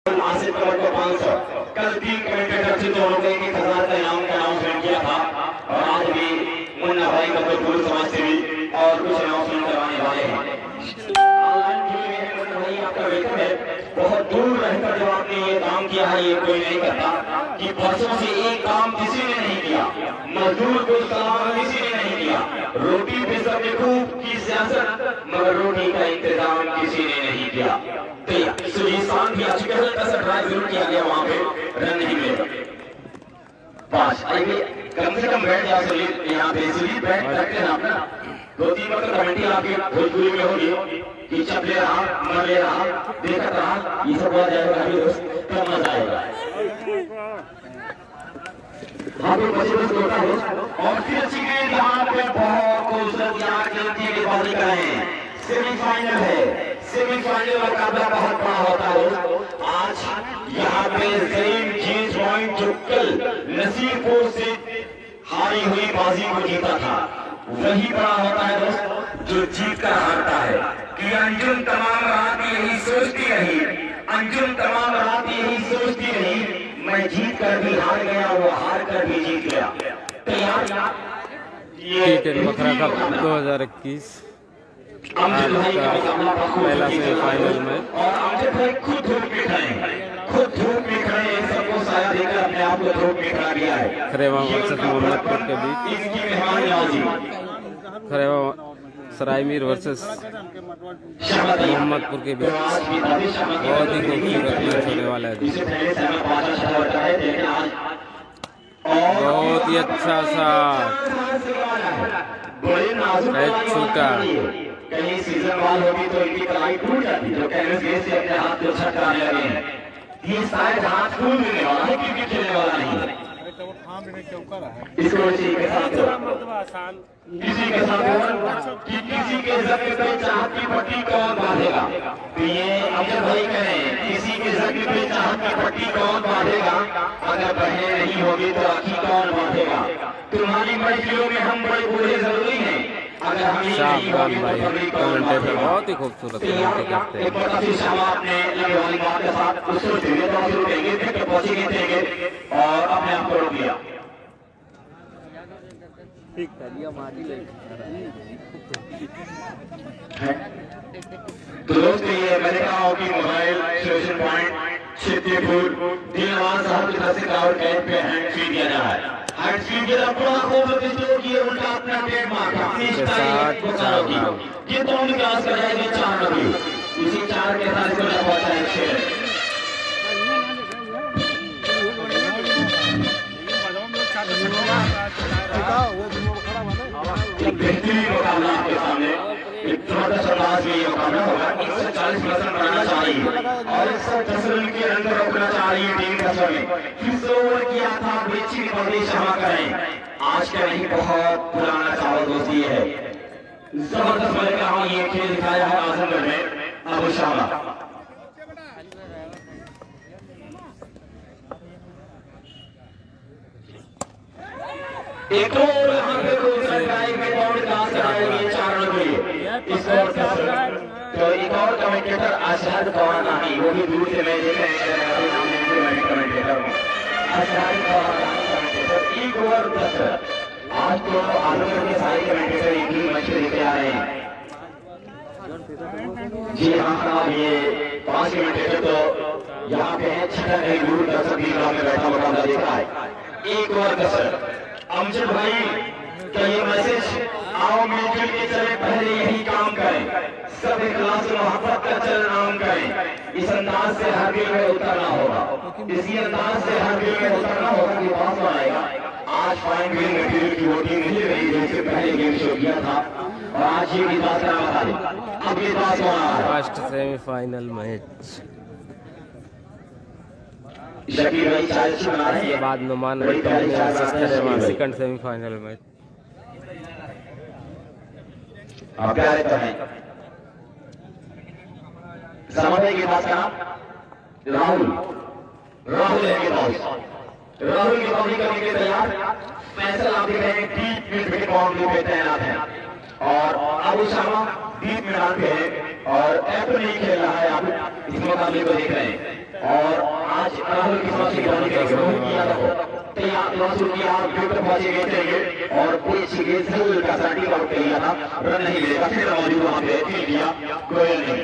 आसिफ कमर को 500। कल 3 कमेंटेटर थे तो लोगों ने 1000 का इनाम का अनाउंसमेंट किया था और आज भी मुन्ना भाई का तो पूरी समाज से भी और कुछ अनाउंसमेंट करवाने वाले हैं। ऑनलाइन खेल में है मुन्ना भाई, आपका वेलकम है। बहुत दूर रहकर जब आपने ये काम किया है, ये कोई नहीं करता कि बरसों से एक काम किसी ने नहीं किया, मजदूर को सलाम किसी ने नहीं किया, रोटी पे सब खूब की सियासत मगर रोटी का इंतजाम किसी ने नहीं किया। तो सुजीसान भी आ चुके हैं, 10 ड्राइव जरूर किया गया वहां पे रन नहीं मिले। 5 आइए कम से कम बैठ जाओ सुजीत, यहाँ पे सुजीत बैठ सकते हैं अपना 2-3 बार कमेंट्री आपकी भोजपुरी में होगी कि चप ले रहा, मर ले रहा, देखत रहा, ये सब हो जाएगा अभी दोस्त, कब मजा आएगा। हाँ तो बच्चे बस होता है और फिर अच्छी गेंद यहाँ पे बहुत खूबसूरत यहाँ खेलती है बाजी का है। सेमीफाइनल है, सेमीफाइनल मुकाबला बहुत बड़ा होता है दोस्तों। आज यहाँ पे सेम चीज पॉइंट जो कल नसीरपुर से हारी हुई बाजी को जीता था, वही बड़ा होता है दोस्तों जो जीत कर हारता है। कि अंजुम तमाम रात यही सोचती रही, अंजुम तमाम रात यही सोचती रही, मैं जीत कर भी हार गया, वो हार कर भी जीत गया। तैयार T10 बकरा कप 2021 आज का पहला सेमीफाइनल में और अमजद भाई खुद धूप में खड़े, खुद धूप में खड़े, सबको साया देकर अपने आप को धूप में खड़ा किया है। खरेवा वर्सेस मोहम्मदपुर के बीच, इसकी मेहमान नवाजी खरेवा सरायमीर वर्सेस मोहम्मदपुर के बीच बहुत ही खूबसूरत मैच होने वाला है। बहुत ही अच्छा सा छूटा, कहीं सीजन वाल होगी तो इनकी कलाई टूट जाती, जो कैनवस गेंद से अपने हाथ को छटकाने लगे हैं। ये शायद हाथ फूल देने वाला है, क्रिकेट खेलने वाला नहीं है। इसको इसी के साथ किसी के साथ कि किसी के जख्म पे चाहत की पट्टी कौन बांधेगा, तो ये अमजद भाई कहें किसी के जख्म पे चाहत की पट्टी कौन बांधेगा, अगर बहने नहीं होगी तो राखी कौन बांधेगा। तुम्हारी महफिलों में हम बड़े बूढ़े जरूरी हैं, अगर हम नहीं होगी तो बड़ी कौन बांधेगा। बहुत ही खूबसूरत कमेंट्री करते हैं। एक बड़ा सी शामा अपने लगे वाली बात के साथ उसको धीरे तो शुरू करेंगे, फिर तो पहुंचेंगे देंगे और अपने आप को रोक लिया। तो दोस्तों ये मैंने कहा कि मोबाइल सोशल पॉइंट छित्तीपुर दिलवान साहब की तरफ से क्राउड कैंप पे हैंड फीड दिया जा रहा है। हैंड फीड के बड़ा खूबसूरत जो कि उनका अपना ट्रेडमार्क है, अपनी स्टाइल की। ये तो उनके पास कर जाएगी 4 नंबर, इसी 4 के साथ इसको पहुंचा है 6 बेहतरीन मुकाबला आपके सामने। एक जबरदस्त अंदाज में ये मुकाबला होगा। 140 रन बनाना चाहिए और 110 रन के अंदर रोकना चाहिए टीम का समय। फिर ओवर किया था बेची बंदी क्षमा करें, आज का नहीं बहुत पुराना चावल दोस्ती है। जबरदस्त मैंने कहा ये खेल दिखाया है आजमगढ़ में अबू शामा। एक और यहाँ पे तो एक और कमेंटेटर अशहद कौरानी, वो भी दूर से मैं देख रहे हैं कमेंटेटर अशहद कौरानी, एक ओवर 10 रन। आज तो आजमगढ़ के सारे कमेंटेटर एक ही मैच लेके आ रहे हैं। जी हाँ, ये 5 कमेंटेटर तो यहाँ पे है, 6 है दूर 10 में बैठा मुकाबला देखा है। एक ओवर 10 रन। अमजद भाई का ये मैसेज, आओ मिलजुल के चले, पहले यही काम करें, सब इखलास मोहब्बत का चलन आम करें। इस अंदाज से हर दिल में उतरना होगा, इसी अंदाज से हर दिल में उतरना होगा कि पास आएगा। आज फाइन गेम मटेरियल की वोटिंग नहीं रही, जैसे पहले गेम शो किया था और आज ये पास करना था। अब ये पास हो रहा है फर्स्ट सेमीफाइनल मैच। शकील भाई 40 बना रहे हैं, इसके बाद नुमान सेकंड सेमीफाइनल मैच। आप क्या रहता है समझने के पास कहा राहुल, राहुल है के पास, राहुल की बाउंड्री करने के तैयार। फैसल आप देख रहे हैं डीप मिड बाउंड्री पे तैनात है और अबू शामा डीप मैदान पे है और ऐप नहीं खेल रहा है। आप इस मुकाबले को देख रहे हैं। और आज राहुल की समाज किया तैयार विकेट पहुंचे गए थे और पिच के हल्का सा टीम आउट किया था, रन नहीं मिलेगा, फिर मौजूद वहां पे खेल दिया कोयल ने।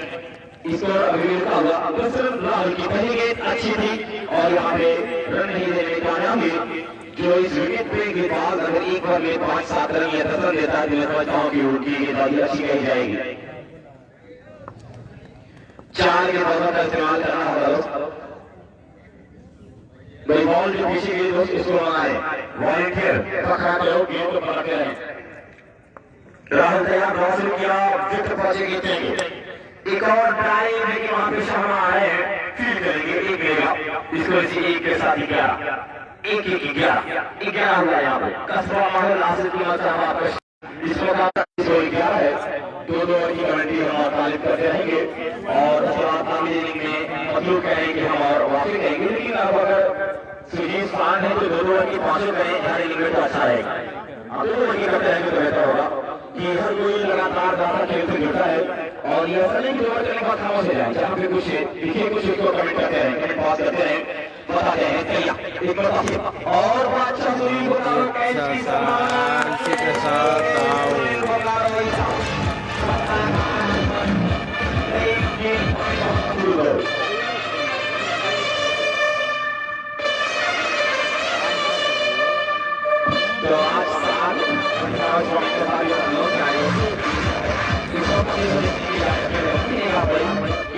स्कोर अभी मिलता हुआ दरअसल राहुल की पहली गेंद अच्छी थी और यहाँ पे रन नहीं देने में कामयाब हुई। जो इस विकेट पे गेंदबाज अगर एक बार में 5-7 रन या 10 रन देता है तो मैं समझता हूँ कि उनकी गेंदबाजी अच्छी कही जाएगी। 4 गेंदबाजों का इस्तेमाल करना होगा दोस्तों। बॉल जो पीछे गई दोस्त इसको बनाए वॉलंटियर पकड़ा करो, गेंद को पकड़ते रहे। राहुल तैयार क्रॉस किया, विकेट पहुंचे गए। एक और ड्राइव है कि वहां पे शर्मा आए हैं, फील्ड करेंगे, एक मिलेगा इसको, इसी एक के साथ 11 हुआ यहाँ पे कस्बा माहौल हासिल की मजा वापस इसको 11 है। 2 ओवर की कमेंट्री हम तारीफ करते रहेंगे और उसके बाद आगामी दिन में मतलब कहेंगे हम और वापस कहेंगे, लेकिन अब अगर सुजीत खान है तो 2 ओवर की 5 करें हर इनिंग तो अच्छा रहेगा। 2 ओवर की करते रहेंगे तो बेहतर होगा कि हर कोई लगातार ज्यादा खेल से जुड़ता है और ये ऐसा नहीं कि 2 ओवर चलने के बाद खामोश हो जाए, जहाँ पे कुछ दिखे कुछ उसको कमेंट करते रहें, पास करते रहें, बताते हैं तैयार एक बार और अच्छा सुनील बोकारो कैच की समान के साथ तो आज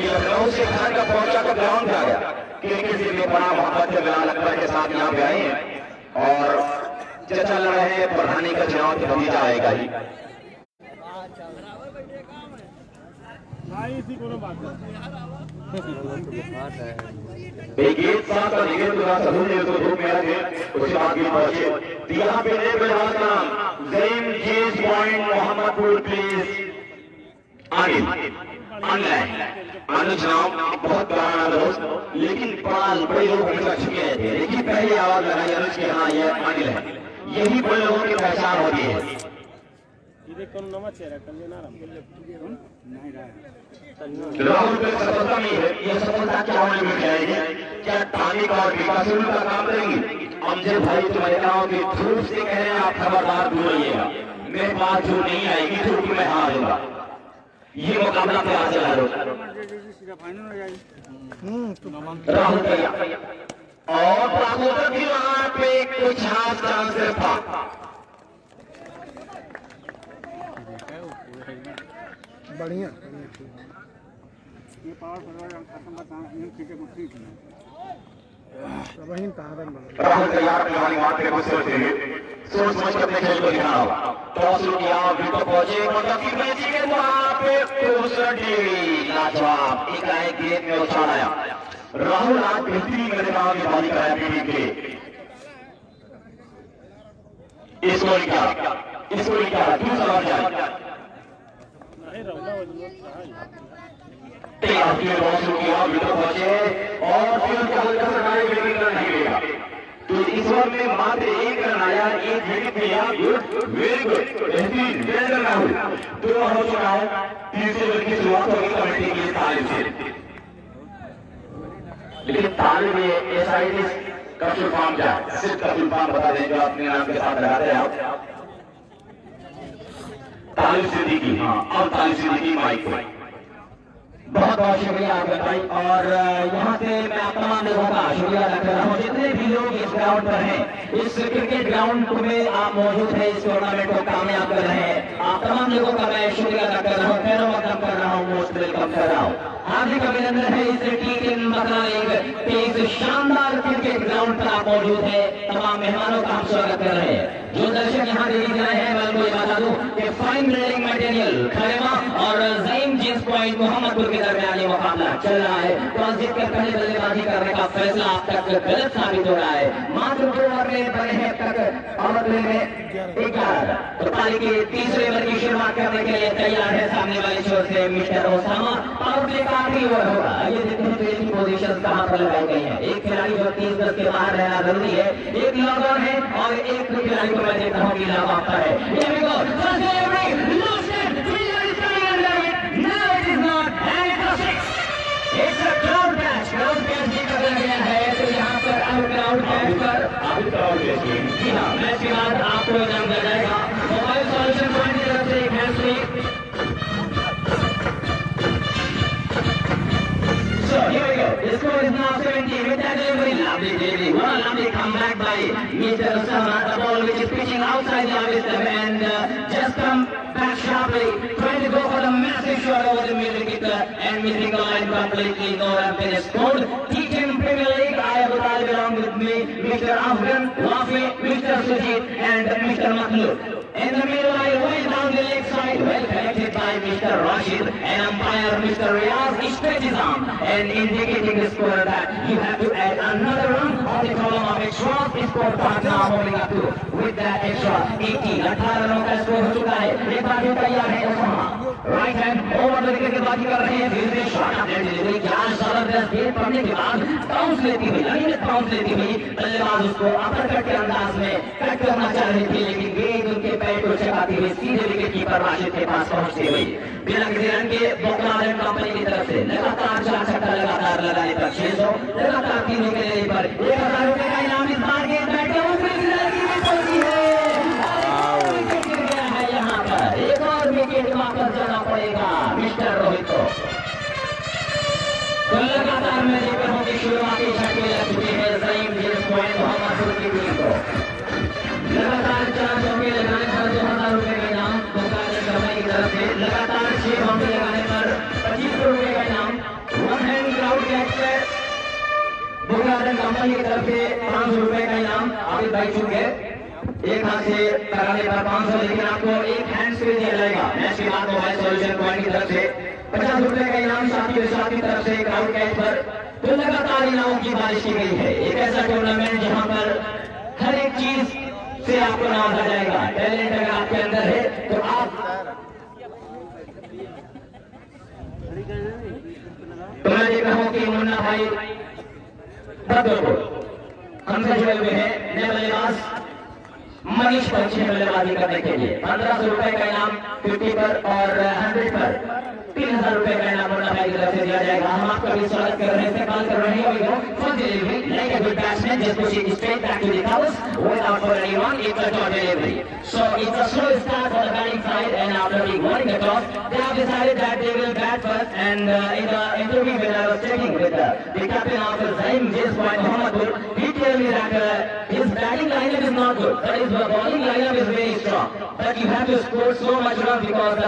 लखनऊ से घर का पहुंचा कर ग्राउंड पे आ गया क्रिकेट से भी बड़ा मोहब्बत अकबर के साथ यहाँ पे आए हैं और चर्चा लग रहे हैं प्रधानी का चुनाव की नतीजा आएगा ही। एक साथ का निगेत का सदूर ने तो धूप में रखे उसके बाद भी पहुंचे यहाँ पे नए बल्लेबाज का नाम Zaheem James point Mohammadpur please online आने चुनाव बहुत बड़ा दोस्त, लेकिन बड़े लोग हमेशा छुपे रहते हैं, लेकिन पहले आवाज लगाई अनुज के हाँ ये अनिल है, यही बड़े लोगों की पहचान होती है। राहुल पे सफलता नहीं है, ये सफलता क्या होने में जाएगी, क्या टानिक और विकास का काम करेंगी? अमजद भाई तुम्हारे गाँव के धूप से कह रहे हैं आप खबरदार दूर रहिएगा, मेरे पास जो नहीं आएगी धूप में हारूंगा, ये मुकाबला तैयार चला लो। राहुल तैयार और प्राकोदर भी वहां पे कुछ हाथ चांस था, बढ़िया राहुल तैयार खिलाड़ी वहां पे कुछ सोच समझ के अपने खेल को दिखाना होगा। टॉस किया, विकेट पहुंचे मतलब वहां पे लाजवाब एक गेंद में उछालाया। राहुल आज बेहतरीन गेंदबाजी कराया टीम के लिए। इसको क्या दूसरा जाए किया, विकेट पहुंचे और फिर नहीं मिलेगा तो इस ओवर में मात्र 1 रन आया, 1 विकेट मिला। गुड, वेरी गुड, बेहतरीन, वेल डन राहुल। 2 ओवर हो चुका है, तीसरे ओवर की शुरुआत होगी कमेटी की तारीफ से, लेकिन तारीफ में एसआईडी का फुल फॉर्म क्या है? सिर्फ का फुल फॉर्म बता दें जो अपने नाम के साथ लगाते हैं आप। तारीफ सिद्दीकी, हाँ अब तारीफ सिद्दीकी माइक में। बहुत बहुत शुक्रिया आपका भाई और यहाँ से मैं आप तमाम लोगों का शुक्रिया अदा कर रहा हूँ जितने भी लोग इस ग्राउंड पर हैं, इस क्रिकेट ग्राउंड में आप मौजूद हैं, इस टूर्नामेंट को कामयाब कर रहे हैं, आप तमाम लोगों का मैं शुक्रिया अदा कर रहा हूँ, खैर मकदम कर रहा हूँ, मोस्ट वेलकम कर रहा हूँ। हार्दिक अभिनंदन है इस टी10 मसला लीग इस शानदार क्रिकेट ग्राउंड पर आप मौजूद है, तमाम मेहमानों का हम स्वागत कर रहे हैं। जो दर्शक यहाँ देखने आए हैं मैं उनको ये बता दूं कि फाइन बिल्डिंग मटेरियल खैमा और ज़हीम जेम्स पॉइंट मोहम्मदपुर के दरमियान ये मुकाबला चल रहा है। टॉस जीतकर पहले बल्लेबाजी करने का फैसला अब तक गलत साबित हो रहा है। मात्र 2 ओवर में बने हैं तक और में 11 तो पारी के तीसरे ओवर की शुरुआत करने के लिए तैयार है सामने वाले छोर से मिस्टर ओसामा। पावर प्ले का आखिरी ओवर होगा, ये देखते हैं तो इसकी पोजीशन कहां पर लगाई गई है। एक खिलाड़ी जो 30 गज के बाहर रहना जरूरी है, एक लॉग ऑन है और एक खिलाड़ी को मैं देखता हूँ कि लॉग ऑफ है। Here we go. First delivery, lost it. Fielder is coming under it. No, it is not. And it's a 6. It's a cloud catch. Cloud catch. को इनाम दिया जाएगा। मोबाइल सॉल्यूशन पॉइंट की तरफ से एक hand sweep. So here we go. The score is now 70 with that delivery. Lovely delivery. What a lovely comeback by Mr. Osama. The ball which is pitching outside the obvious and just come back sharply, trying to go for the massive shot over the middle kicker and missing the line completely. No run finish scored. T10 Premier League. I have Talib along with me, Mr. Afghan, Wafi, Mr. Sujit and Mr. Makhluk. In the middle line, way down the leg side, well connected by Mr. Rashid and umpire Mr. Riyaz. He stretches arm and indicating the scorer that you have to add another run on the column of extra. Score part now moving up to with that extra 18. 18 रनों का score हो चुका है। एक बार भी तैयार है Osama. Right hand over the wicket की बात कर रहे हैं। धीरे धीरे शॉट अपने डिलीवरी क्या जबरदस्त गेंद पड़ने के बाद बाउंस लेती हुई अनियमित बाउंस लेती हुई बल्लेबाज उसको अपरकट के अंदाज में कट करना चाह रहे थे, लेकिन गेंद उनके पैर को चकाती हुई सीधे विकेट कीपर राशिद के पास पहुंचती हुई बिना किसी रन के बोकलालन कंपनी की तरफ से लगातार 4 छक्का लगातार लगाने पर 600 लगातार 3 विकेट लेने पर 1000 रुपए का इनाम इस बार गेंद बैठे विकेट गिर गया है। यहाँ पर एक और विकेट वापस जाना पड़ेगा मिस्टर रोहित को। तो लगातार मैच की शुरुआती छक्के लग चुके हैं सईम जेम्स पॉइंट मोहम्मद की टीम को। लगातार 4 चौके लगाने पर 2000 रुपए का इनाम बोकलालन कंपनी की तरफ से। लगातार 6 बॉम्बे लगाने पर 25 रुपए का इनाम। वन हैंड क्राउड कैच पर बोकलालन कंपनी की तरफ से 500 रुपए का इनाम आबिद भाई चुके। एक हाथ से कराने पर 500, लेकिन आपको एक हैंड से दिया जाएगा। मैच के बाद मोबाइल सॉल्यूशन पॉइंट की तरफ से 50 रुपए का इनाम साथी और साथ की तरफ से क्राउड कैच पर। तो लगातार इनामों की बारिश की गई है। एक ऐसा टूर्नामेंट जहां पर हर एक चीज से आपको नवाजा जाएगा। टैलेंट अगर आपके अंदर है तो आप तो मैं देख रहा हूँ कि मुन्ना भाई हमसे जुड़े हुए हैं नए बल्लेबाज मनीष पंछी बल्लेबाजी करने के लिए। 1500 रुपए का इनाम 50 पर और 100 पर 3000 रुपए का इनाम मुन्ना भाई की तरफ से दिया जाएगा। हम आपका भी स्वागत कर रहे हैं, इस्तेमाल कर रहे हैं। First delivery like a good batsman just pushing straight back to the covers without for anyone. It's a short delivery. So it's a slow start for the batting side, and after winning the toss, they have decided that they will bat first. And in the interview when I was checking with the captain of the Zaim James Point Mohammadpur, he told me that his batting lineup is not good, but his bowling lineup is very strong. But you have to score so much runs because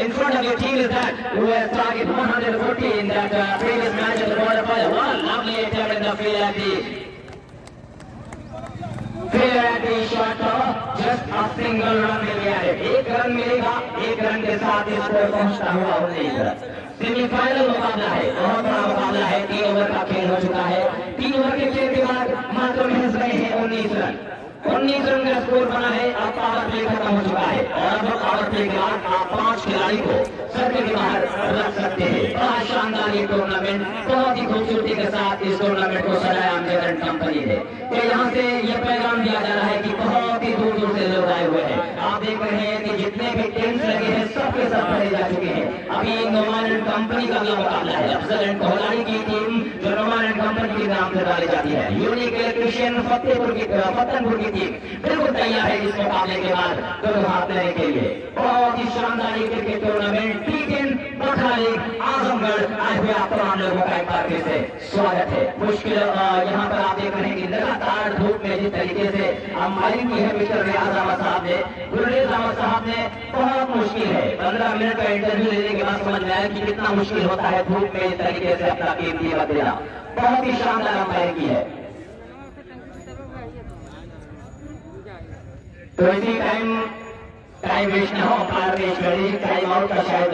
in front of your team is that who has target 140 in that previous match at the quarterfinal. What a lovely attempt in the field at the shot top, just a single run मिल गया है। एक run मिलेगा, एक run के साथ इस पर पहुंचता हुआ उन्नीस। सेमीफाइनल मुकाबला है, बहुत बड़ा मुकाबला है। 3 ओवर का खेल हो चुका है। 3 ओवर के खेल के बाद मात्र महज गए हैं 19 रन। 19 रन का स्कोर बना है। अब पावर प्ले खत्म हो चुका है और अब पावर प्ले के बाद आप 5 खिलाड़ी को सर्कल के बाहर रख सकते हैं। बड़ा शानदार ये टूर्नामेंट, बहुत ही खूबसूरती के साथ इस टूर्नामेंट को सजाया अम्बेडकर कंपनी ने। तो यहाँ से ये पैगाम दिया जा रहा है कि बहुत ही दूर दूर से लोग आए हुए हैं। आप देख रहे हैं कि जितने भी टेंट्स लगे हैं सबके सब भरे जा चुके हैं। अभी नोमान एंड कंपनी का भी मुकाबला है। अफजल एंड कोहलानी की टीम जो नोमान एंड कंपनी के नाम से डाली जाती है। यूनिक इलेक्ट्रिशियन फतेहपुर की टीम बिल्कुल तैयार है इस मुकाबले के बाद दोनों हाथ लेने के लिए। बहुत ही शानदार क्रिकेट टूर्नामेंट T10 बखरा लीग आजमगढ़। आज भी आप तमाम लोगों का एक बार फिर से स्वागत है। मुश्किल यहाँ पर आप देख रहे हैं कि लगातार धूप में जिस तरीके से अंपायरिंग की है मिस्टर रियाज अहमद साहब ने, गुररेज अहमद साहब ने, बहुत मुश्किल है। 15 मिनट का इंटरव्यू लेने के बाद समझ में आया कि कितना मुश्किल होता है धूप में इस तरीके से अपना कीमती वक्त देना। बहुत ही शानदार अंपायरिंग की है। तो इसी टाइम वेस्ट न हो, स्ट्रेटेजिक टाइम आउट का शायद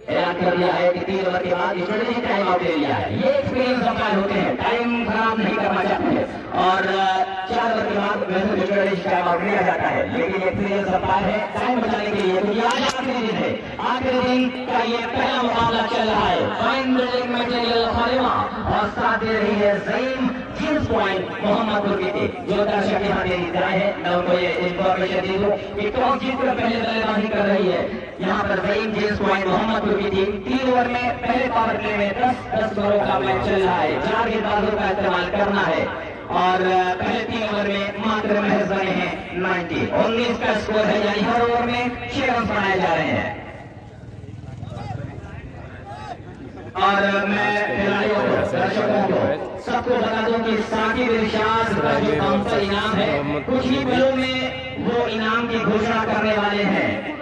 ऐलान कर दिया है कि 3 ओवर के बाद स्ट्रेटेजिक टाइम आउट ले लिया है। ये एक्सपीरियंस अंपायर होते हैं, टाइम खराब नहीं करना चाहते और 4 ओवर के बाद वैसे स्ट्रेटेजिक टाइम आउट लिया जाता है, लेकिन एक्सपीरियंस अंपायर है टाइम बचाने के लिए। क्योंकि आज आखिरी दिन है, आखिरी दिन का ये पहला मुकाबला चल रहा है। फाइन बिल्डिंग मटेरियल खालिमा और साथ दे रही है ज़ईम जेम्स पॉइंट मोहम्मदपुर की टीम। जो दर्शक यहाँ दे रहे हैं मैं उनको ये इंफॉर्मेशन दे दूं कि टॉस जीतकर पहले बल्लेबाजी कर रही है यहाँ पर ज़ईम जेम्स पॉइंट मोहम्मदपुर की टीम। 3 ओवर में पहले पावर प्ले में 10 ओवरों का मैच चल रहा है। 4 गेंदबाजों का इस्तेमाल करना है। और पहले 3 ओवर में मात्र महज बने हैं 90। 19 का स्कोर है, यानी हर ओवर में 6 रन बनाए जा रहे हैं। और मैं खिलाड़ियों को, दर्शकों को सबको बता दूं कि साकिब इरशाद का जो काउंटर इनाम है, कुछ ही पलों में वो इनाम की घोषणा करने वाले हैं।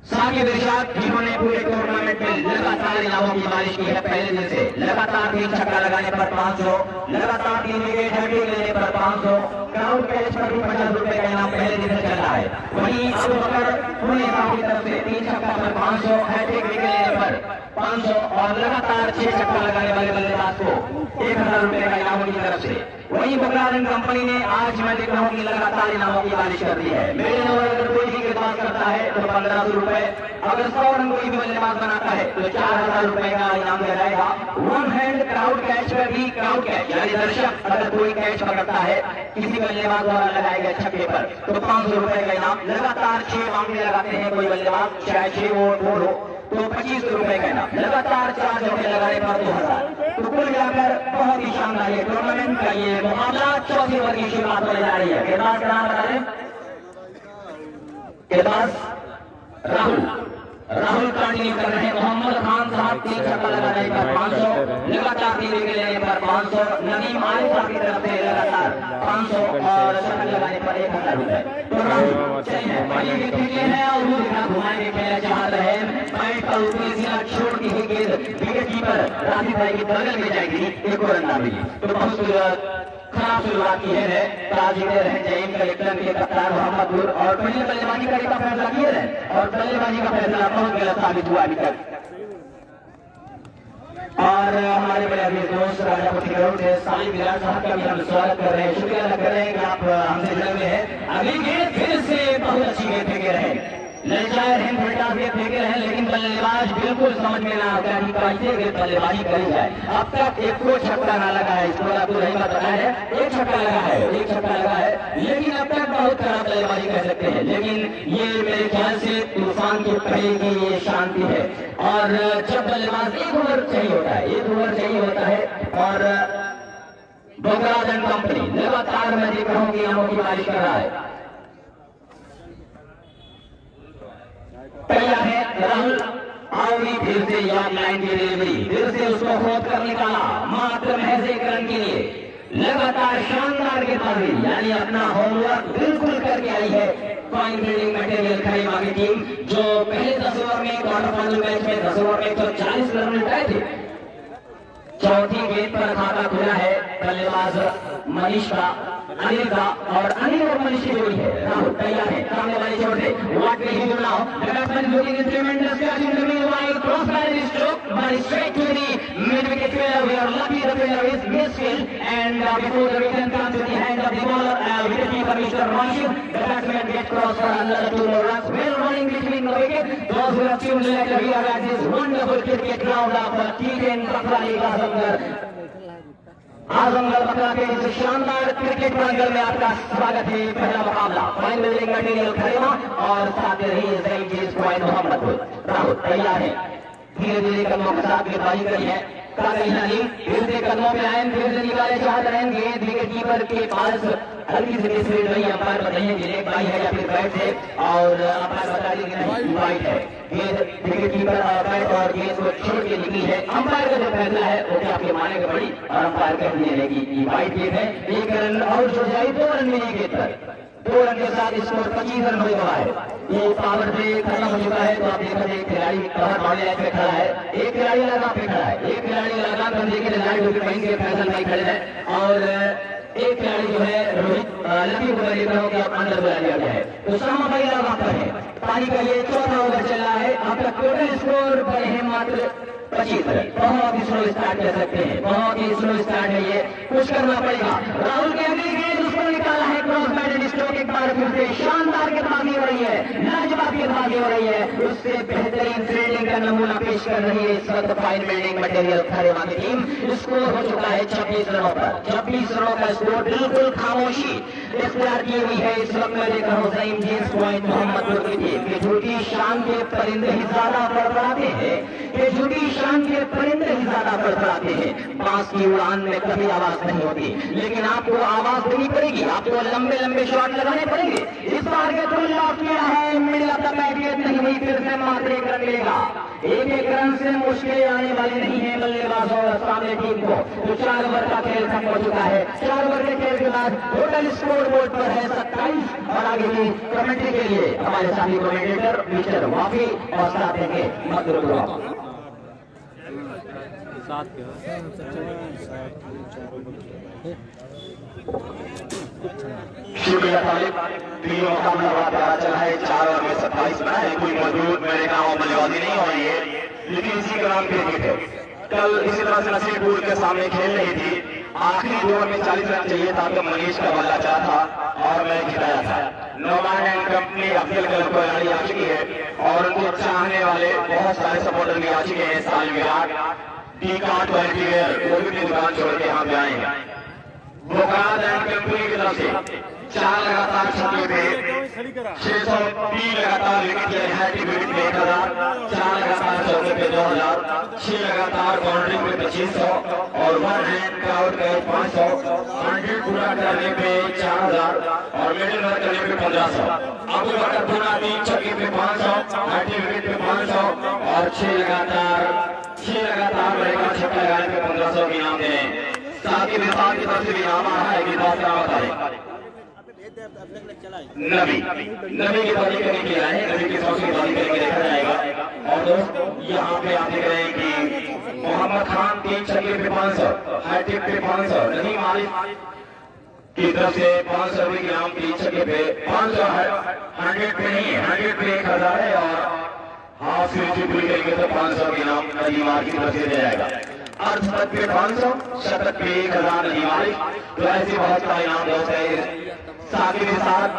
साकिब इरशाद जिन्होंने पूरे टूर्नामेंट में लगातार इनामों की बारिश की है। पहले दिन से लगातार 3 छक्का लगाने पर 500, लगातार 3 विकेट हैट्रिक लेने पर 500, ग्राउंड कैच पर भी 50 रुपए का इनाम पहले दिन से चल रहा है। वहीं अब अगर पुणे की तरफ से 3 छक्का पर 500, हैट्रिक विकेट लेने पर 500 और लगातार 6 छक्का लगाने वाले बल्लेबाज को 1000 रुपए का इनामों की तरफ से। वहीं बकरारन कंपनी ने आज मैं देख रहा हूँ कि लगातार इनामों की बारिश कर दी है। मेरे ओवर अगर कोई भी गेंदबाज करता है तो 1500 रुपए, अगर 100 रन कोई भी बल्लेबाज बनाता है तो 4000 रुपए का इनाम दिया जाएगा। 1 हैंड क्राउड कैच पर भी, क्राउड कैच यानी दर्शक अगर कोई कैच पकड़ता है किसी बल्लेबाज द्वारा लगाए गए छक्के पर तो 500 रुपए का इनाम। लगातार 6 मामले लगाते हैं कोई बल्लेबाज, चाहे 6 ओवर हो तो 25 रुपए का इनाम। लगातार 4 चौके लगाने पर 2000। तो कुल मिलाकर बहुत ही शानदार ये टूर्नामेंट का ये मुकाबला 4थी ओवर की शुरुआत होने जा रही है। गेंदबाज का नाम बता दें, गेंदबाज राहुल कंटिन्यू कर रहे हैं। मोहम्मद खान साहब 3 छक्का लगाने पर 500, लगातार 3 विकेट लेने पर 500, नदीम आरिफ साहब की तरफ से लगातार 500 और छक्का लगाने पर 1000 रुपए। तो राहुल चलिए पहले विकेट है और वो दिखा घुमाएंगे, खेलना चाह रहे हैं। बैट पर ऊपरी सीधा छोड़ दी हुई गेंद विकेट कीपर राशिद भाई की बगल में जाएगी, एक और रन मिली। तो बहुत खराब शुरुआत की है ताज जीते रहे जैन कलेक्टर के कप्तान मोहम्मदपुर और पहले बल्लेबाजी करने का फैसला किए रहे और बल्लेबाजी का फैसला बहुत गलत साबित हुआ अभी तक। और हमारे बड़े अभी दोस्त राजापति ग्राउंड से सालिम विराट साहब का भी हम स्वागत कर रहे हैं, शुक्रिया अदा कर रहे हैं कि आप हमसे जुड़े हुए हैं। अगली गेंद फिर से बहुत अच्छी गेंद फेंके रहे, ललचाए रहे, फटास गेंद फेंके रहे, लेकिन बल्लेबाज बिल्कुल समझ में ना आता कि कैसे बल्लेबाजी करी जाए। अब तक एक को छक्का ना लगा है, इसको आपको नहीं पता है, एक छक्का लगा है, एक छक्का लगा है, लेकिन अब तक बहुत खराब बल्लेबाजी कर सकते हैं। लेकिन ये मेरे ख्याल से तूफान की पहले की ये शांति है। और जब बल्लेबाज 1 ओवर चाहिए होता है, 1 ओवर चाहिए होता है और बकरारन कंपनी लगातार मैं देख रहा हूँ कि इनामों की बारिश कर रहा है। पहला है राहुल आउरी, फिर से याद लाइन की डिलीवरी, फिर से उसको खोद कर निकाला मात्र महज 1 रन के लिए। लगातार शानदार गेंदबाजी यानी अपना होमवर्क बिल्कुल करके आई है पॉइंट बिल्डिंग मटेरियल खरीमा की टीम, जो पहले 10 ओवर में क्वार्टर फाइनल मैच में 10 ओवर में 140 रन मिलते थे। चौथी गेंद पर खाता खुला है बल्लेबाज मनीष का, अनिल का, और अनिल और मनीष की जोड़ी है। राहुल तैयार है, सामने वाले छोड़ दे, what will he do now? The batsman looking is tremendous catching the meanwhile cross barrier stroke but straight to the mid wicket fielder. We are lucky the fielder is misfield and before the return comes to the hand of the bowler, wicket keeper Mr. Rashid, the batsman gets cross for another 2 more runs. Well running between the wicket. Those who have tuned later here at this wonderful cricket ground of T10 Bakrali Azamgarh बकरा के इस शानदार cricket प्रांगण में आपका स्वागत है। पहला मुकाबला फाइन बिल्डिंग मटेरियल खरीमा और साथ ही मोहम्मदपुर। राहुल तैयार है, धीरे धीरे कदमों के साथ गेंदबाजी करी है, फिर से कदमों पे आए, फिर से निकाले चाहत रहेंगे विकेट कीपर के पास हल्की से मिसफील्ड रही। अंपायर बताइए लेग बाई है या फिर बैट है, और अंपायर बता दीजिए वाइट है। गेंद विकेट कीपर बैट और गेंद को छोड़ के निकली है। अंपायर का जो फैसला है वो क्या आपके माने का पड़ी और अंपायर कह दिए कि वाइट गेंद है। 1 रन आउट हो जाए, 2 रन मिली गेंद पर, 2 रन के साथ स्कोर 25 रन हो गया है। ये पावर प्ले खत्म हो चुका है। तो आप देखा एक खिलाड़ी कवर मारने लाइन पे खड़ा है, एक खिलाड़ी लगाम पे खड़ा है, एक खिलाड़ी लगाम बंदी के लिए लाइट विकेट वहीं के फैसल नहीं खड़े हैं, और एक खिलाड़ी जो है रोहित लकी को देख रहा हूँ कि अंदर बुला लिया गया है। तो सामा भाई लगाम पर है। पारी का ये 4था ओवर चल रहा है। अब तक टोटल स्कोर बने हैं मात्र 25 रन। बहुत ही स्लो स्टार्ट कर सकते हैं, बहुत ही स्लो स्टार्ट है, ये कुछ करना पड़ेगा। राहुल के अगली गेंद उसको निकाला है क्रॉस बैटेड स्ट्रोक, एक बार फिर से शानदार गेंदबाजी हो रही है, लाजवाब गेंदबाजी हो रही है। उससे बेहतरीन फील्डिंग का नमूना पेश कर रही है इस वक्त फाइन बिल्डिंग मटेरियल खरीमा की टीम। स्कोर हो चुका है 26 रनों पर, 26 रनों का स्कोर, बिल्कुल खामोशी इख्तियार की हुई है इस वक्त। मैं देख रहा हूँ सईम जेम्स पॉइंट मोहम्मदपुर की देखिए कि झूठी शान के परिंदे ही ज्यादा फड़फड़ाते हैं, कि झूठी शान के परिंदे ही ज्यादा फड़फड़ाते हैं। बांस की उड़ान में कभी आवाज नहीं होती, लेकिन आपको आवाज देनी पड़ेगी, आपको लंबे लंबे शॉट लगाने पड़ेंगे। इस बार के थ्रू लॉक किया है, मिडिल ऑफ द पैकेट नहीं हुई, फिर से मात्र एक रन मिलेगा। एक रन से मुश्किल आने वाली नहीं है बल्लेबाज और सामने टीम को। तो 4 ओवर का खेल खत्म हो चुका है। 4 ओवर के खेल के बाद टोटल स्कोर बोर्ड पर है 27 और आगे की कमेंट्री के लिए हमारे साथी कमेंटेटर मिस्टर वाफी और साथ देंगे मधुर शुक्रिया तालिब। तीनों का मुकाबला पता चला है 4 ओवर में 27 रन है। कोई मजबूत मैंने कहा बल्लेबाजी नहीं हो रही है, लेकिन इसी का नाम क्रिकेट है। कल इसी तरह से नसीबपुर के सामने खेल रही थी, आखिरी ओवर में 40 रन चाहिए था तो मनीष का बल्ला चाह था और मैं जिताया था। नोमान एंड कंपनी अफजल कलम को गाड़ी आ चुकी है और उनको चाहने वाले बहुत सारे सपोर्टर भी आ चुके हैं। साल विराट टी कार्ड क्वालिटी वेयर वो भी दुकान छोड़ के यहाँ पे आए हैं। बोकाद एंड कंपनी की तरफ से 4 लगातार छक्के पे 603 लगातार विकेट लिए, हैट्रिक विकेट में 1000, 4 लगातार चौके पे 2000, 6 लगातार बाउंड्री पे 2500 और 1 हैंड आउट पे 500, 100 पूरा करने पे 4000 और मिडिल रन करने पे 1500। अब बकर पूरा 3 छक्के पे 500, हैट्रिक विकेट पे 500 और 6 लगातार रहेगा छक्का लगाने पे 1500 के इनाम दे। साथ ही विभाग की तरफ से भी इनाम आ रहा है कि बात क्या बता रहे नबी की बाजी करने के लिए आए, नबी की सौसी की बाजी करके देखा जाएगा। और दोस्तों यहाँ पे आप देख रहे हैं कि मोहम्मद खान 3 छक्के पे 500, हैट्रिक पे 500, नदीम आरिफ की तरफ से 500 रुपए के नाम 3 छक्के पे 500 है, 100 पे नहीं है, 100 पे 1000 है और हाफ सेंचुरी पूरी करेंगे तो 500 के नाम नदीम आरिफ की तरफ से दिया जाएगा। अर्धशतक पे 500, शतक पे 1000 नदीम आरिफ। तो ऐसे बहुत सारे इनाम दोस्त है। साथ ही साथ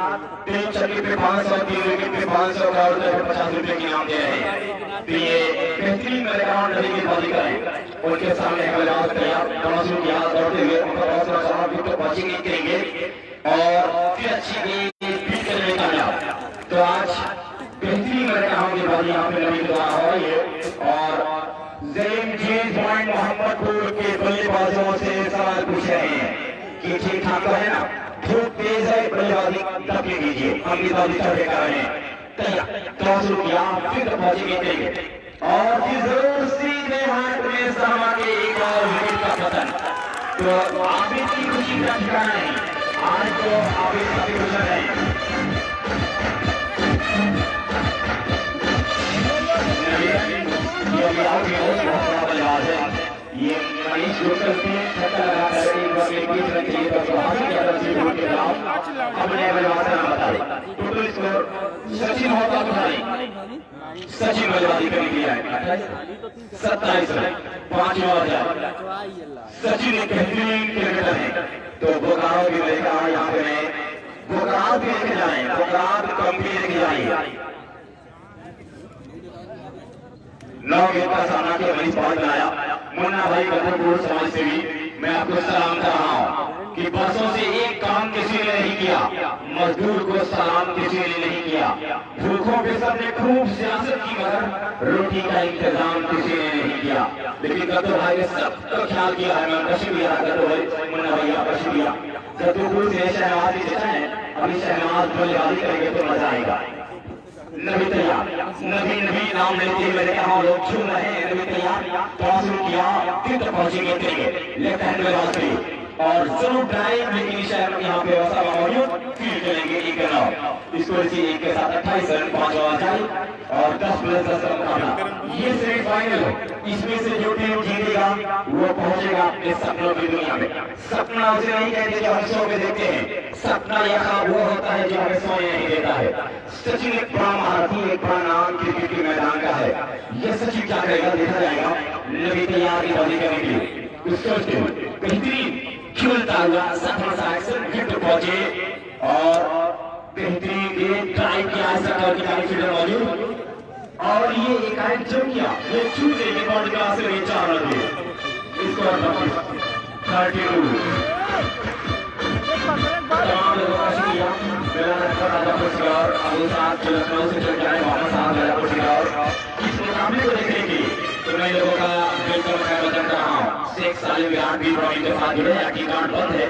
3 छक्के पे 500, 3 विकेट पे 500 का और 50 रुपए के इनाम दे रहे हैं। तो ये बेहतरीन बैकग्राउंड नदी की बाजी करें, उनके सामने बल्लेबाज तैयार तमाशू की हाथ दौड़ते हुए उनका बहुत सारा सवाल भी तो बचेंगे करेंगे और फिर अच्छी बीट करने का कामयाब। तो आज बेहतरीन बैकग्राउंड की बाजी यहाँ पे नदी द्वारा हो रही है और जेम जेम्स पॉइंट मोहम्मदपुर के बल्लेबाजों से सवाल पूछ रहे हैं कि ठीक ठाक तो है ना, धूप तेज है, बल्लेबाजी तब ले लीजिए, हम भी बाजी चढ़े कर रहे हैं। तैयार शुरू किया, फिर पहुंचेंगे करेंगे और फिर जरूर सीधे हाथ में सरमा के एक और विकेट का पतन। तो आबिद की खुशी का ठिकाना नहीं, आज तो आबिद काफी खुश है। बल्लेबाज है ये मनीष गुप्ता से छक्का लगाकर एक बार में 20 रन चाहिए तो हासिल किया था सीधे के खिलाफ। अब नए बल्लेबाज का नाम बता दें। टोटल स्कोर सचिन होता तो नहीं, सचिन बल्लेबाजी करने के लिए आए 27 रन 5 ओवर जाए। सचिन एक बेहतरीन क्रिकेटर है। तो बोकारो भी लेकर यहाँ पे बोकारो भी लेके जाए, बोकारो कंपनी लेके जाइए। 9 गेंद का सामना किया, मनीष पॉइंट बनाया। मुन्ना भाई गंधपुर समाज से भी मैं आपको सलाम कर रहा हूँ कि बरसों से एक काम किसी ने नहीं किया, मजदूर को सलाम किसी ने नहीं किया, भूखों के सबने खूब सियासत की मगर रोटी का इंतजाम किसी ने नहीं किया। लेकिन गद्दू भाई ने सबका ख्याल किया है। मैं कशी भी गद्दू भाई मुन्ना भैया कशी भी गद्दूपुर से शहनाज ही देता है। अभी शहनाज बल्लेबाजी करेंगे तो मजा आएगा। नबी तैयार, नबी नाम लेते हुए मैंने कहा लोग छू रहे हैं। नबी तैयार टॉस किया, फिर तो पहुंचेंगे करेंगे लेफ्ट हैंड में बात करी और जरूर ड्राइव, लेकिन शायद यहाँ पे व्यवस्था मौजूद फील्ड चलेंगे एक रन। इसको इसी एक के साथ 28 रन 5 ओवर जाए और 10+10 का मुकाबला। ये सेमीफाइनल है, इसमें से जो टीम जीतेगा वो पहुंचेगा अपने सपनों की दुनिया में। सपना उसे नहीं कहते जो हम सो में देखते हैं, सपना यह ख्वाब वो होता है जो हमें सोने नहीं देता है। सचिन एक बड़ा महारथी, एक बड़ा नाम क्रिकेट के मैदान का है। यह सचिन क्या करेगा देखा जाएगा। नबी तैयार की बाजी करने के लिए बेहतरीन खेलता हुआ हिट पहुंचे और बेहतरीन गेंद ड्राइव किया फील्डर मौजूद और ये एकाएक जो किया ये छूटे के बॉडी का असर में 4 रन दिए। इसको 32 तमाम लोगों का शुक्रिया। मेरा नंबर राजापुर से और अबू साहब जो लखनऊ से चल के आए मोहम्मद साहब राजापुर से और इस मुकाबले को देखने की तो मैं लोगों का वेलकम बदल रहा हूँ। शेख सालिम विराट भी ड्राइंग के साथ जुड़े हैं, कार्ड बंद है,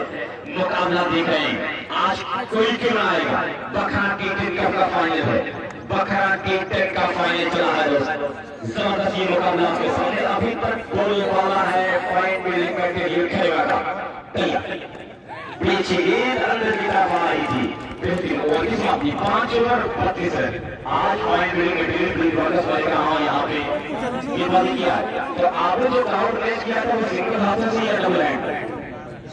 मुकाबला देख रहे हैं। आज कोई क्यों ना आएगा, बखरा T10 कप का फाइनल है, बखरा T10 का फाइनल चला है दोस्तों। जबरदस्त ये मुकाबला आपके सामने अभी तक गोल वाला है, पॉइंट मिलने के लिए खेलेगा था पीछे गेंद अंदर की तरफ आ रही थी, बेहतरीन ओवर की समाप्ति 5 ओवर 32 रन। आज पॉइंट मिलने के लिए यहाँ पे गेंदबाजी किया है। तो आपने जो काउंट मैच किया था वो सिंगल हाथ से या डबल हैंड?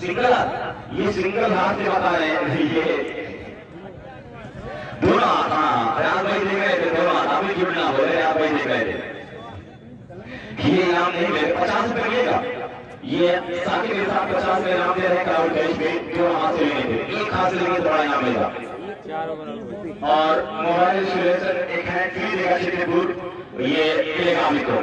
सिंगल हाथ, ये सिंगल हाथ से बता रहे हैं, ये दोनों हाथ। हाँ राज भाई देख रहे थे, दोनों हाथ अभी जुड़ना हो रहे, राज भाई देख रहे थे। ये इनाम नहीं मिले, 50 रुपए मिलेगा। ये साकिब के साथ 50 का इनाम दे रहे हैं क्राउड कैश में, जो हाथ से लेंगे थे, एक हाथ से लेंगे तो बड़ा इनाम मिलेगा। और मोबाइल इंश्योरेंस एक है फ्री देगा चित्रपुर, ये मिलेगा आपको।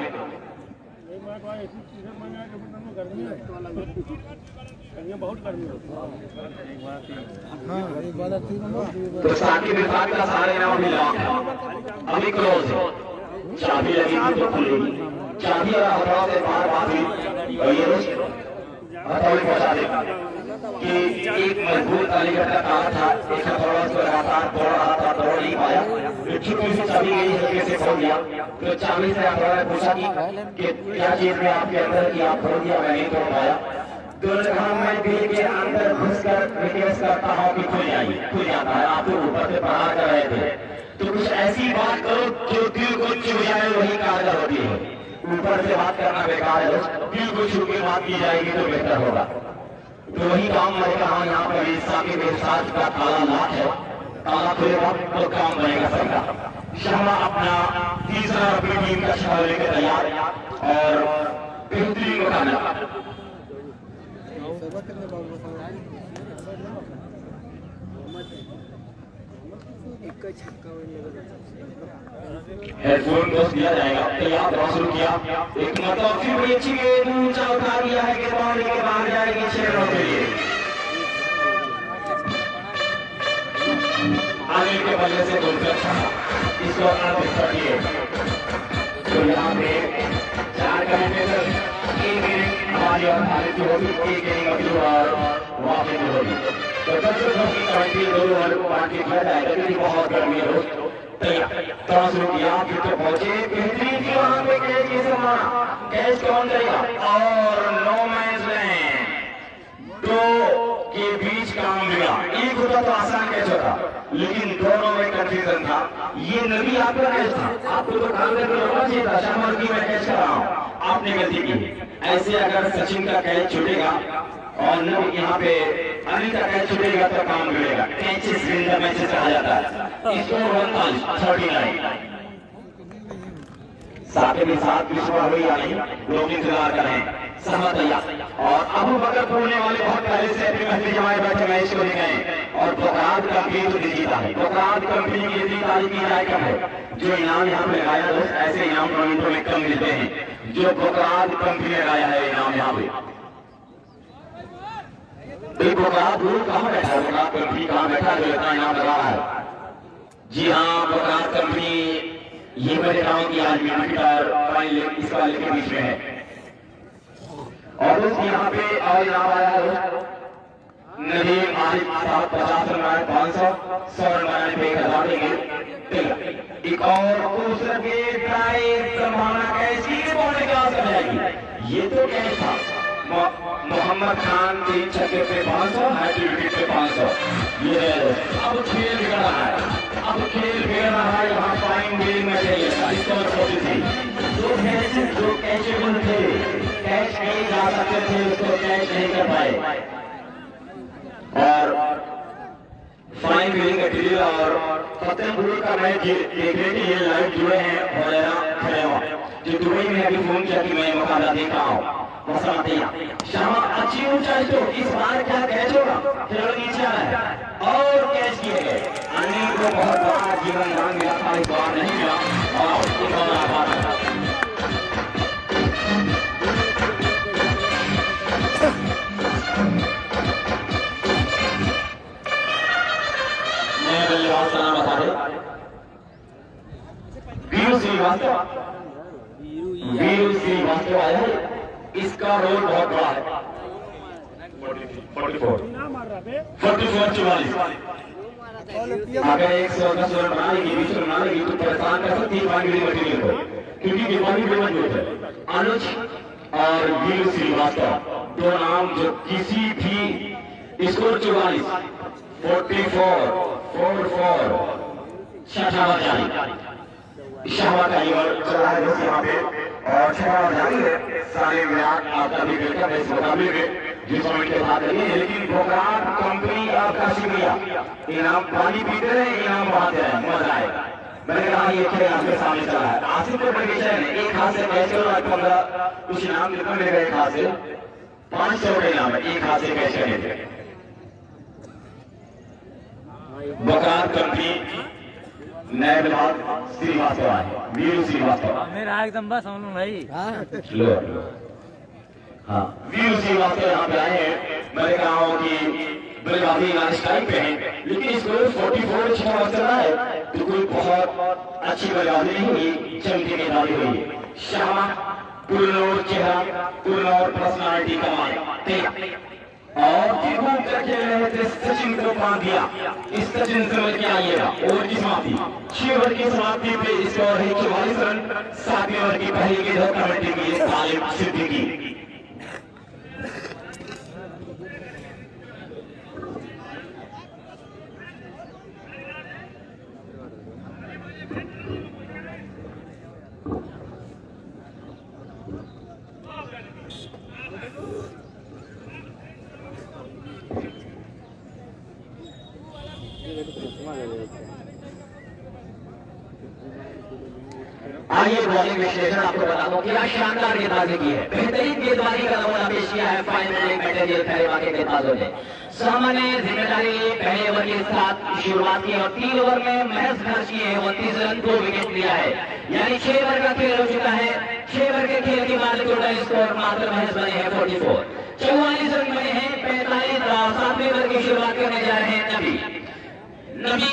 तो साकिब विभाग का सारा इनाम मिला, अभी क्लोज है, चाबी लगी तो खुलेगी, चाबी और हथौड़ा से बाहर बांधी और ये हथौड़ी पहुंचा देगा कि एक मजबूत कालीगढ़ का तार था, एक हथौड़ा उसको लगातार दौड़ रहा था, दौड़ नहीं पाया, छुट्टी से चाबी गई हल्के से खोल दिया। तो चाबी से हथौड़ा ने पूछा कि क्या चीज में आपके अंदर की आप खोल दिया, मैं नहीं तोड़ पाया। तो मैं दिल के अंदर घुसकर रिक्वेस्ट करता हूँ कि खुल जाइए, खुल जाता है। आप तो ऊपर से प्रहार कर रहे थे, तो कुछ ऐसी बात करो जो दिल को छू जाए, वही कारगर होती है। ऊपर से बात करना बेकार है, दिल को छू के बात की जाएगी तो बेहतर होगा। तो वही काम मैं कहा यहाँ पर साकिब के साथ का ताला लाख है, ताला खुलेगा तो काम बनेगा सबका। शर्मा अपना तीसरा अपनी टीम का शहर लेकर तैयार और बेहतरीन मुकाबला। हेडफोन दोस्त दिया जाएगा, तैयार दौड़ शुरू किया, एक मतलब फिर बड़ी अच्छी गेंद ऊंचा उठा दिया है कि बाउंड्री के बाहर जाएगी 6 रनों के लिए। आगे के बल्ले से गोल अच्छा, इसको तो यहाँ पे 4 कैंडिडेट, एक इनिंग हमारी और भारत की होगी, एक इनिंग अभी और वापस की होगी। तो 10 रनों की कमेटी 2 ओवर को बांट के किया जाएगा, क्योंकि बहुत गर्मी है दोस्त। तैयार शुरू किया, फिर तो पहुंचे बेहतरीन की वहां पे कैच की संभावना, कैच कौन करेगा और नो मैच लैंड, 2 के बीच काम बिगड़ा। एक होता तो आसान कैच होता, लेकिन दोनों में कंफ्यूजन था। ये नबी आपका कैच था, आपको तो काम करके रोकना चाहिए था, शर्मा की मैं कैच कर रहा हूँ, आपने गलती की। ऐसे अगर सचिन का कैच छूटेगा और नबी यहाँ पे अनिल का कैच छूटेगा तो काम बिगड़ेगा। कैचेस विन द मैचेस कहा जाता है। इसको 39 साकिब के साथ विश्वा हुई या नहीं, लोग इंतजार करें। सहमत और अबू बकर बोलने वाले बहुत पहले से अपनी महफिल जमाए बैठे मैच को देख गए और बोकारात कंपनी तो जीता है। बोकारात कंपनी की इतनी तारीफ की जाए कम है, जो इनाम यहाँ पे लगाया दोस्त, ऐसे इनाम टूर्नामेंटों में कम मिलते हैं। जो बोकारात कंपनी ने लगाया है इनाम यहाँ पे, बोकारात दूर कहाँ बैठा है, बोकारात कंपनी कहाँ बैठा जो इतना इनाम लगा रहा है। जी हाँ, बोकारात कंपनी ये मैं देखा हूँ कि आज मिनट और फाइनल इस वाले के बीच में है। और उस यहाँ पे और इनाम आया है नदीम आरिफ साहब 50 रन बनाए 500, 100 रन बनाने पे 1000 देंगे। एक और दूसरा के प्राइज संभावना कैसी बॉल निकाल कर जाएगी, ये तो कैच था। मोहम्मद खान 3 छक्के पे 500, हैट्रिक विकेट पे 500। ये अब खेल बिगड़ रहा है, अब खेल बिगड़ रहा है। यहाँ फाइन गेम में चाहिए इसको छोटी थी, जो कैचेबल थे, कैच नहीं जा सकते थे, उसको कैच नहीं कर पाए। और फाइन गेमिंग का टीवी और फतेहपुर का मैच देखने के लिए लाइव जुड़े हैं और जो दुबई में अभी फोन किया कि मैं मुकाबला देख रहा हूँ। शर्मा अच्छी ऊंचाई, तो इस बार क्या कैच होगा, खिलाड़ी नीचे आ रहा है और कैच किए गए। अनिल को बहुत बड़ा जीवन दान मिला था, इस बार नहीं मिला और श्रीवास्तव, वीरू श्रीवास्तव आया है। इसका रोल बहुत बड़ा है। 44-44 अगर 110 रन बनाएगी, 20 रन बनाएगी तो परेशान कर सकती है पानी मटेरियल को, क्योंकि बीमारी भी मजबूत है। अनुज और वीरू श्रीवास्तव दो नाम जो किसी भी स्कोर 44 44 छठा ओवर जारी, शाहबाद का ओवर चल रहा है यहाँ पे और छठा ओवर जारी है। सारे विराट आपका भी वेलकम है इस मुकाबले में जिस समय के भाग रही है। लेकिन भोगराट कंपनी आपका शुक्रिया, इनाम पानी पीते रहे, इनाम बढ़ाते रहे, मजा आएगा। मैंने कहा ये खेल आपके सामने चला है। आसिफ को बड़े विषय ने एक हाथ से कैच करो, 15 कुछ इनाम मिलेगा। एक हाथ से 500 का इनाम है, एक हाथ से कैच करने थे। भोगराट कंपनी नायब श्रीवास्तव आए, वीरू श्रीवास्तव मेरा एकदम बस हम लोग भाई। लो हाँ, वीरू श्रीवास्तव यहाँ पे आए हैं। मैंने कहा हूँ कि बल्लेबाजी स्ट्राइक पे हैं, लेकिन इसको 44 छठा ओवर चल रहा है तो कोई बहुत अच्छी बल्लेबाजी नहीं हुई, चमकी गेंदबाजी हुई। शाह पुरनौर चेहरा, पुरनौर पर्सनालिटी का मालिक और घूम कर खेल रहे थे। सचिन को बांध दिया, इस सचिन समझ के आइएगा। ओवर की समाप्ति, 6 ओवर की समाप्ति पे स्कोर है 44 रन। 7वें ओवर की पहली गेंद कमेंट्री की तालिब सिद्दीकी। आइए बॉलिंग विश्लेषण आपको बता दूं कि आज शानदार गेंदबाजी की है, बेहतरीन गेंदबाजी का नमूना पेश किया है फाइनल मटेरियल खैरेवा के गेंदबाजों ने। सामान्य जिम्मेदारी पहले ओवर के साथ शुरुआत की और 3 ओवर में महज खर्च किए 29 रन, 2 विकेट लिया है। यानी 6 ओवर का खेल हो चुका है। 6 ओवर के खेल के बाद टोटल स्कोर मात्र महज बने हैं 44, 44 रन बने हैं। 45 7वें ओवर की शुरुआत करने जा रहे हैं नबी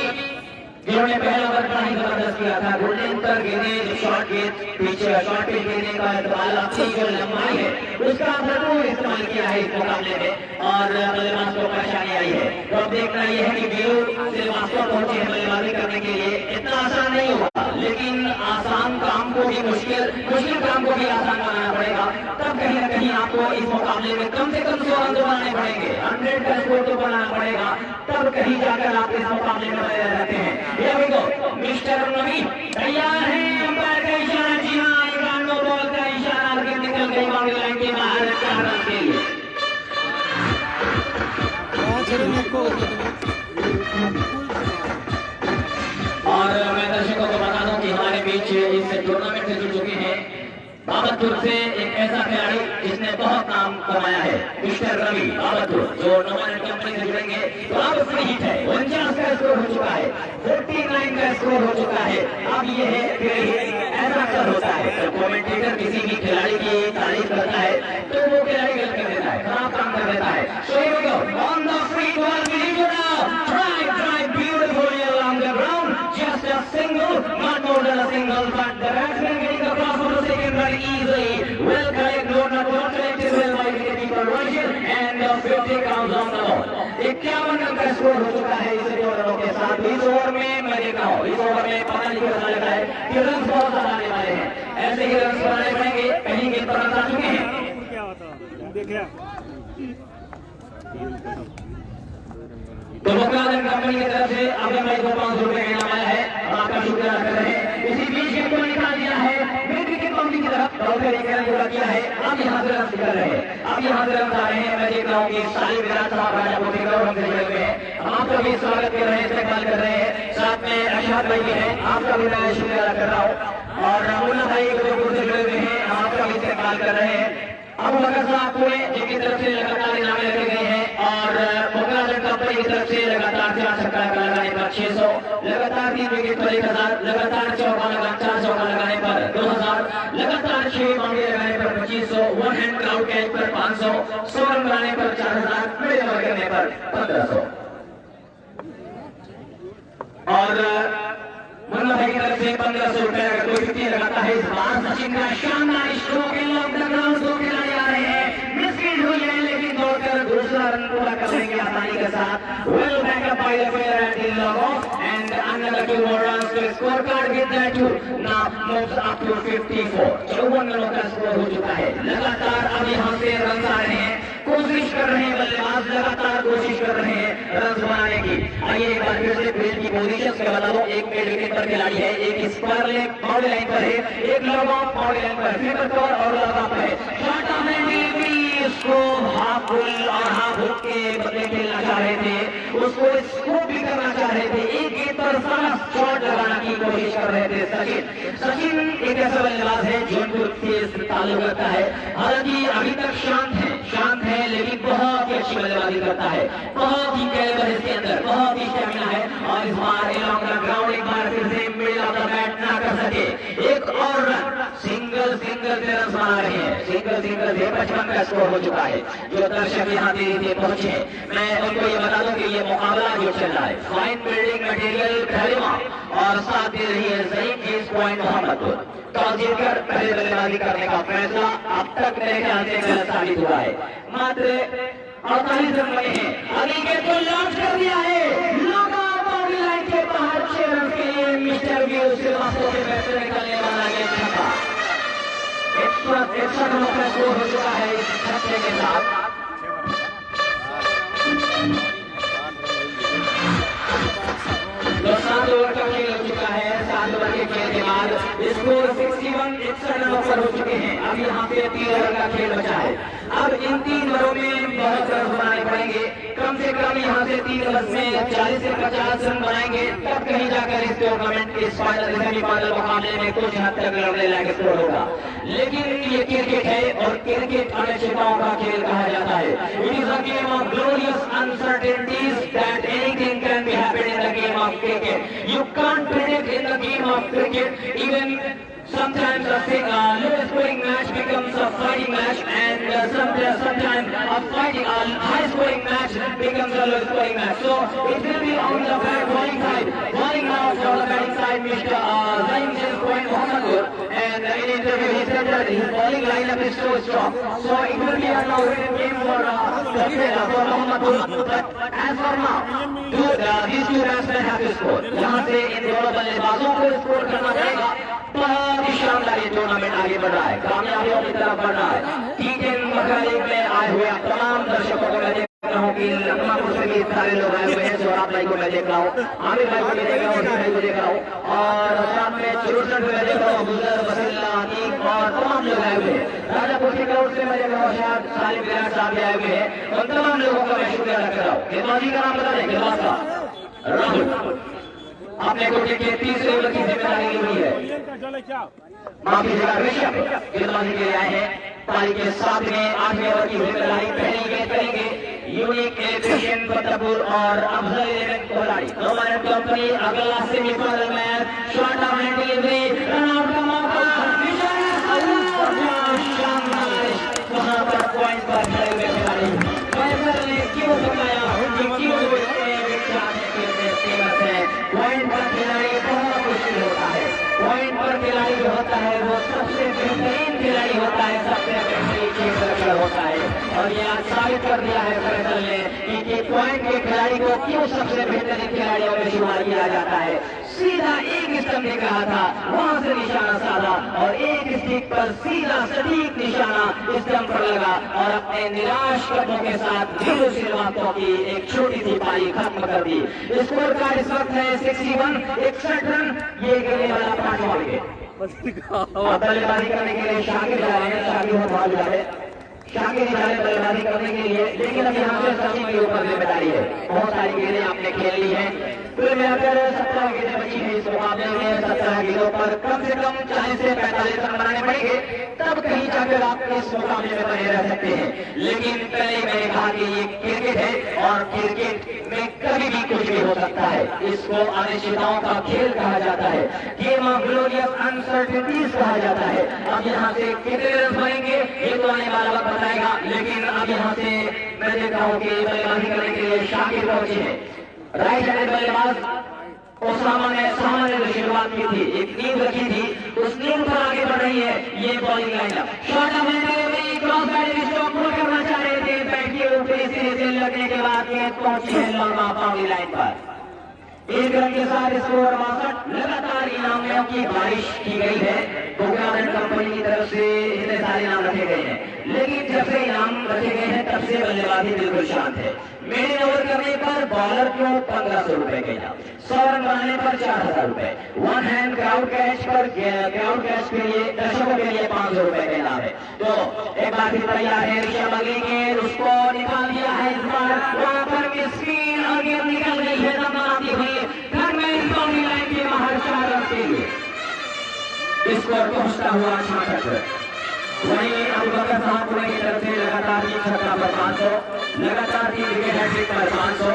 जिन्होंने पहला ओवर बड़ा ही जबरदस्त किया था। गोल्डन पर गेंदे, शॉर्ट गेंद पीछे शॉर्ट पे गेंदे का इस्तेमाल, अपनी जो लंबाई है उसका भरपूर इस्तेमाल किया है इस मुकाबले में और बल्लेबाज को परेशानी आई है। तो अब देखना यह है कि वीरू श्रीवास्तव पहुंचे हैं बल्लेबाजी करने के लिए। इतना आसान नहीं होगा, लेकिन आसान काम को भी मुश्किल काम को भी आसान बनाना पड़ेगा। तब कहीं न कहीं आपको इस मुकाबले में कम से कम 100 रन तो बनाने पड़ेंगे, 100 का स्कोर तो बनाना पड़ेगा, तब कहीं जाकर आप इस मुकाबले में बने रहते हैं। मिस्टर नबी तैयार है, अंपायर का इशारा, जी हाँ, इमरान नो बॉल का इशारा, निकल गई बाउंड्री लाइन के बाहर 4 रन के लिए। और मैं दर्शकों को बता दूं कि हमारे बीच इस टूर्नामेंट से जुड़ चुके हैं बाबतपुर से एक ऐसा खिलाड़ी जिसने बहुत नाम कमाया है, मिस्टर रवि बाबतपुर, जो नोमान कंपनी से जुड़ेंगे तो अब उसमें हिट है। 49 का स्कोर हो चुका है, 49 का स्कोर हो चुका है। अब ये है ऐसा अक्सर होता है, तो कमेंटेटर किसी भी खिलाड़ी की तारीफ करता है तो वो खिलाड़ी गलत कर देता है, खराब काम कर देता है। So here we go on the free ball, drive beautifully along the ground, just a single, not more than a single, but the batsman getting the cross on the second run easily. Well correct, not collected well by wicketkeeper Rashid, and the 50 comes on the ball. 51 run का score हो चुका है इस 2 रनों के साथ। इस over में मैं देखा हूँ, इस ओवर में पता नहीं कैसा लग रहा है कि रन बहुत ज्यादा आने वाले हैं। ऐसे ही रन बनाने पड़ेंगे। पहली गेंद पर रन आ चुके हैं। तो मुक्तादर कंपनी की तरफ से अभी भाई को 500 रुपए का इनाम आया है, आपका शुक्रिया कर रहे हैं। इसी बीच गेंद को निकाल दिया है मिड विकेट कंपनी की तरफ, डॉक्टर एक रन पूरा किया है। अब यहाँ से रन कर रहे हैं, अब यहाँ से रन आ रहे हैं। मैं देख रहा हूँ कि साली विराट साहब राजा पोती गौरव हमसे जुड़े हुए हैं, हम आपका भी स्वागत कर रहे हैं, इस्तेमाल कर रहे हैं। साथ में अशहद भाई भी हैं, आपका भी मैं शुक्रिया अदा कर रहा हूँ। और मुन्ना भाई गोरखपुर से जुड़े हुए हैं, आपका भी इस्तेमाल कर रहे हैं। अब बकर साहब पूरे जिनकी तरफ से लगातार इनाम लगे गए हैं और मुक्तादर कंपनी की तरफ से लगातार 4 छक्का लगाने पर 600, लगातार 3 विकेट पर 1000, लगातार 4 चौका लगाने पर 2000, लगातार 6 बाउंड्री लगाने पर 2500, 1 हैंड क्राउड कैच पर 500, 100 रन बनाने पर 4000, मिड ओवर करने पर 1500। और मुन्ना भाई की तरफ से 1500 रुपए अगर कोई 50 लगाता है। इस बार सचिन का शानदार स्ट्रोक इन लोग ग्राउंड दो खिलाड़ी आ रहे हैं, मिसफील्ड हुई है लेकिन दौड़कर दूसरा रन पूरा कर लेंगे आसानी के साथ। Well backup by the player and in लोगों and another 2 more runs to score card with that too now moves up to 54। 54 रनों का स्कोर हो चुका है। लगातार अब यहाँ से रन आ रहे हैं, कोशिश कर रहे हैं बल्लेबाज, लगातार कोशिश कर रहे हैं रन बनाने की। आइए एक बार फिर से फील्ड की पोजीशन से बता दो, एक मिड विकेट पर खिलाड़ी है, एक स्क्वायर लेग बाउंड्री लाइन पर है, एक लॉन्ग ऑफ बाउंड्री लाइन पर, फील्डर कवर और लॉन्ग ऑफ है। शॉट ऑफ इसको हाफ फुल और हाफ हुक के बदले खेलना चाह रहे थे, उसको स्कोप भी करना चाह रहे थे, एक गेंद पर सारा शॉट लगाने की कोशिश कर रहे थे सचिन। सचिन एक ऐसा बल्लेबाज है जौनपुर से ताल्लुक रखता है, हालांकि अभी तक शांत है लेकिन बहुत ही अच्छी बल्लेबाजी करता है, बहुत ही कैलिबर इसके अंदर, बहुत ही स्टैमिना है। और इस बार एलॉन्ग द ग्राउंड एक बार फिर से मिडिल ऑफ द बैट ना कर सके, एक और रन सिंगल से रन बना रहे हैं, सिंगल से 55 का स्कोर हो चुका है। जो दर्शक यहाँ धीरे पहुंचे, मैं उनको ये बता दूं कि ये मुकाबला जो चल रहा है फाइन बिल्डिंग मटेरियल खलीमा और साथ दे रही है ज़ईद जींस पॉइंट मोहम्मदपुर। टॉस जीतकर पहले बल्लेबाजी करने का फैसला अब तक मेरे ख्याल से गलत साबित हुआ है। मात्र 48 रन बने हैं, अगली गेंद को लॉन्च कर दिया है, बाउंड्री लाइन के बाहर 6 रन के लिए मिस्टर व्यू श्रीवास्तव के बैट से निकलने वाला ये छक्का। 161 रनों का स्कोर हो चुका है इस छक्के के साथ। तो 7 ओवर का खेल हो चुका है, 7 ओवर के खेल के बाद स्कोर 61 रनों पर हो चुके हैं। अब यहाँ पे 3 ओवर का खेल बचा है। अब इन 3 ओवरों में बहुत रन बनाने पड़ेंगे, कम से कम यहाँ से 3 ओवर में 40 से 50 रन बनाएंगे, तब कहीं जाकर इस टूर्नामेंट के सेमीफाइनल मुकाबले में कुछ हद तक लड़ने लायक स्कोर होगा। लेकिन ये क्रिकेट है और क्रिकेट अनिश्चितताओं का खेल कहा जाता है। It is a game of glorious uncertainties that anything can be happen in the game of cricket. You can't predict in the game of cricket. Even sometimes a low scoring match becomes a fighting match, and sometimes a high scoring match becomes a low scoring match. So it will be on the bowling side. Bowling now for the batting side, Mr. Zaim James Point Mohammadpur, and in interview he said that his bowling lineup is so strong. So it will be a no-win game for Mohammadpur. But as for now, these 2 batsmen have to score. यहाँ से इन दोनों बल्लेबाजों को score करना पड़ेगा। बहुत ही शानदार ये टूर्नामेंट आगे बढ़ रहा है, कामयाबियों की तरफ बढ़ रहा है। T10 मक्का लीग में आए हुए तमाम दर्शकों को मैं देख रहा हूँ कि लखनऊ से भी सारे लोग आए हुए हैं। सौरभ भाई को मैं देख रहा हूँ, आमिर भाई को भी देख रहा हूँ, भाई को देख रहा हूँ, और साथ में चुरुसन को मैं देख रहा हूँ, गुजर वसीला अतीक और तमाम लोग आए हुए हैं। राजापुर की क्राउड से मैं देख रहा हूँ शायद सालिम विराट साहब भी आए हुए हैं। उन तमाम लोगों का मैं शुक्रिया अदा कर रहा हूँ। गेंदबाजी का नाम बता दें, गेंदबाज का राहुल आपने कोटे के 30 ओवर की जिम्मेदारी ली हुई है। माफी जगह ऋषभ गेंदबाजी के लिए आए हैं। पारी के 7वें 8वें ओवर की जिम्मेदारी पहली गेंद करेंगे यूनिक इलेक्ट्रिशियन फतेहपुर और अफजल 11 खिलाड़ी। नो मैन कंपनी अगला semifinal match shot of delivery run out का मौका, शानदार वहां पर पॉइंट पर खड़े हुए खिलाड़ी फैसल ने क्यों बताया पॉइंट पर खिलाड़ी बहुत मुश्किल होता है। पॉइंट पर खिलाड़ी जो होता है वो सबसे बेहतरीन खिलाड़ी होता है, सबसे बेहतरीन खेल होता है। और ये आज साबित कर दिया है फैसल ने कि पॉइंट के खिलाड़ी को क्यों सबसे बेहतरीन खिलाड़ियों में शुमार किया जाता है। सीधा एक स्टंप ने कहा था, वहां से निशाना साधा और एक स्टिक पर सीधा सटीक निशाना स्टंप पर लगा और अपने निराश कदमों के साथ वीरू श्रीवास्तव की एक छोटी सी पारी खत्म कर दी। स्कोर कार्ड इस वक्त है 61 रन। ये खेलने वाला 5वां विकेट। बल्लेबाजी करने के लिए शाकिर जा रहे हैं, शाकिर जा रहे बल्लेबाजी करने के लिए, लेकिन अभी हमसे सचिन के ऊपर जिम्मेदारी है। बहुत सारी गेंदें आपने खेल ली है, कुल मिलाकर 17 गेंदें बची है इस मुकाबले में। 17 गेंदों पर कम से कम 40 से 45 रन बनाने पड़ेंगे, तब कहीं जाकर आप इस मुकाबले में बने रह सकते हैं। लेकिन पहले मैंने कहा कि ये क्रिकेट है और क्रिकेट में कभी भी कुछ भी हो सकता है। इसको अनिश्चितताओं का खेल कहा जाता है, गेम ऑफ ग्लोरियस अनसर्टेनिटीज कहा जाता है। अब यहाँ से कितने रन बनेंगे ये तो आने वाला वक्त बताएगा, लेकिन अब यहाँ से मैं देख रहा हूँ कि बल्लेबाजी करने के लिए शाकिर पहुंचे हैं। राइट हैंडेड बल्लेबाज ओसामा ने जो शुरुआत की थी, एक नींव रखी थी, उस नींव पर आगे बढ़ रही है ये bowling lineup. Shot cross batting stroke पूरा करना चाह रहे थे, बैट के ऊपर से लगने के बाद गेंद पहुंची है लंबा बाउंड्री लाइन पर। एक रन के साथ स्कोर 62। लगातार इनामों की बारिश की गई है, कोकान कंपनी की तरफ से इतने सारे इनाम रखे गए हैं, लेकिन जब से इनाम रखे गए हैं तब से बल्लेबाजी बिल्कुल शांत है। मेन ओवर करने पर बॉलर को 1500 रुपए के इनाम, 100 रन बनाने पर 4000 रुपए, वन हैंड ग्राउंड कैच पर ग्राउंड कैच के लिए दर्शकों के लिए 500 रुपए का इनाम है। तो एक बार फिर तैयार है ऋषभ अगली गेंद, उसको निकाल दिया है इस बार, वहां पर स्क्रीन आगे निकल गई है दमाती हुई घर में बाउंड्री लाइन के बाहर 4 रन के लिए स्कोर पहुंचता हुआ 66। वहीं अबू बकर साहब पुणे की तरफ से लगातार 3 छक्का पर 500, लगातार 3 विकेट हैट्रिक पर 500।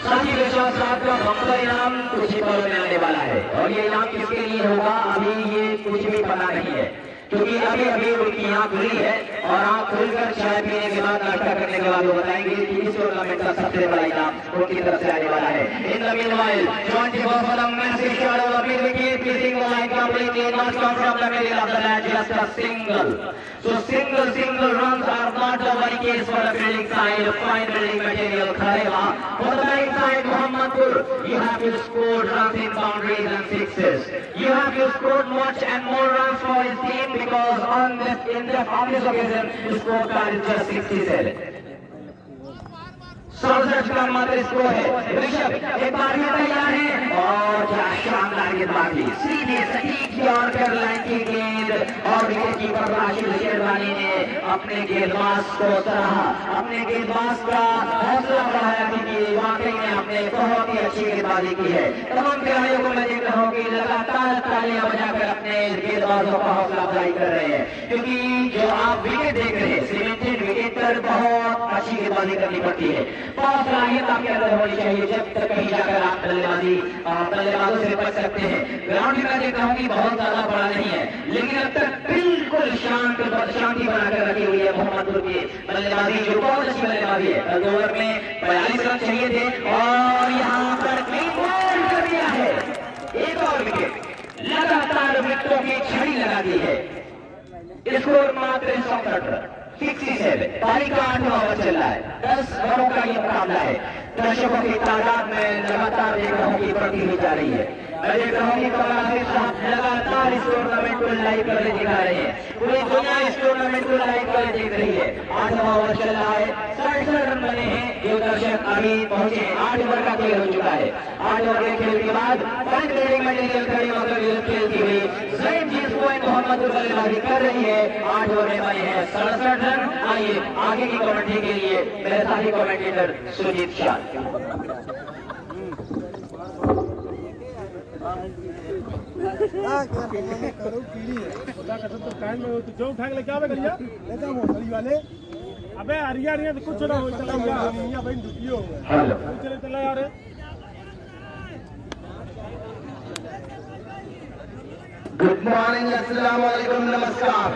साथ ही विश्वास साहब का बम्पर इनाम कुछ ही पलों में आने वाला है, और ये इनाम किसके लिए होगा अभी ये कुछ भी पता नहीं है, क्योंकि अभी अभी उनकी आंख खुली है, और आंख खुलकर चाय पीने के बाद नाश्ता करने के बाद वो बताएंगे कि इस टूर्नामेंट का सबसे बड़ा इनाम उनकी तरफ से आने वाला है। In the meanwhile 24 for the massive shot of the wicket, keeping the line completely not come from the middle of the net, just a single. So single runs are not the one case for the fielding side. Fine fielding material Khareva. For the batting side, Mohammadpur, you have to score runs in boundaries and sixes. You have to score much and more runs for his team, because on this occasion the scorecard is just 67. 67 का मात्र score है। ऋषभ एक बार में तैयार है, और क्या शानदार गेंदबाजी, सीधे सटीक यॉर्कर लाइन की गेंद, और विकेट कीपर राशिद शेरवानी ने अपने गेंदबाज को सराहा, अपने गेंदबाज का हौसला बढ़ाया कि वाकई में आपने बहुत ही अच्छी गेंदबाजी की है। तमाम खिलाड़ियों को मैं देख रहा हूँ कि लगातार तालियां बजाकर अपने गेंदबाजों का हौसला अफजाई कर रहे हैं, क्योंकि जो आप विकेट देख रहे हैं सीमेंटेड विकेट पर बहुत अच्छी गेंदबाजी करनी पड़ती है, बहुत सलाहियत आपके अंदर होनी चाहिए, जब तक कहीं जाकर आप बल्लेबाजों से बच सकते हैं। ग्राउंड में देखता हूँ कि बहुत ज्यादा बड़ा नहीं है, लेकिन अब तक बिल्कुल शांति बनाकर रखी हुई है मोहम्मदपुर की बल्लेबाजी, जो बहुत अच्छी बल्लेबाजी है। कल ओवर में 42 रन चाहिए थे, और यहाँ पर कर दिया है एक और विकेट, लगातार विकेटों की छड़ी लगा दी है। स्कोर मात्र 67 रन, 67। पारी का 8वां ओवर चल रहा है, 10 ओवरों का ये मुकाबला है। दर्शकों की तादाद में लगातार देख रहा हूँ कि बढ़ती हुई जा रही है। मैं देख रहा हूँ कि कमल हासिफ साहब लगातार इस टूर्नामेंट को लाइव करके दिखा रहे हैं, पूरी दुनिया इस टूर्नामेंट को लाइव करके देख रही है। 8वां ओवर चल रहा है, 67 रन बने हैं, जो दर्शक अभी पहुंचे हैं। 8 ओवर का खेल हो चुका है। 8 ओवर के खेल के बाद खेलती हुई मोहम्मदपुर बल्लेबाजी कर रही है। 8 ओवर में बने हैं 67 रन। आइए आगे की कमेंट्री के लिए मेरे साथी कमेंटेटर सुजीत शाह। करो कीड़ी है तो कान में जो उठा के लेके आवे गलिया लेता हूं गली वाले। अबे अरिया तो कुछ ना हो चला गया भाई दुखियो हेलो चले चला यार। गुड मॉर्निंग, अस्सलाम वालेकुम, नमस्कार।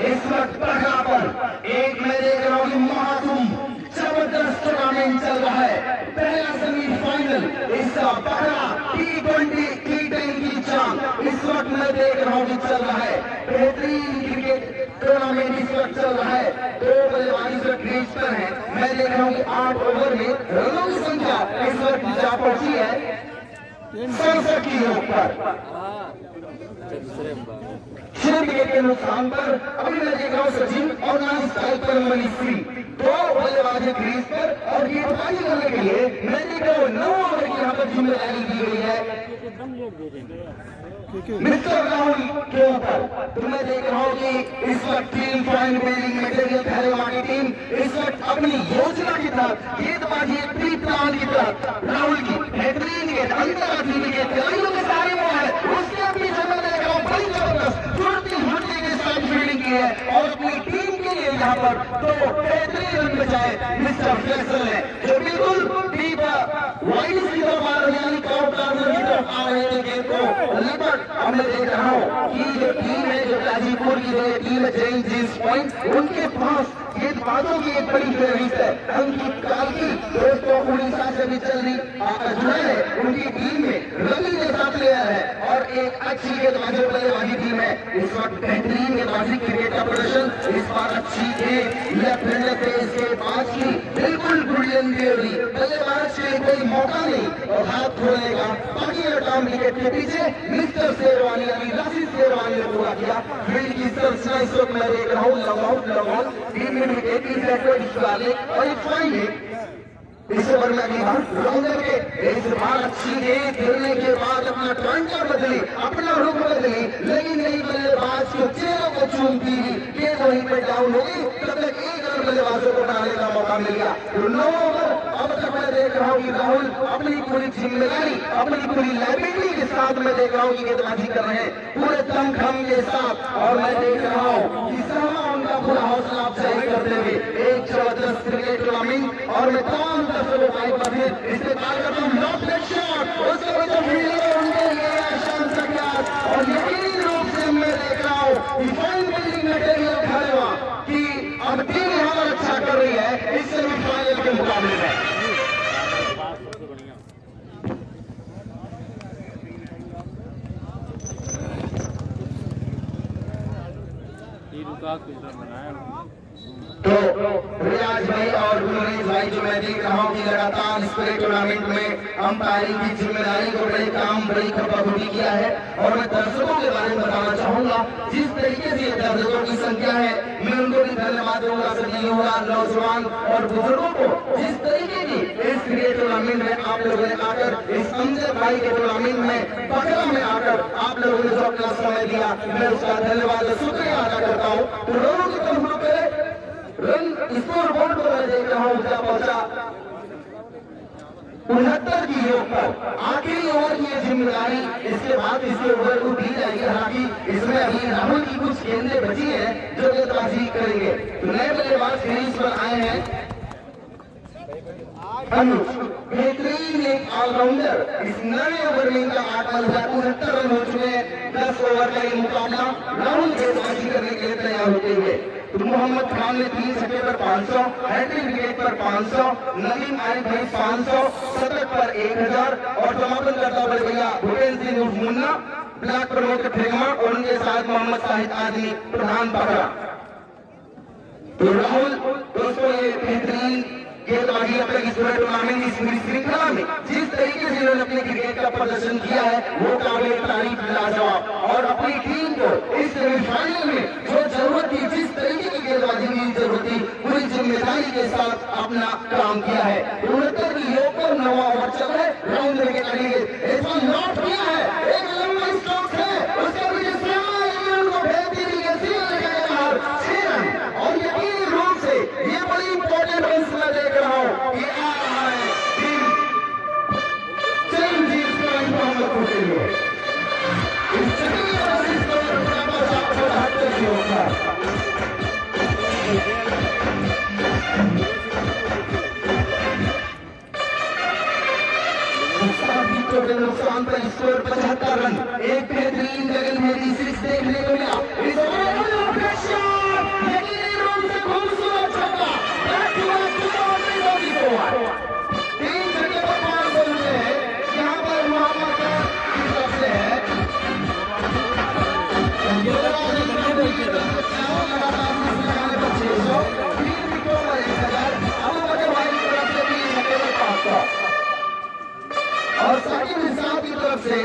इस वक्त पटना पर एक मैं देख रहा हूँ महाकुंभ जबरदस्त टूर्नामेंट चल रहा है। पहला सेमीफाइनल इसका पहला T20 की चांद इस वक्त मैं देख रहा हूँ कि चल रहा है। बेहतरीन क्रिकेट टूर्नामेंट इस वक्त चल रहा है। 2 बल्लेबाज इस वक्त क्रीज पर है। मैं देख रहा हूँ कि 8 ओवर में रनों की संख्या इस वक्त जा पहुंची है 67 के ऊपर। 6 विकेट के नुकसान पर अभी मैं देख रहा हूँ सचिन और नाम स्टाइल पर मनीश्री 2 बल्लेबाजी क्रीज पर, और गेंदबाजी करने के लिए मैं देख रहा हूँ 9 ओवर की यहाँ पर जिम्मेदारी दी गई है मिस्टर राहुल के ऊपर। तो मैं देख रहा हूँ कि इस वक्त टीम फाइन बिल्डिंग मटेरियल पहलवान की टीम इस वक्त अपनी योजना की तरफ गेंदबाजी प्री प्लान की तरफ राहुल की बेहतरीन गेंद अंतर्राष्ट्रीय विकेट खिलाड़ियों के सारे वो है उसके अपनी जगह देख रहा हूँ बड़ी जबरदस्त जुड़ती हुड़ती के साथ फील्डिंग की है, और अपनी टीम के लिए यहाँ पर 2 बेहतरीन रन बचाए मिस्टर फैसल ने, जो बिल्कुल डीप वाइड की तरफ आ रहे यानी काउंट कार्नर की तरफ आ रहे थे गेंद को लिपट। अब मैं देख रहा हूँ कि जो टीम है जो गाजीपुर की टीम है जैन जींस पॉइंट, उनके पास गेंदबाजों की एक बड़ी फेवरेट है अंकित कालकी। तो दोस्तों उड़ीसा से भी चल रही जुड़ा है, उनकी टीम में रवि के साथ प्लेयर है और एक अच्छी गेंदबाजी बल्लेबाजी टीम है। इस वक्त बेहतरीन गेंदबाजी क्रिकेट का प्रदर्शन, इस बार अच्छी गेंद लेफ्ट हैंडर पे इसके पास की बिल्कुल ब्रिलियंट डिलीवरी, बल्लेबाज के लिए कोई मौका नहीं और हाथ धोने का बाकी का काम विकेट के पीछे मिस्टर शेरवानी यानी राशि शेरवानी ने पूरा किया। फील्ड की संरचना इस वक्त मैं देख रहा हूँ, लॉग आउट 3 मिनट विकेट और एक फाइन है। इस ओवर में अगली बार राउंडर के इस बार अच्छी गेंद खेलने के बाद अपना ट्रांटर बदली, अपना रुख बदली, लेकिन नहीं बल्लेबाज के चेहरों को चूमती गेंद वहीं पे डाउन होगी। तब तक एक रन बल्लेबाजों को डालने का मौका मिल गया। तो 9 ओवर अब तक मैं देख रहा हूँ कि राहुल अपनी पूरी जिम्मेदारी, अपनी पूरी लाइबिलिटी के साथ मैं देख रहा हूँ कि गेंदबाजी कर रहे हैं पूरे दमखम के साथ। और मैं देख रहा हूँ कि सहमा उनका पूरा हौसला अफजाई करते हुए एक जबरदस्त क्रिकेट टूर्नामेंट और मैं तमाम दर्शकों का एक बार फिर इस्तेमाल करता हूँ लॉफ्ट शॉट, उसके बाद जो फील्डर उनके लिए आशान सख्यात और यकीनी रूप से मैं देख रहा हूँ कि फाइन बिल्डिंग मटेरियल खड़ेवा कि अब टीम यहाँ अच्छा कर रही है इस सेमीफाइनल के मुकाबले में। तो रियाज भाई और गुलरेज भाई जो मैं देख रहा हूँ कि लगातार इस पूरे टूर्नामेंट में अंपायरिंग की जिम्मेदारी को बड़े काम बड़ी खपाखुदी किया है। और मैं दर्शकों के बारे में बताना चाहूंगा जिस तरीके से दर्शकों की संख्या है मैं उनको भी धन्यवाद दूंगा। सभी युवा नौजवान और बुजुर्गों को जिस तरीके की इस क्रिकेट टूर्नामेंट में आप लोगों ने आकर इस अमजद भाई के टूर्नामेंट में पकड़ा में आकर आप लोगों ने जो अपना समय दिया मैं उसका धन्यवाद और शुक्रिया अदा करता हूँ। तो लोगों की तरफ रन स्कोर बोर्ड को मैं देख रहा हूँ क्या पहुंचा 69 की योग पर। आखिरी ओवर की ये जिम्मेदारी इसके बाद इसके ओवर को दी जाएगी। हालांकि इसमें अभी राहुल की कुछ गेंदें बची हैं जो गेंदबाजी करेंगे। तो नए बल्लेबाज क्रीज पर आए हैं अनुज, बेहतरीन एक ऑलराउंडर। इस नए ओवर में इनका 69 रन हो चुके हैं। 10 ओवर का ये मुकाबला राहुल गेंदबाजी करने के लिए तैयार होते हुए। तो मोहम्मद खान ने 3 छक्के पर 500, हैट्रिक विकेट पर 500, नदीम आरिफ भाई 500, शतक पर 1000 और समापन करता बड़े भैया भूपेंद्र सिंह उर्फ मुन्ना, ब्लैक प्रमोद ठेंगमा और उनके साथ मोहम्मद साहिद आदमी प्रधान पकड़ा। तो राहुल दोस्तों ये बेहतरीन गेंदबाजी अपने इस पूरे टूर्नामेंट की पूरी श्रृंखला में जिस तरीके से इन्होंने अपने क्रिकेट का प्रदर्शन किया है वो काबिल तारीफ लाजवाब। और अपनी टीम को इस सेमीफाइनल में जो जरूरत थी, जिस तरीके की गेंदबाजी की जरूरत थी, पूरी जिम्मेदारी के साथ अपना काम किया है। 69 की योग पर 9 ओवर चल रहे राउंड में करेंगे। इस बार लॉट किया है, एक लंबा स्ट्रोक है, उसके पीछे और यकीनी रूप से ये बड़ी इंपॉर्टेंट रन मैं देख रहा हूँ ये आ रहा है टीम चरण जीत के मोहम्मद होते हुए इस चक्री नुकसान पर स्कोर 75 रन। एक बेहतरीन जगन मेरी 6 देखने को मिला। और साकिब निसाब की तरफ से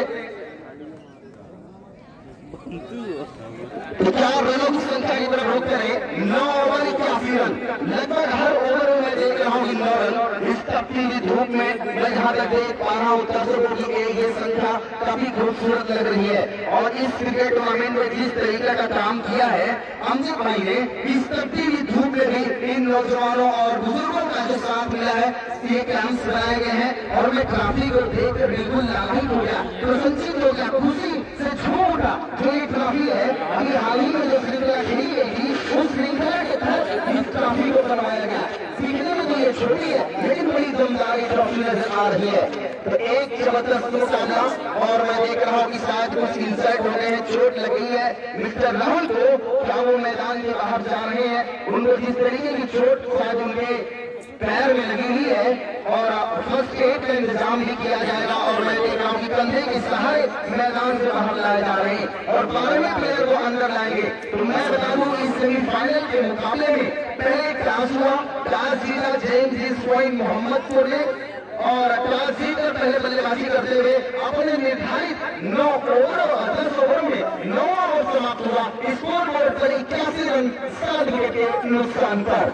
4 रनों की संख्या की तरफ रुक करें। 9 ओवर 81 रन, लगभग हर ओवर में मैं देख रहा हूँ 9 रन। इस तपती हुई धूप में मैं जहाँ तक देख पा रहा हूँ दर्शकों की ये संख्या काफी खूबसूरत लग रही है। और इस क्रिकेट टूर्नामेंट में जिस तरीके का काम किया है अमजद भाई ने, इस तपती हुई धूप में भी इन नौजवानों और बुजुर्गों का जो साथ मिला है, ये कैंप्स बनाए गए हैं। और मैं ट्रॉफी को देखकर बिल्कुल लाभान्वित हो गया, प्रशंसित हो गया, खुशी से झूम उठा। जो ये ट्रॉफी है अभी हाल ही में जो श्रृंखला खेली गई थी उस श्रृंखला के तहत इस ट्रॉफी को बनवाया गया। सीखने में तो ये छोटी है लेकिन बड़ी दमदार ट्रॉफी नजर आ रही है। तो एक जबरदस्त मुकाबला और मैं देख रहा हूँ कि शायद कुछ इंसल्ट हो गए हैं, चोट लगी है मिस्टर राहुल को। क्या वो मैदान के बाहर जा रहे हैं? उनको जिस तरीके की चोट शायद उनके पैर में लगी हुई है और फर्स्ट एड का इंतजाम भी किया जाएगा और मैं देख रहा हूँ कि कंधे के सहारे मैदान से बाहर लाए जा रहे हैं और 12वें प्लेयर को अंदर लाएंगे। तो मैं बता दूं इस सेमीफाइनल के मुकाबले में पहले टॉस हुआ, टॉस जीता जेम्स पॉइंट मोहम्मदपुर ने और टॉस जीतकर पहले बल्लेबाजी करते हुए अपने निर्धारित 9 ओवर और 10 ओवर में 9 ओवर समाप्त हुआ। स्कोर बोर्ड पर 81 रन 7 विकेट के नुकसान पर।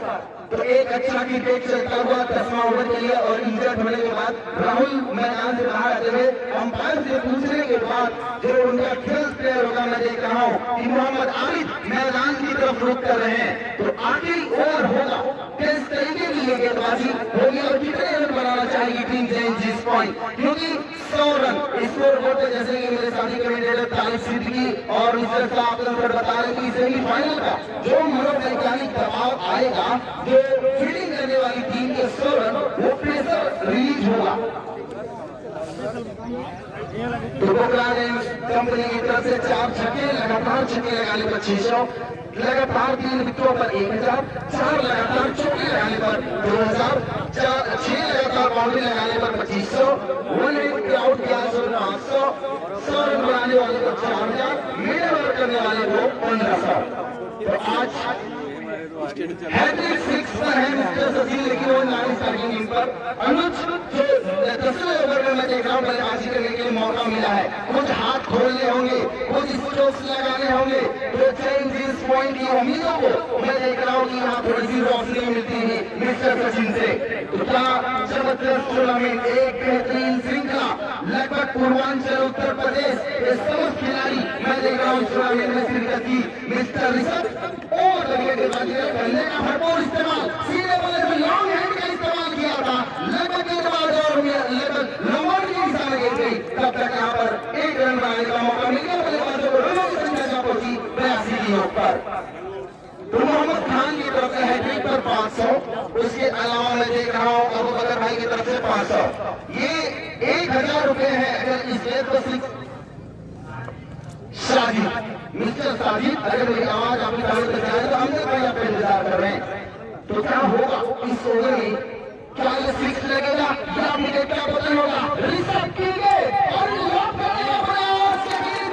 तो एक अच्छा क्रिकेट चलता हुआ 10वां ओवर के लिए और इंजर्ड होने के बाद राहुल मैदान से बाहर आते हुए अंपायर से पूछने के बाद जो उनका 12th प्लेयर होगा, मैं देख रहा हूँ कि मोहम्मद आबिद मैदान की तरफ रुख कर रहे हैं। तो आखिरी ओवर होगा, किस तरीके की ये गेंदबाजी होगी और कितने रन बनाना चाहेगी टीम जेम्स पॉइंट, क्योंकि 100 रन स्कोर बोर्ड पे जैसे कि मेरे साथी कमेंटेटर तारिक सिद्दीकी और मिस्टर साहब बता रहे कि सेमीफाइनल का जो मनोवैज्ञानिक दबाव आएगा, जो फील्डिंग करने वाली टीम के 100 रन वो प्रेशर रिलीज होगा। तो कंपनी की तरफ से 4 छक्के, लगातार छक्के लगाने पर 600, लगातार 3 विकेटों पर 1000, 4 लगातार चौके लगाने पर 2000, 6 लगातार बाउंड्री लगाने पर 2500, 1 विकेट आउट किया 500, 100 रन बनाने वाले को 4000, मिडल ओवर करने वाले को 1500। तो आज हैट्रिक 6 पर है मिस्टर सचिन, लेकिन वो 9 स्ट्राइकिंग पर अनुज जो 10वें ओवर में मैं देख रहा हूँ बल्लेबाजी करने के लिए मौका मिला है, कुछ हाथ खोलने होंगे, कुछ स्ट्रोक्स लगाने होंगे। तो जेम्स पॉइंट की उम्मीदों को मैं देख रहा हूँ कि यहाँ थोड़ी सी रोशनी मिलती है मिस्टर सचिन से। तो क्या जबरदस्त टूर्नामेंट, एक बेहतरीन श्रृंखला, लगभग पूर्वांचल उत्तर प्रदेश के समस्त खिलाड़ी मैं देख रहा हूँ इस टूर्नामेंट में शिरकत की। मिस्टर ऋषभ और गन्ने का भरपूर इस्तेमाल, सीधे बल्ले में लॉन्ग हैंड का इस्तेमाल किया था, लगभग गेंदबाज और लगभग लंबन की दिशा में गिर गई। तब तक यहाँ पर 1 रन बनाने का मौका मिल गया बल्लेबाजों को, रनों की संख्या जा पहुंची 82 की ओर पर। तो मोहम्मद खान की तरफ से हैट्रिक पर 500, उसके अलावा मैं देख रहा हूँ अबू बकर भाई की तरफ से 500, ये 1000 रुपए है। अगर इस गेंद को साजिद, मिस्टर साजिद, अगर मेरी आवाज आपकी कानों तक जाए तो हम भाई आपका इंतजार कर रहे हैं। तो क्या होगा इस ओवर में, क्या ये 6 लगेगा या विकेट का पतन होगा? ऋषभ कीजिए और लॉक करने का प्रयास, सचिन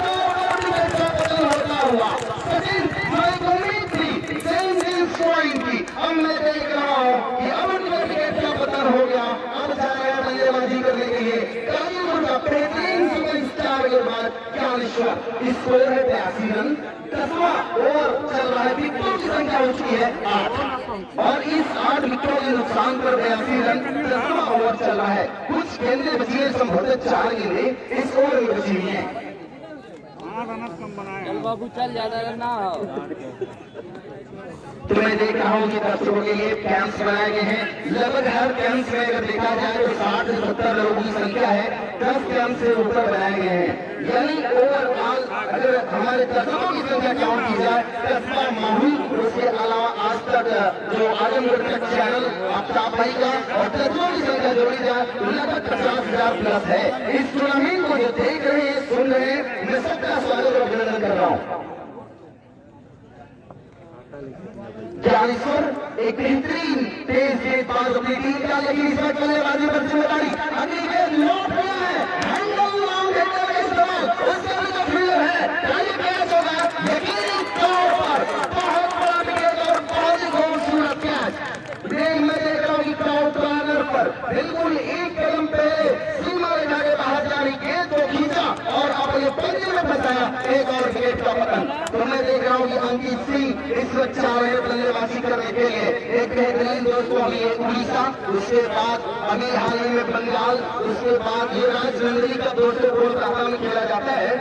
का पतन होता हुआ, सचिन जो एक उम्मीद थी जेम्स पॉइंट की, अब मैं देख रहा हूँ कि अब उनका विकेट का पतन हो गया। अब जा रहे हैं बल्लेबाजी करने के लिए कालीपुर का बेहतरीन सुपरस्टार के बाद ज्ञानेश्वर। स्कोर है 82 रन, 10वां ओवर चल रहा है, विकेटों की संख्या हो चुकी है 8 और इस 8 विकेटों के नुकसान पर 82 रन, 10वां ओवर चल रहा है। कुछ गेंदें बची है, संभवतः 4 गेंदें इस ओवर में बची हुई है। चल बाबू चल, ज्यादा रन ना हो। तो मैं देख रहा हूँ कि दर्शकों के लिए कैंप्स बनाए गए हैं। लगभग हर कैंप में अगर देखा जाए तो 60 से 70 लोगों की संख्या है, 10 कैंप से ऊपर बनाए गए हैं। यानी ओवरऑल अगर हमारे दर्शकों की संख्या काउंट की जाए, कस्बा माहौल, उसके अलावा आज तक जो आजमगढ़ तक चैनल आफ्ताब भाई का और दर्शकों की संख्या जोड़ी जाए लगभग 50,000 प्लस है। इस टूर्नामेंट को जो देख रहे हैं, सुन रहे हैं, मैं सबका स्वागत और अभिनंदन कर रहा हूँ। ज्ञानेश्वर एक बेहतरीन तेज गेंदबाज अपनी टीम का, लेकिन इस वक्त बल्लेबाजी पर जिम्मेदारी अगली गेंद लौट गया है, हैंडल लॉन्ग हैंडल का इस्तेमाल, उसका भी जो फील्डर है पहले कैच होगा यकीनी तौर पर, बहुत बड़ा विकेट और बहुत ही खूबसूरत कैच। मैं देख रहा हूँ कि क्राउड कॉर्नर पर बिल्कुल एक कदम पहले सीमा रेखा के बाहर जाने गेंद को खींचा और अपने पंजे में फंसाया, एक और विकेट का पतन। तो मैं देख रहा हूँ कि अंकित सिंह इस वक्त चाह रहे बल्लेबाजी करने के लिए, एक बेहतरीन दोस्तों अभी उड़ीसा, उसके बाद अभी हाल ही में बंगाल, उसके बाद युवराज नंदनी का दोस्तों कोलकाता में खेला जाता है।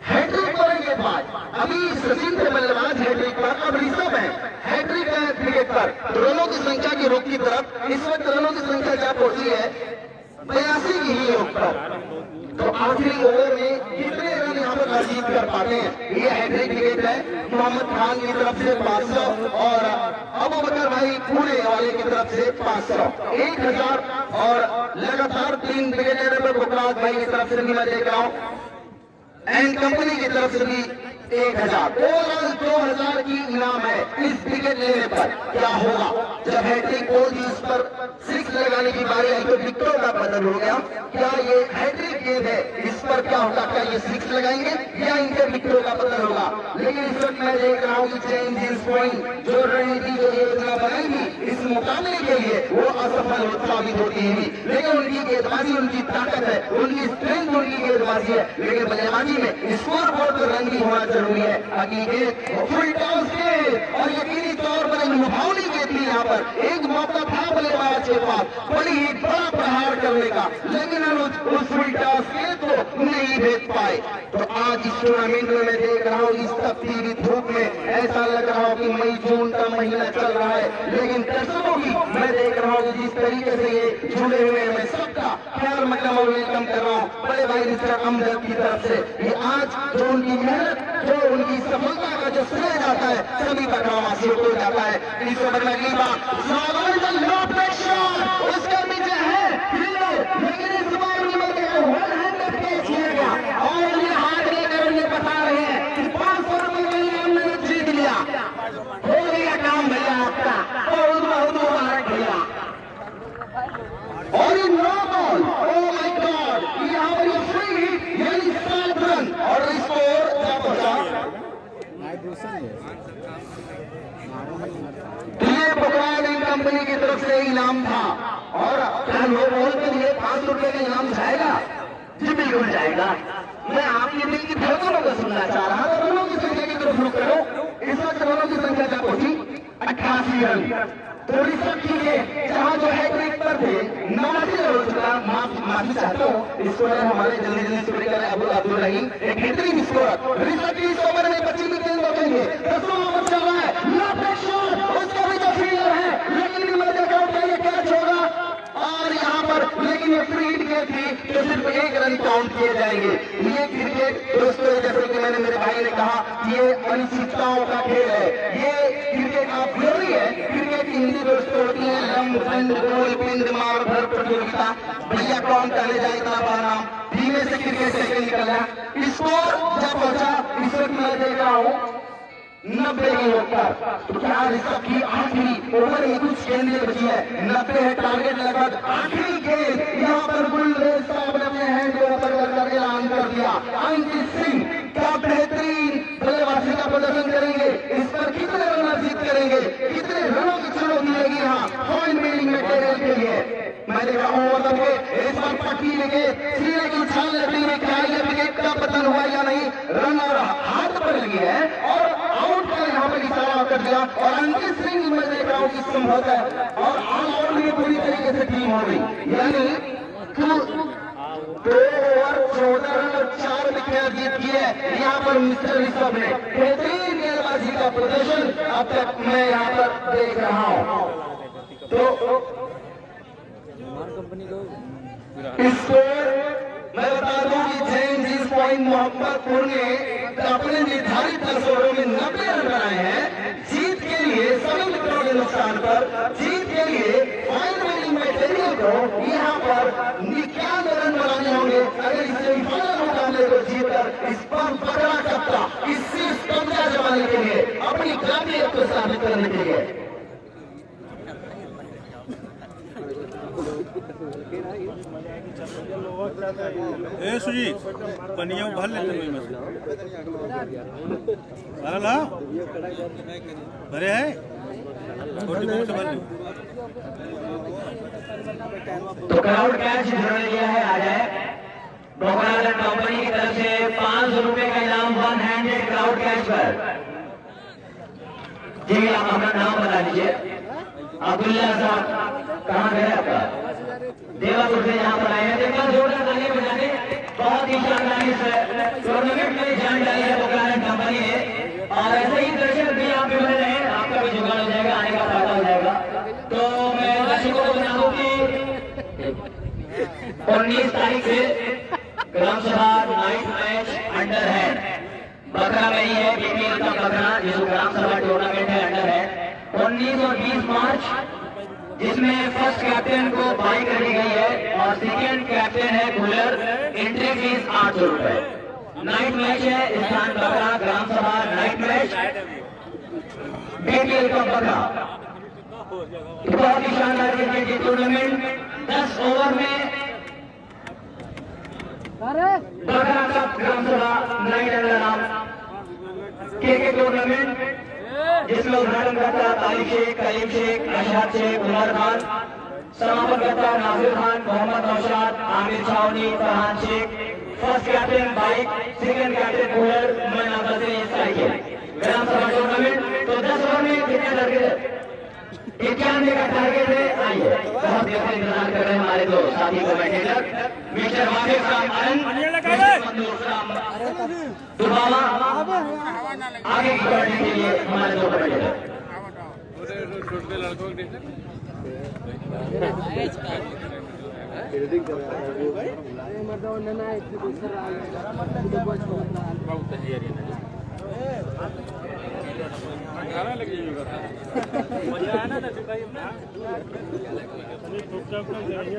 हैट्रिक करने के बाद अभी सचिन के बल्लेबाज हैट्रिक पर, अब ऋषभ है हैट्रिक क्रिकेट पर। रनों की संख्या की रुख की तरफ इस वक्त रनों की संख्या क्या पहुंची है 82 की ही रुख पर। तो आखिरी ओवर में कितने रन यहाँ पर अजीत कर पाते हैं, ये हैट्रिक विकेट है। मोहम्मद खान की तरफ से 500 और अबू बकर भाई पुणे वाले की तरफ से 500, 1000 और लगातार 3 विकेट पर गुजरात भाई की तरफ से भी मैं देख रहा हूँ, एंड कंपनी की तरफ से भी 1000 ओवरऑल 2000 की इनाम है इस विकेट लेने पर। क्या होगा जब हैट्रिक होगी, इस पर 6 लगाने की बारी आई तो विकेटों का बदल हो गया। क्या ये हैट्रिक गेंद है, इस पर क्या होगा, क्या ये 6 लगाएंगे या इनके विकेटों का बदल होगा। लेकिन इस वक्त मैं देख रहा हूँ कि चेंज इस पॉइंट जो रणनीति जो योजना बनाएगी इस मुकाबले के लिए वो असफल साबित होती है। लेकिन उनकी गेंदबाजी उनकी ताकत है, उनकी स्ट्रेंथ उनकी गेंदबाजी है। लेकिन बल्लेबाजी में स्कोर बोर्ड पर रन भी होना जरूरी है। अगली गेंद फुल टॉस गेंद और यकीनी तौर पर लुभावनी गेंद थी। यहाँ पर एक मौका था बल्लेबाज के पास बड़ी ही बड़ा प्रहार करने का, लेकिन उस फुल टॉस गेंद को नहीं भेज पाए। तो आज इस टूर्नामेंट में मैं देख रहा हूँ इस तपती हुई धूप में ऐसा लग रहा हो कि मई जून का महीना चल रहा है। लेकिन दर्शकों की मैं देख रहा हूँ जिस तरीके से ये जुड़े हुए हैं, मैं सबका प्यार मकदम और वेलकम कर रहा हूँ बड़े भाई मिस्टर अमजद की तरफ से। ये आज जो उनकी मेहनत, जो उनकी सफलता का जो श्रेय जाता है सभी बकरावासियों को जाता है। इस ओवर में अगली बार उसका विजय है, लेकिन इस बार वन हैंड कैच किया गया और ये हाथ लेकर ये बता रहे हैं कि 500 रुपए का इनाम मैंने जीत लिया। हो गया काम भैया आपका, बहुत बहुत मुबारक भैया। और ये no ball, oh my God, यहाँ पर ये फ्री हिट यानी 7 रन और स्कोर क्या पहुंचा। ये पोखरान कंपनी की तरफ से इनाम था और क्या नो बॉल के लिए 500 रुपए का इनाम जाएगा? जी बिल्कुल जाएगा। मैं आपके दिल की धड़कनों को सुनना चाह रहा था। रनों की संख्या की तरफ रुक करो। इस वक्त रनों की संख्या क्या पहुंची? 88 रन। तो रिसर्च कीजिए जहां जो हैट्रिक पर थे 89 रन हो चुका। माफी चाहता हूँ, स्कोर हमारे जल्दी जल्दी स्कोर करें अब्दुल रहीम एक हैट्रिक स्कोर। रिसर्च इस ओवर में 25 गेंद बचेंगे, 10वां ओवर चल रहा है। नो प्रेशर, उसका भी जो फील्डर है, लेकिन मैं देख रहा हूँ क्या ये कैच होगा और यहाँ पर लेकिन ये फ्री हिट गेंद थी तो सिर्फ 1 रन काउंट किए जाएंगे। ये क्रिकेट दोस्तों जैसे कि मैंने मेरे भाई ने कहा ये अनिश्चितताओं का खेल है। ये क्रिकेट आप थ्योरी है, क्रिकेट की हिंदी दोस्तों होती है लंब बंद गोल पिंड मार भर प्रतियोगिता। भैया कौन कहने जाए इतना बड़ा नाम, धीमे से क्रिकेट से निकला। स्कोर जब पहुंचा इस वक्त मैं देख रहा हूँ 90 के ऊपर। तो क्या ऋषभ की आखिरी ओवर में कुछ गेंदें बची है, 90 है टारगेट लगभग। आखिरी गेंद यहाँ पर गुलरेज साहब ने अपने हैंड के ऊपर कर ऐलान कर दिया। अंकित सिंह क्या बेहतरीन बल्लेबाजी का प्रदर्शन करेंगे, इस पर कितने रन अर्जित करेंगे, कितने रनों की चुनौती रहेगी यहाँ पॉइंट मेकिंग मटेरियल के लिए। मैं देख रहा हूँ ओवर इस बार पट्टी लेके सीने की उछाल लगती है। क्या ये विकेट का पतन हुआ या नहीं, रन और हाथ पर लगी है और आउट का यहाँ पर इशारा कर दिया। और अंकित सिंह मैं देख रहा हूँ कि संभवतः और ऑल आउट में पूरी तरीके से टीम हो गई, यानी 2 ओवर 14 रन और 4 विकेट जीत की है यहाँ पर मिस्टर ऋषभ ने। बेहतरीन गेंदबाजी का प्रदर्शन अब तक मैं यहाँ पर देख रहा हूँ। तो स्कोर मैं बता दूं कि जेम्स इस पॉइंट मोहम्मदपुर ने अपने निर्धारित 10 ओवरों में 90 रन बनाए हैं। जीत के लिए सभी मित्रों के नुकसान पर जीत के लिए पॉइंट मेकिंग मटेरियल को यहाँ पर 91 रन बनाने होंगे अगर इस सेमीफाइनल मुकाबले को जीतकर इस पर बड़ा कप्ता इस शीर्ष कब्जा जमाने के लिए, अपनी काबिलियत को साबित करने के लिए। ए सुजी पनिया भर लेते हैं ला भरे है तो क्राउड कैच जोड़ लिया है। आ जाए पोखरान कंपनी की तरफ से 500 रुपए का इनाम वन हैंडेड क्राउड कैच पर। जी आप अपना नाम बता दीजिए। अब्दुल्ला साहब कहाँ गए आपका? देवापुर से यहाँ पर आए हैं। देखा जोरदार तालियां बजाने, बहुत ही शानदार इस टूर्नामेंट में जान डाली है पोखरान कंपनी ने। और ऐसे ही दर्शक भी आप भी बने रहे, आपका भी जुगाड़ हो जाएगा, आने का फायदा हो जाएगा। तो मैं दर्शकों को बता दूं कि 19 तारीख से ग्राम सभा नाइट मैच अंडर है बकरा में ही है, बीपीएल का बकरा जिसको ग्राम सभा टूर्नामेंट है अंडर है। 19 और 20 मार्च जिसमें फर्स्ट कैप्टन को बाई करी गई है और सेकेंड कैप्टन है कूलर। एंट्री फीस 800 रुपए। नाइट मैच है स्थान बकरा ग्राम सभा नाइट मैच बीपीएल का बकरा बहुत ही शानदार क्रिकेट की टूर्नामेंट 10 ओवर में बकरा कप ग्राम सभा नाइट नाम क्रिकेट टूर्नामेंट जिसमें उद्घाटन करता तालिब शेख, कलीम शेख, अशहद शेख, उमर खान, समापन करता नासिर खान, मोहम्मद नौशाद, आमिर छावनी, फरहान शेख, फर्स्ट कैप्टन बाइक, सेकंड कैप्टन बॉलर मैं ग्राम सभा टूर्नामेंट। तो 10 ओवर में कितने लड़के 91 का टारगेट है। आइए बहुत देर से इंतजार कर रहे हैं हमारे दो साथी कमेंटेटर मिस्टर वाफिक साहब आनंद दुबावा आगे की बढ़ने के लिए हमारे दो कमेंटेटर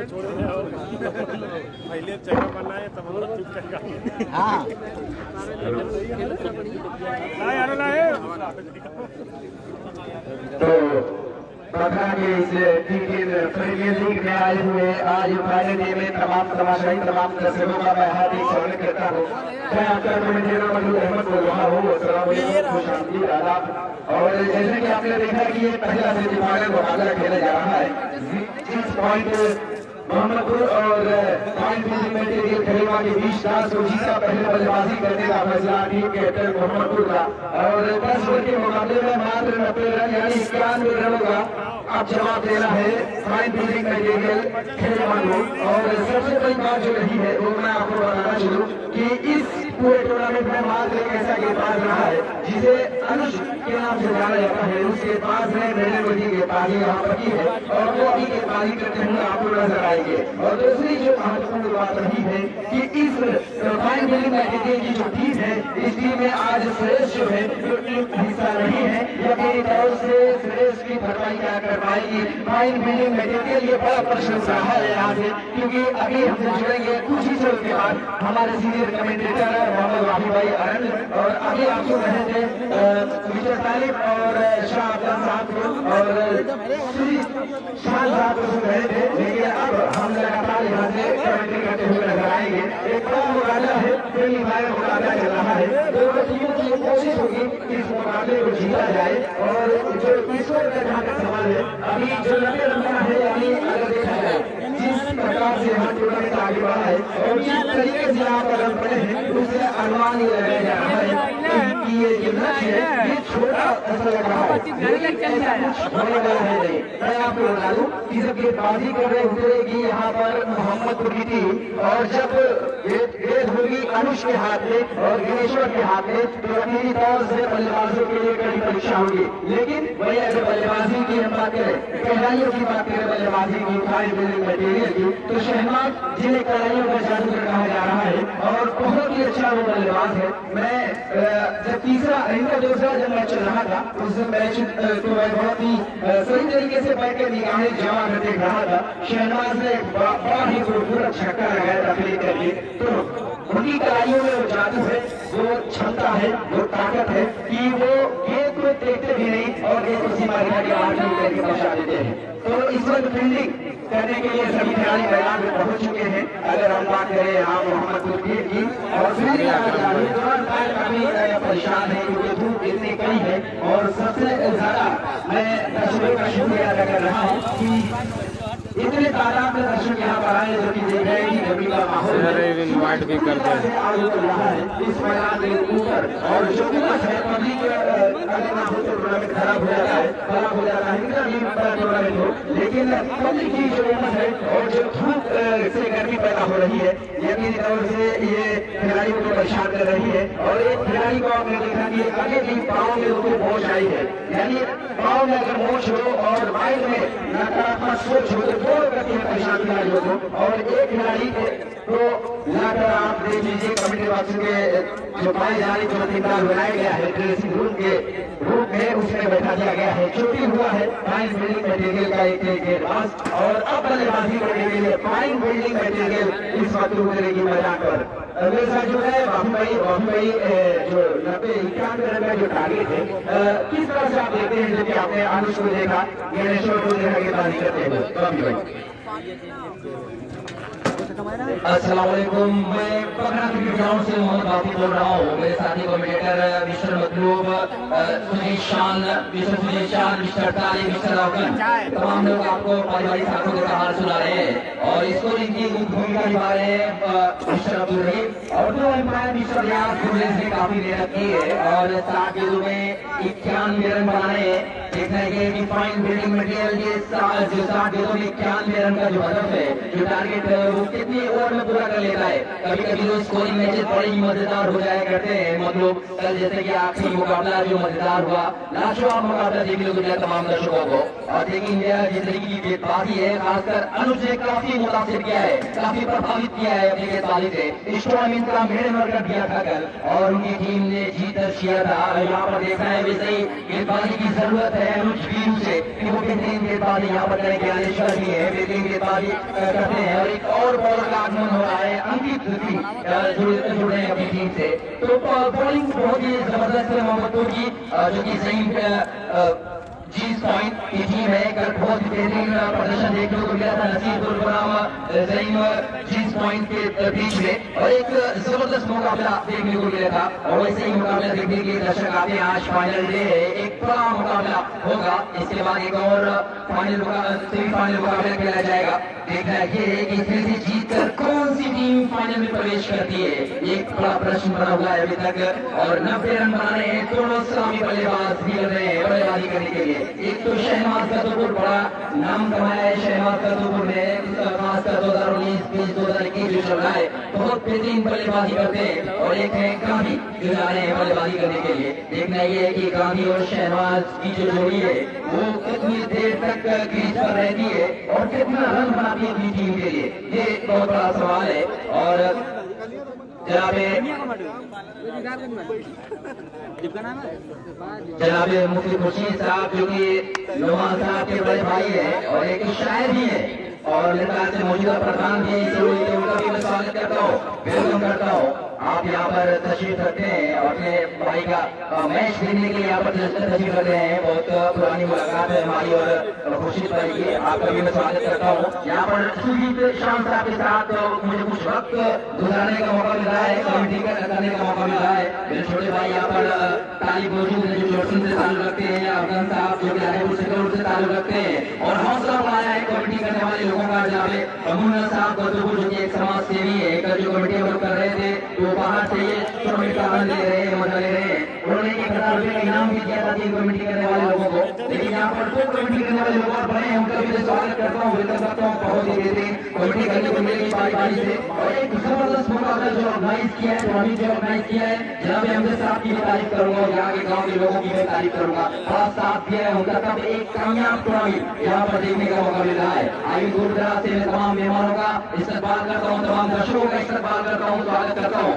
छोड़े पहले चेकअप करना है तब चुप करेगा। तो बकरा के इस प्रीमियर लीग में आए हुए आज फाइनल डे में तमाम तमाशाई तमाम दर्शकों का मैं हार्दिक स्वागत करता हूँ। मैं आपका कमेंटेटर मजूद अहमद बोल रहा हूँ। खुशामदीद आदाब। और जैसे कि आपने देखा कि ये पहला सेमीफाइनल मुकाबला खेला जा रहा है। 6 पॉइंट मोहम्मदपुर और पॉइंट मटेरियल खलीमा के बीच टास को जीता पहले बल्लेबाजी करने का फैसला टीम कैप्टन मोहम्मदपुर का। और 10 ओवर के मुकाबले में मात्र 90 रन यानी 91 रनों का अब जवाब देना है पॉइंट बिल्डिंग मटेरियल खलीमा को। और सबसे बड़ी बात जो रही है वो मैं आपको बताना चाहूँ कि इस पूरे टूर्नामेंट में मात्र एक ऐसा गेंदबाज रहा है जिसे अनुज के नाम से जाना जाता है। उस गेंदबाज ने मेरे बड़ी गेंदबाजी यहाँ पर की है और वो अभी गेंदबाजी करते हुए आपको नजर आएंगे। और दूसरी जो महत्वपूर्ण बात रही है कि इस फाइन बिल्डिंग मटेरियल की जो टीम है इस टीम में आज सुरेश जो है जो टीम हिस्सा नहीं है या मेरी तरफ से सुरेश की भरपाई क्या कर पाएगी फाइन बिल्डिंग मटेरियल। ये बड़ा प्रश्न रहा है यहाँ से क्योंकि अभी हमसे जुड़ेंगे कुछ ही समय के बाद हमारे सीनियर कमेंटेटर मोहम्मद वाफी भाई अरन। और अभी आप सुन रहे थे मिस्टर तालिब और शाह अफजल साहब को और शाह साहब को सुन रहे थे। लेकिन अब हम लगातार यहाँ से कमेंट्री करते हुए नजर आएंगे। एक बड़ा मुकाबला है सेमीफाइनल मुकाबला चल रहा है। दोनों टीमों की कोशिश होगी कि इस मुकाबले को जीता जाए। और जो ईश्वर का जहाँ तक सवाल है अभी जो 90 रन का है अभी अगर देखा जाए जिस प्रकार से यहाँ टूर्नामेंट आगे बढ़ा है और जिस तरीके से यहाँ पर रन पड़े हैं उससे अनुमान ही लगाया जा रहा है कि ये जो लक्ष्य है ये छोटा ऐसा लग रहा है लेकिन ऐसा कुछ होने वाला है नहीं। मैं आपको बता दूं कि जब गेंदबाजी कर रहे उतरेगी यहाँ पर मोहम्मदपुर की टीम और जब गेंद होगी अनुज के हाथ में और गिनेश्वर के हाथ में तो अकेली तौर से बल्लेबाजों के लिए कड़ी परीक्षा होगी। लेकिन वही अगर बल्लेबाजी की हम बात करें कढ़ाइयों की बात करें बल्लेबाजी की फाइन बिल्डिंग मटेरियल की तो शहनाज जिन्हें कढ़ाइयों का जादूगर कहा जा रहा है और बहुत ही अच्छा वो बल्लेबाज है। मैं जब तीसरा इनका दूसरा जब मैच चल रहा था उस मैच तो मैं बहुत ही सही तरीके से बैठ कर निगाहें जमा कर देख रहा था। शहनाज ने बड़ा ही खूबसूरत छक्का लगाया था फील्ड करके। तो उनकी कलाइयों में वो जादू है वो क्षमता है वो ताकत है कि वो गेंद को देखते भी नहीं और गेंद को सीमा रेखा के बाहर करके पहुंचा देते हैं। तो इस वक्त फील्डिंग करने के लिए सभी खिलाड़ी मैदान में पहुंच चुके हैं। अगर हम बात करें यहाँ मोहम्मदपुर की और काफी परेशान है क्योंकि धूप इतनी कड़ी है। और सबसे ज्यादा मैं दर्शकों का शुक्रिया अदा कर रहा हूँ कि इतने तादाद में दर्शक यहाँ पर आए जो कि देख रहे हैं कि गर्मी का माहौल इन्वाइट भी करते हैं इस मैदान में ऊपर। और जो है पब्लिक टूर्नामेंट खराब हो जाता है इतना भी बड़ा टूर्नामेंट हो लेकिन पब्लिक की जो उम्र है और जो धूप से गर्मी पैदा हो रही है यकीनी तौर से ये खिलाड़ियों को परेशान कर रही है। और एक खिलाड़ी को आपने देखा कि आगे भी पाँव में उसको मोच आई है यानी पाँव में अगर मोच हो और माइंड में नकारात्मक सोच हो तो दोनों करती है परेशान खिलाड़ियों को। और एक खिलाड़ी को लाकर आप देख लीजिए कमेटी बॉक्स के जो पाए जाने जो तीन बनाया गया है ड्रेसिंग रूम के ग्रुप में उसमें बैठा दिया गया है। चोटी हुआ है फाइन बिल्डिंग मटेरियल का एक गेंदबाज और अब बल्लेबाजी करने के लिए फाइन बिल्डिंग मटेरियल इस वक्त उतरेगी मैदान पर। मेरे साथ जो है बाबू भाई जो 90-91 रन का जो टारगेट है, किस तरह से आप देखते हैं? जब आपने आनुष को देखा, ज्ञानेश्वर को देखा गेंदबाजी करते हुए, बाबू भाई। अस्सलाम वालेकुम, मैं पकड़ा क्रिकेट ग्राउंड से मोहम्मद बाकी बोल रहा हूँ। मेरे साथी कमेंटेटर मिस्टर मतलूब, सुजीत शान, मिस्टर ताली, मिस्टर रावकन, तमाम लोग आपको पारिवारिक साथियों के हाल सुना रहे हैं और इसको इनकी भूमिका निभा रहे हैं मिस्टर अब्दुल रहीम और दो एम्पायर मिस्टर रियाज ने काफी मेहनत की है और 60 गेंदों में 91 रन बनाए। देखना है कि फाइन बिल्डिंग मटेरियल ये 60 गेंदों में 91 रन का जो हदफ है, जो टारगेट है, वो कितनी ओवर में पूरा कर लेता है। कभी कभी तो स्कोरिंग मैचेस बड़े ही मजेदार हो जाया करते हैं। मतलब कल जैसे कि आखिरी मुकाबला जो मजेदार हुआ, लाजवाब मुकाबला देखने को मिला तमाम दर्शकों को। और देखिए इंडिया जिस तरीके की गेंदबाजी है, खासकर अनुज ने काफी मुतासिर किया है, काफी प्रभावित किया है अपनी गेंदबाजी से। इस टूर्नामेंट का मेरे वर्कर दिया था कल और उनकी टीम ने जीत दर्ज किया था। यहाँ पर देखना है वैसे ही गेंदबाजी की जरूरत है अनुज वीरू से कि वो बेहतरीन गेंदबाजी यहाँ पर करें। ज्ञानेश्वर भी है, बेहतरीन गेंदबाजी करते हैं और एक और बॉलर का आगमन हो रहा है, अंकित जुड़ रहे हैं अपनी टीम से। तो बॉलिंग बहुत ही जबरदस्त है मोहम्मदपुर की, जो कि सही जीस पॉइंट की टीम है। कल बहुत बेहतरीन प्रदर्शन देखने को मिला था नसीबुल गुलाम जहीम जीस पॉइंट के बीच में और एक जबरदस्त मुकाबला देखने को मिला था और वैसे ही मुकाबला देखने के लिए दर्शक आते हैं। आज फाइनल डे है, एक बड़ा मुकाबला होगा, इसके बाद एक और सेमीफाइनल मुकाबला खेला जाएगा। देखना ये है कि इसमें से जीतकर कौन सी टीम फाइनल में प्रवेश करती है, एक बड़ा प्रश्न बना हुआ है अभी तक। और 90 रन बनाने हैं, दोनों सलामी बल्लेबाज भी कर रहे हैं बल्लेबाजी करने के लिए। एक तो शहनाज कतुपुर बड़ा नाम कमाया है, शहनाज कतुपुर ने खासकर 2019-20 2021 जो चल रहा है, बहुत बेहतरीन बल्लेबाजी करते हैं। और एक है गांधी जो जा रहे हैं बल्लेबाजी करने के लिए। देखना ये है कि गांधी और शहनाज की जो जोड़ी है वो कितनी देर तक क्रीज पर रहती है और कितना रन बनाती है अपनी टीम के लिए, ये बहुत बड़ा सवाल है। और जनाब मुफ्ती खुर्शीद साहब जो कि नवाज साहब के बड़े भाई है और एक शायर भी है और मेरे ख्याल से मौजूदा प्रधान भी उनका भी मैं स्वागत करता हूँ, वेलकम करता हूँ। आप यहाँ पर तशरीफ रखते हैं और अपने भाई का मैच देखने के लिए यहाँ पर तशरीफ रखते हैं। बहुत पुरानी मुलाकात है हमारी और खुर्शीद भाई की, आपका भी मैं स्वागत करता हूँ। यहाँ पर सुजीत शाम साहब के साथ मुझे कुछ वक्त गुजारने का मौका मिला है, कमेंट्री करने का मौका मिला है। मेरे छोटे भाई यहाँ पर तालिब मौजूद है जो जोड़सन से ताल्लुक रखते हैं, अफगान साहब जो रायपुर से ताल्लुक रखते हैं और हौसला बढ़ाया है कमेटी करने वाले लोगों का। जहाँ पे मुन्ना साहब गौतमपुर जो कि एक समाज सेवी है, कल जो कमेटी हम लोग कर रहे थे वो बाहर से ये टूर्नामेंट का आनंद ले रहे हैं, मजा ले रहे हैं। उन्होंने 1000 रुपये का इनाम भी दिया था 3 कमेटी करने वाले लोगों को। लेकिन यहाँ पर 2 कमेटी करने वाले लोग और बड़े हैं, उनका भी स्वागत करता हूँ, वेलकम करता हूँ। बहुत ही बेहतरीन कमेटी करने को मिलेगी बारी से और एक जबरदस्त मुकाबला जो ऑर्गेनाइज किया है, टूर्नामेंट जो ऑर्गेनाइज किया है, जनाब अहमद साहब की तारीफ करूंगा, यहाँ के गाँव के लोगों की मैं तारीफ करूंगा। बड़ा साथ दिया है उनका, तब एक कामयाब टूर्नामेंट यहाँ पर देखने का मौका मिल रहा है। आगे दूर दराज से मैं तमाम मेहमानों का इस्तेमाल करता हूँ, तमाम दर्शकों का इस्तेमाल करता हूँ, स्वागत करता हूँ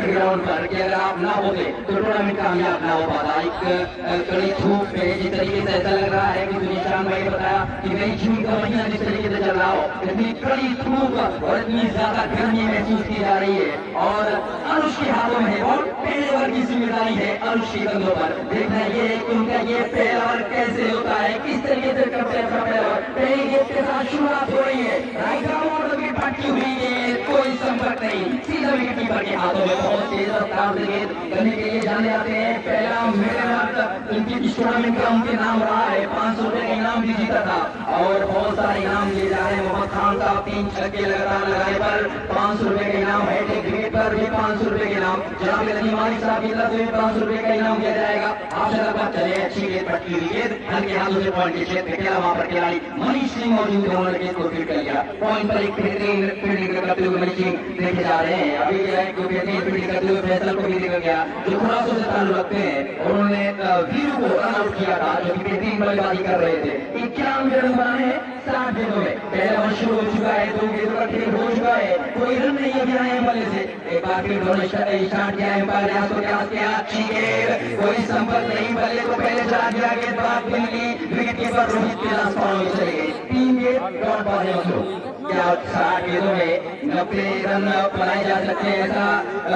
ग्राउंड पर कि अगर आप ना होते तो टूर्नामेंट कामयाब ना हो पाता। एक कड़ी धूप में जिस तरीके से ऐसा लग रहा है कि निशान भाई ने बताया कि नई जून का महीना जिस तरीके से चल रहा हो, इतनी कड़ी धूप और इतनी ज्यादा गर्मी महसूस की जा रही है और अनुष के हाथों में है और पहले वर्ग की जिम्मेदारी है अनुष के कंधों पर। देखना ये है कि उनका ये पहला वर्ग कैसे होता है, किस तरीके से करते हैं पहला वर्ग। पहली गेंद के साथ शुरुआत हो रही है, राइट आर्म और विकेट फटकी हुई है, कोई संपर्क नहीं, सीधा विकेट कीपर के हाथों में बहुत तेज रफ्तार से गेंद करने के लिए जाने आते हैं। पहला मेरे वर्ग इनकी इस टूर्नामेंट का उनके नाम रहा है, 500 रुपए का इनाम भी जीता था और बहुत सारे इनाम लिए जा रहे हैं। मोहम्मद खान साहब 3 छक्के लगातार लगाने पर 500 रुपए का इनाम है, विकेट पर भी 500 रुपए के इनाम। जनाब मालिक साहब की तरफ से भी 500 रुपए का इनाम दिया जाएगा। आप जरा बात चले, अच्छी गेंद पटकी हुई गेंद हल्के हाथों से पॉइंट के क्षेत्र में खेला, वहां पर खिलाड़ी मनीष सिंह मौजूद है, उन्होंने गेंद को फील्ड कर लिया। पॉइंट पर एक बेहतरीन फील्डिंग करते हुए मनीष सिंह देखे जा रहे हैं। अभी बेहतरीन फील्डिंग करते हुए फैसल को भी देखा गया जो खुलासों से ताल्लुक रखते हैं, उन्होंने वीरू को रन आउट किया था जो कि बेहतरीन बल्लेबाजी कर रहे थे। 91 रन बनाए हैं 60 गेंदों में। पहला ओवर शुरू हो चुका है, 2 गेंदों का खेल हो चुका है, कोई रन नहीं अभी आए बल्ले से। एक बार फिर दोनों स्टार्ट किया एम्पायर रियाज को प्रयास किया, अच्छी गेंद, कोई संपर्क नहीं, बल्ले को पहले चला दिया, गेंदबाज दिल्ली विकेट कीपर रोहित के लास्ट बॉल में चले गए। 3 गेंद डॉट बाजे मतलब क्या 60 गेंदों में 90 रन बनाए जा सकते हैं, ऐसा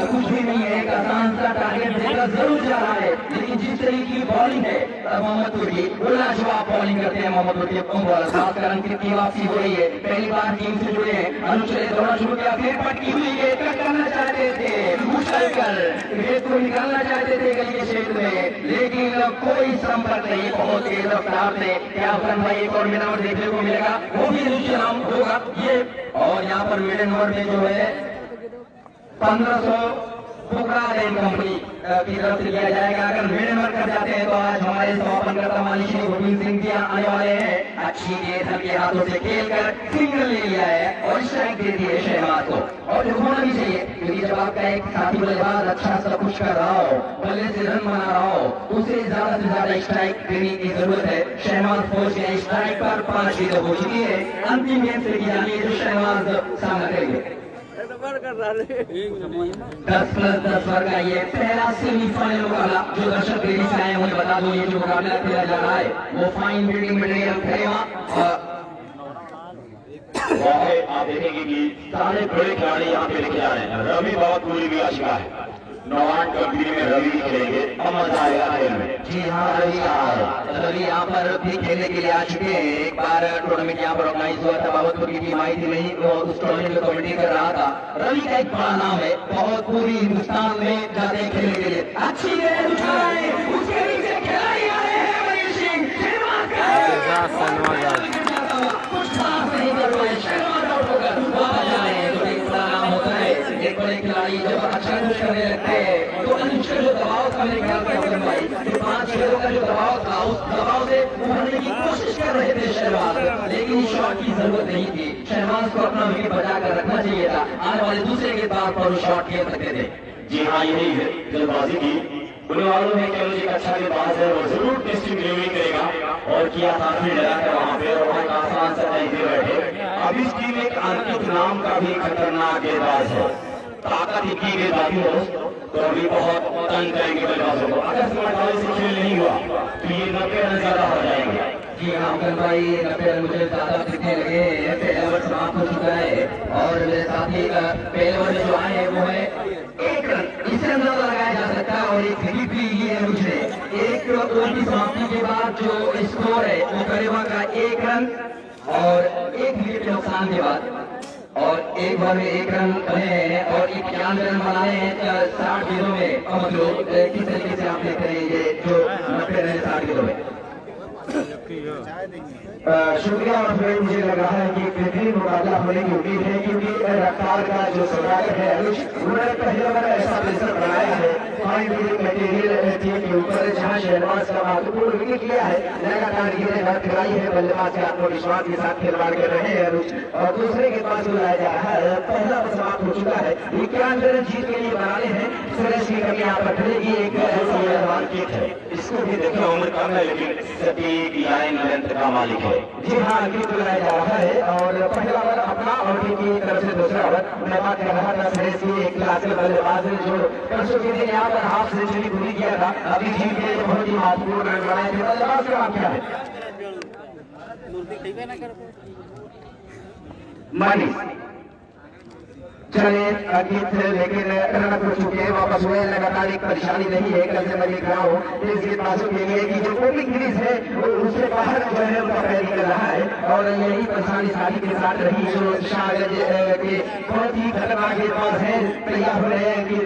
कुछ भी नहीं है। एक आसान सा टारगेट देकर जरूर जा रहा है, लेकिन जिस तरीके की बॉलिंग है मोहम्मद तुर्की, लाजवाब बॉलिंग करते हैं मोहम्मद तुर्की। खासकर अंकित की वापसी हो रही है, पहली बार टीम से जुड़े हैं। अनुचले दौड़ा शुरू किया, फिर पटकी हुई गेंद करना चाहते थे, उछल कर गेंद को निकालना चाहते थे गली के क्षेत्र में, लेकिन कोई संपर्क नहीं। बहुत तेज रफ्तार से क्या भाई एक और मिनट देखने को मिलेगा, वो भी नाम होगा ये। और यहाँ पर मिडन ओवर में जो है 1500 पोखरा रेल कंपनी की तरफ से लिया जाएगा। अगर मिडन ओवर कर जाते हैं तो आज हमारे समापनकर्ता माली श्री गोविंद सिंह जी आने वाले हैं। अच्छी गेंद हल्के हाथों से खेलकर सिंगल ले लिया है और स्ट्राइक दे दी है शहबाज को, और जो होना भी चाहिए, क्योंकि जब आपका एक साथी बल्लेबाज अच्छा सब कुछ कर रहा हो, बल्ले से रन बना रहा हो, तो उसे ज्यादा से ज्यादा स्ट्राइक देने की जरूरत है। शहबाज पहुंच गए स्ट्राइक पर, 5 गेंद हो चुकी है। अंतिम गेंद से की जानी है जो शहबाज सामना करेंगे। 10+10 वर्ग का ये पहला सेमीफाइनल मुकाबला जो दर्शक दिल्ली से आए उन्हें बता दो, ये जो मुकाबला खेला जा रहा है वो फाइन बिल्डिंग मटेरियल खेलेगा। आप देखेंगे कि सारे बड़े खिलाड़ी यहाँ पे लेके आ रहे हैं। रवि बहुत पूरी भी आशिका है, नौवान कंपनी में रवि खेलेंगे, अब मजा आएगा खेल में। जी हाँ, रवि यहाँ पर भी खेलने के लिए आ चुके हैं। एक बार टूर्नामेंट यहाँ पर ऑर्गेनाइज हुआ था, बाबतपुर की माहिती नहीं, वो उस टूर्नामेंट में कमेंट्री कर रहा था। रवि का एक बड़ा नाम है, बहुत पूरी हिंदुस्तान में जाते हैं खेलने के लिए। अच्छी गेंद उठा रहे हैं, उसके नीचे खिलाड़ी आ रहे हैं, मनीष सिंह कुछ खास नहीं कर पाए, शहबाज आउट होकर वापस जा रहे हैं। तो एक बड़ा नाम होता है, एक बड़े खिलाड़ी जब अच्छा कुछ करने लगते हैं तो अनुष्का जो दबाव था मेरे ख्याल से अफजल भाई, 5 खेलों का जो दबाव था, उस दबाव से उभरने की कोशिश कर रहे थे शहबाज, लेकिन शॉट की जरूरत नहीं थी। शहबाज को अपना विकेट बचा कर रखना चाहिए था, आने वाले दूसरे के बाद पर शॉट खेल सकते थे। जी हाँ, यही है जल्दबाजी की। उन्हें मालूम है कि अनुजी का अच्छा गेंदबाज है, वो जरूर टेस्टिंग डिलीवरी करेगा, और किया था फिर लगाकर वहां पे, और वहां का आसान सा नहीं दे बैठे। अब इस टीम में एक अंकित नाम का भी खतरनाक गेंदबाज है, ताकत इतनी गेंदबाजी हो तो अभी बहुत तंग करेंगे बल्लेबाजों को। अगर 48 से खेल नहीं हुआ तो ये 90 रन ज्यादा हो जाएंगे। जी हाँ अफजल भाई, 90 रन मुझे ज्यादा कितने लगे, पहला ओवर समाप्त हो चुका है, और मेरे साथी पहले ओवर में जो आए हैं वो है 1 रन, इससे अंदाजा लगाया जा सकता है। और एक विकेट भी लिए है मुझे, 1 ओवर की समाप्ति के बाद जो स्कोर है वो करीबन का 1 रन और 1 विकेट के नुकसान के बाद, और एक बार में 1 रन बने हैं और 91 रन बनाए हैं 60 गेंदों में। मतलब किस तरीके से आप देख रहे हैं ये जो 90 रन 60 गेंदों में। शुक्रिया, और फिर मुझे लग रहा है कि बेहतरीन मुकाबला होने की उम्मीद है, क्योंकि रफ्तार का जो सौदागर है उन्होंने पहले बार ऐसा प्रेशर बनाया है फाइन बिल्डिंग मटेरियल टीम के ऊपर, जहां शहबाज का महत्वपूर्ण विकेट लिया है। लगातार गेंदें हाथ खिलाई है, बल्लेबाज के आत्मविश्वास के साथ खिलवाड़ कर रहे हैं और दूसरे के पास बुलाया जा रहा है। पहला समाप्त हो चुका है, 91 रन जीत के लिए बनाने हैं। सुरेश की कमी यहाँ पर खलेगी, एक किट है, इसको भी देखिए उम्र कम है लेकिन सटीक लाइन लेंथ का मालिक है। जी हाँ, किट लगाया जा रहा है, और पहला ओवर अपना और टीम की तरफ से दूसरा ओवर मैं बात कर रहा था सुरेश की, एक क्लासिक बल्लेबाज जो परसों के दिन यहाँ पर हाफ सेंचुरी पूरी किया था, अभी टीम के लिए बहुत ही महत्वपूर्ण रन बनाए थे। बल्लेबाज का नाम क्या है? मनीष। चले अंकित, लेकिन रन हो चुके हैं, वापस हुए। लगातार एक परेशानी नहीं है, कल से मैं देख रहा हूँ इस गेंदबाजों के लिए कि जो ओपनिंग क्रीज है उससे बाहर जो है उनका पैर निकल रहा है, और यही परेशानी साथी के साथ रही। जो शाहगंज के बहुत ही खतरनाक गेंदबाज है, तैयार हो रहे हैं कि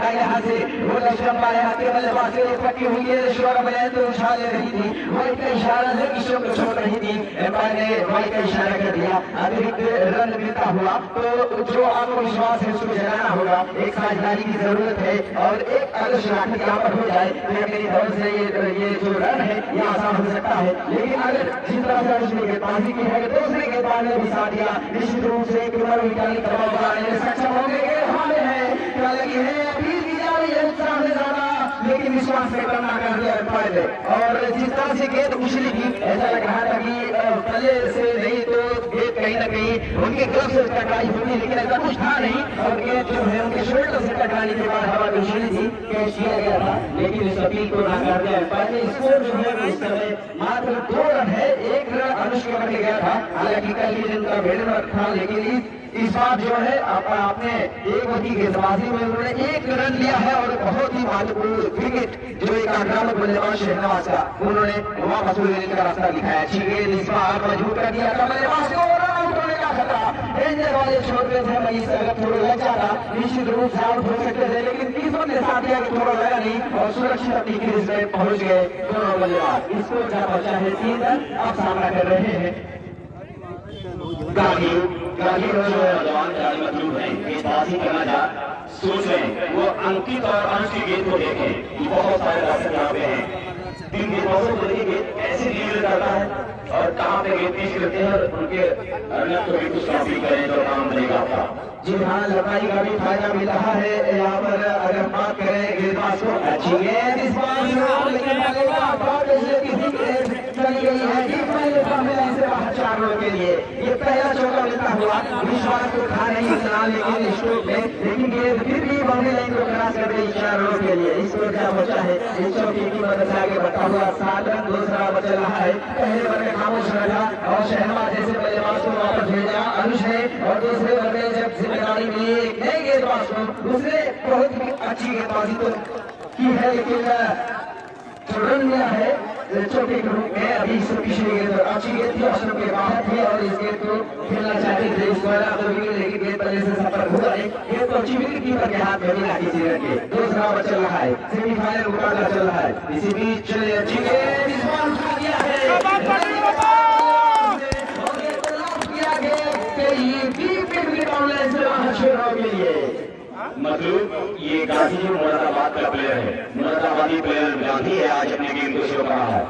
दाएं हाथ से वो लक्ष्मण बाएं हाथ के बल्लेबाज से पट्टी हुई है। शुरा में तो उछाल रही थी, वाइट का इशारा है कि शो को छोड़ रही थी, एम्पायर ने वाइट का इशारा कर दिया। अतिरिक्त रन मिलता हुआ तो जो आपको विश्वास है उसको जगाना होगा, एक साझेदारी की जरूरत है, और एक आदर्श राखी यहाँ पर हो जाए तो मेरी तरफ से ये जो रन है ये आसान हो सकता है। लेकिन अगर जिस तरह से अनुष्का गेंदबाजी की है, दूसरे गेंदबाज ने भी साथ दिया, निश्चित रूप से एक नंबर विकेट दबाव बनाने में सक्षम होंगे। क्या लगी है अभी भी जा रही है उत्साह से ज्यादा, लेकिन विश्वास से करना कर दिया एम्पायर ने, और जिस तरह से गेंद उछली थी ऐसा लग रहा था कि पहले से नहीं तो गेंद कहीं ना कहीं उनके ग्लव से टकराई होगी, लेकिन ऐसा कुछ था नहीं। और गेंद जो है उनके शोल्डर से टकराने के बाद हवा दूसरी थी, कैच किया गया था, लेकिन इस अपील को नकार दिया। पहले स्कोर जो है इस समय मात्र 2 रन है, 1 रन अनुष्का के गया था। हालांकि कल के दिन का भेड़ था, लेकिन इस बार जो है आपने एक ओवर की गेंदबाजी में उन्होंने 1 रन लिया है और बहुत ही महत्वपूर्ण विकेट जो एक आक्रामक बल्लेबाज शहनवाज का उन्होंने वापस लेने का रास्ता दिखाया। अच्छी गेंद इस बार मजबूत कर दिया था बल्लेबाज को, रन आउट होने का खतरा। डेंजर वाले छोड़ पे थे, मई से अगर थोड़ा लग जाता निश्चित रूप से आउट हो सकते थे, लेकिन 30 बंदे साथ दिया कि थोड़ा लगा नहीं और सुरक्षित अपनी क्रीज में पहुंच गए दोनों बल्लेबाज। इसको क्या बचा है 3 रन, अब सामना कर रहे हैं जवान खिलाड़ी मजबूत हैं, गेंदबाजी करना जा सोच रहे हैं। वो अंकित और अंश की गेंद को देखें कि बहुत सारे दर्शक यहाँ पे हैं। 3 गेंदबाजों को देखिए गेंद ऐसे डील करता है और कहाँ पे गेंद पीछे करते हैं और उनके रन को भी कुछ काफी करें तो काम बनेगा आपका। जी हाँ, लड़ाई का भी फायदा मिल रहा है यहाँ पर। अगर बात करें गेंदबाज को, अच्छी गेंद इस बार लेकिन चली गई है इसे बाहर 4 रनों के लिए। ये पहला चौका मिलता हुआ विश्वास को खा नहीं इतना, लेकिन स्ट्रोक में, लेकिन गेंद फिर भी बाउंड्री लाइन को क्रॉस कर गई 4 रनों के लिए। इसको क्या बचा है इस चौके की मदद से आगे बढ़ता हुआ 7 रन, दूसरा बचा रहा है। पहले ओवर में खामोश रहा और शहनवाज जैसे बल्लेबाज को वापस भेजा अनुज है, और दूसरे ओवर में जब जिम्मेदारी मिली एक नए गेंदबाज को, उसने बहुत ही अच्छी गेंदबाजी तो की है, लेकिन रन मिला है चौके के रूप में। अभी इससे पिछली गेंद अच्छी गेंद थी, ऑप्शन के बाहर थी और इस गेंद को खेलना चाहते थे इस बार तो विकेट, लेकिन गेंद पहले से सफर हुआ है। गेंद तो अच्छी विकेट कीपर के हाथ में मिला किसी रन के। दूसरा ओवर चल रहा है, सेमीफाइनल मुकाबला चल रहा है। इसी बीच अच्छी गेंद इस बार उठा दिया है के लिए। मतलब ये गांधी जो मुरादाबाद का प्लेयर है, मुरादाबादी प्लेयर गांधी है, आज अपने गेम को शो करा है।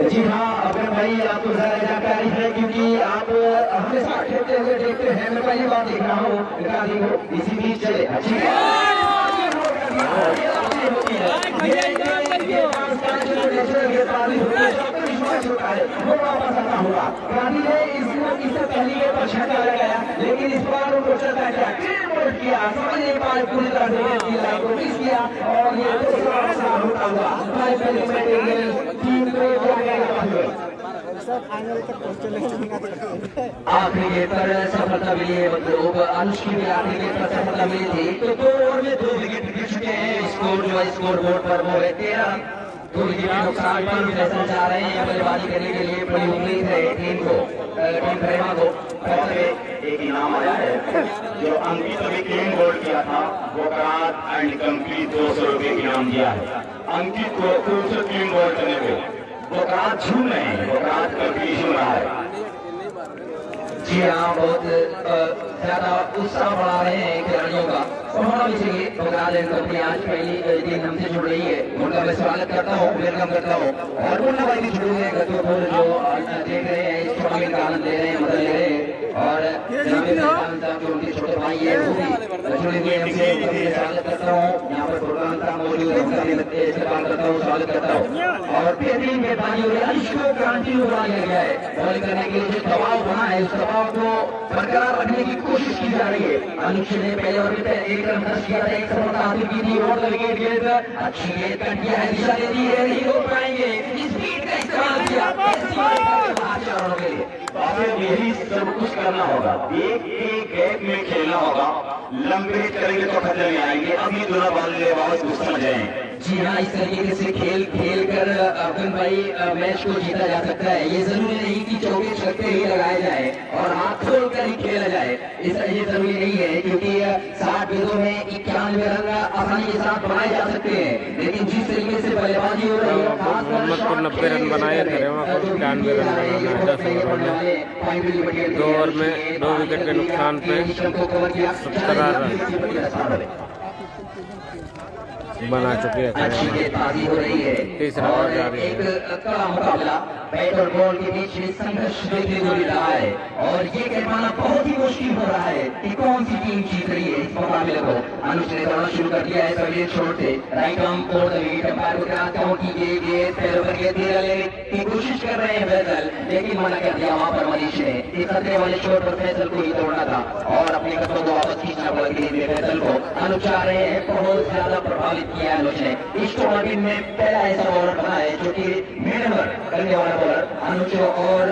जी हाँ अगर भाई आपको ज्यादा जानकारी है, क्योंकि आप हमेशा खेलते हुए देखते हैं, मैं पहली बार देख रहा हूँ गांधी को। इसी बीच चले अच्छी वो वापस आता हुआ गांधी ने इससे पहली गेंद पर छक्का लगाया, लेकिन इस बार उनको चलता क्या किया, समझ नहीं पाए पूरी तरह से लाइन को मिस किया और ये दूसरा होता हुआ टीम को आखिरी गेंद पर सफलता मिली है। मतलब अनुज की भी आखिरी गेंद पर सफलता मिली थी। तो 2 ओवर में 2 विकेट गिर चुके हैं। स्कोर जो है स्कोर बोर्ड पर वो है 13। 2 विकेट के नुकसान पर फैसला चाह रहे हैं बल्लेबाजी करने के लिए। बड़ी उम्मीद है टीम को, टीम प्रेमा को। एक इनाम आया है जो अंकित अभी क्लीन बोल्ड किया था, वो करार एंड कंप्लीट 200 रुपए इनाम दिया है अंकित को। 200 क्लीन बोल्ड करने पे वो करार झूम रहे हैं, वो करार कंप्लीट झूम रहा है। जी हाँ, बहुत ज्यादा उत्साह बढ़ा रहे हैं खिलाड़ियों का, होना भी चाहिए। बंगालैंड कंपनी आज पहली दिन हमसे जुड़ रही है, उनका मैं स्वागत करता हूँ, वेलकम करता हूँ। और मुन्ना भाई भी जुड़े हुए हैं, जो देख रहे हैं इस टूर्नामेंट का आनंद ले रहे हैं, मजा ले रहे हैं। और उनके छोटे भाई है वो भी जुड़े हुए हमसे, उनका मैं स्वागत करता हूँ। यहाँ पर प्रोग्राम का मौजूद है, उनका भी इस्तेमाल करता हूँ, स्वागत करता हूँ। और बेहतरीन गेंदबाजी हो रही है, इसको क्रांतियों बना लिया गया है। बॉलिंग करने के लिए जो दबाव बना है, उस दबाव को बरकरार रखने की कोशिश की जा रही है। अनुज ने पहले ओवर में 1 रन दर्ज किया था, 1 सफलता हासिल की थी। और विकेट गेंद अच्छी गेंद कर दिया है, दिशा दे दी है, नहीं रोक पाएंगे। स्पीड का इस्तेमाल किया यही सब कुछ करना होगा, एक गैप में खेलना होगा। लंबे करेंगे तो खतरे में आएंगे। अभी दोनों बल्लेबाज गुस्सा में जाएंगे। जी हाँ, इस तरीके से खेल कर अब्दुल भाई मैच को जीता जा सकता है। ये जरूरी नहीं कि 24 छक्के ही लगाए जाए और हाथ खोल कर ही खेला जाए, ये जरूरी नहीं है, क्योंकि 60 गेंदों में 91 रन आसानी के साथ बनाए जा सकते हैं। लेकिन जिस तरीके से बल्लेबाजी हो रही है, मोहम्मद को 90 रन बनाए थे, 91 रन बनाए 10 ओवर में। 2 ओवर में 2 विकेट के नुकसान पे 17 रन। बना चुके हैं खड़े अच्छी में। गेंदबाजी हो रही है तीसरा और ओवर जारी है। एक कड़ा मुकाबला बैट और बॉल के बीच में संघर्ष देखने को मिल रहा है और ये कह पाना बहुत ही मुश्किल हो रहा है कि कौन सी टीम जीत रही है इस मुकाबले को। अनुज ने दौड़ना शुरू कर दिया है पहले छोड़ से right arm four the wicket. Umpire को कहता हूं कि ये गेंद पैरों पर गेंद लेने की कोशिश कर रहे हैं फैसल, लेकिन मना कर दिया वहां पर मनीष ने। इस खतरे वाले शॉट पर फैसल को ही दौड़ना था और अपने कदमों को वापस खींचना पड़ा गेंद में फैसल को। अनुज चाह रहे हैं, बहुत ज्यादा प्रभावित किया अनुज ने। इस टूर्नामेंट में पहला ऐसा बॉलर बना है जो कि मिड ओवर करने वाला बॉलर अनुज, और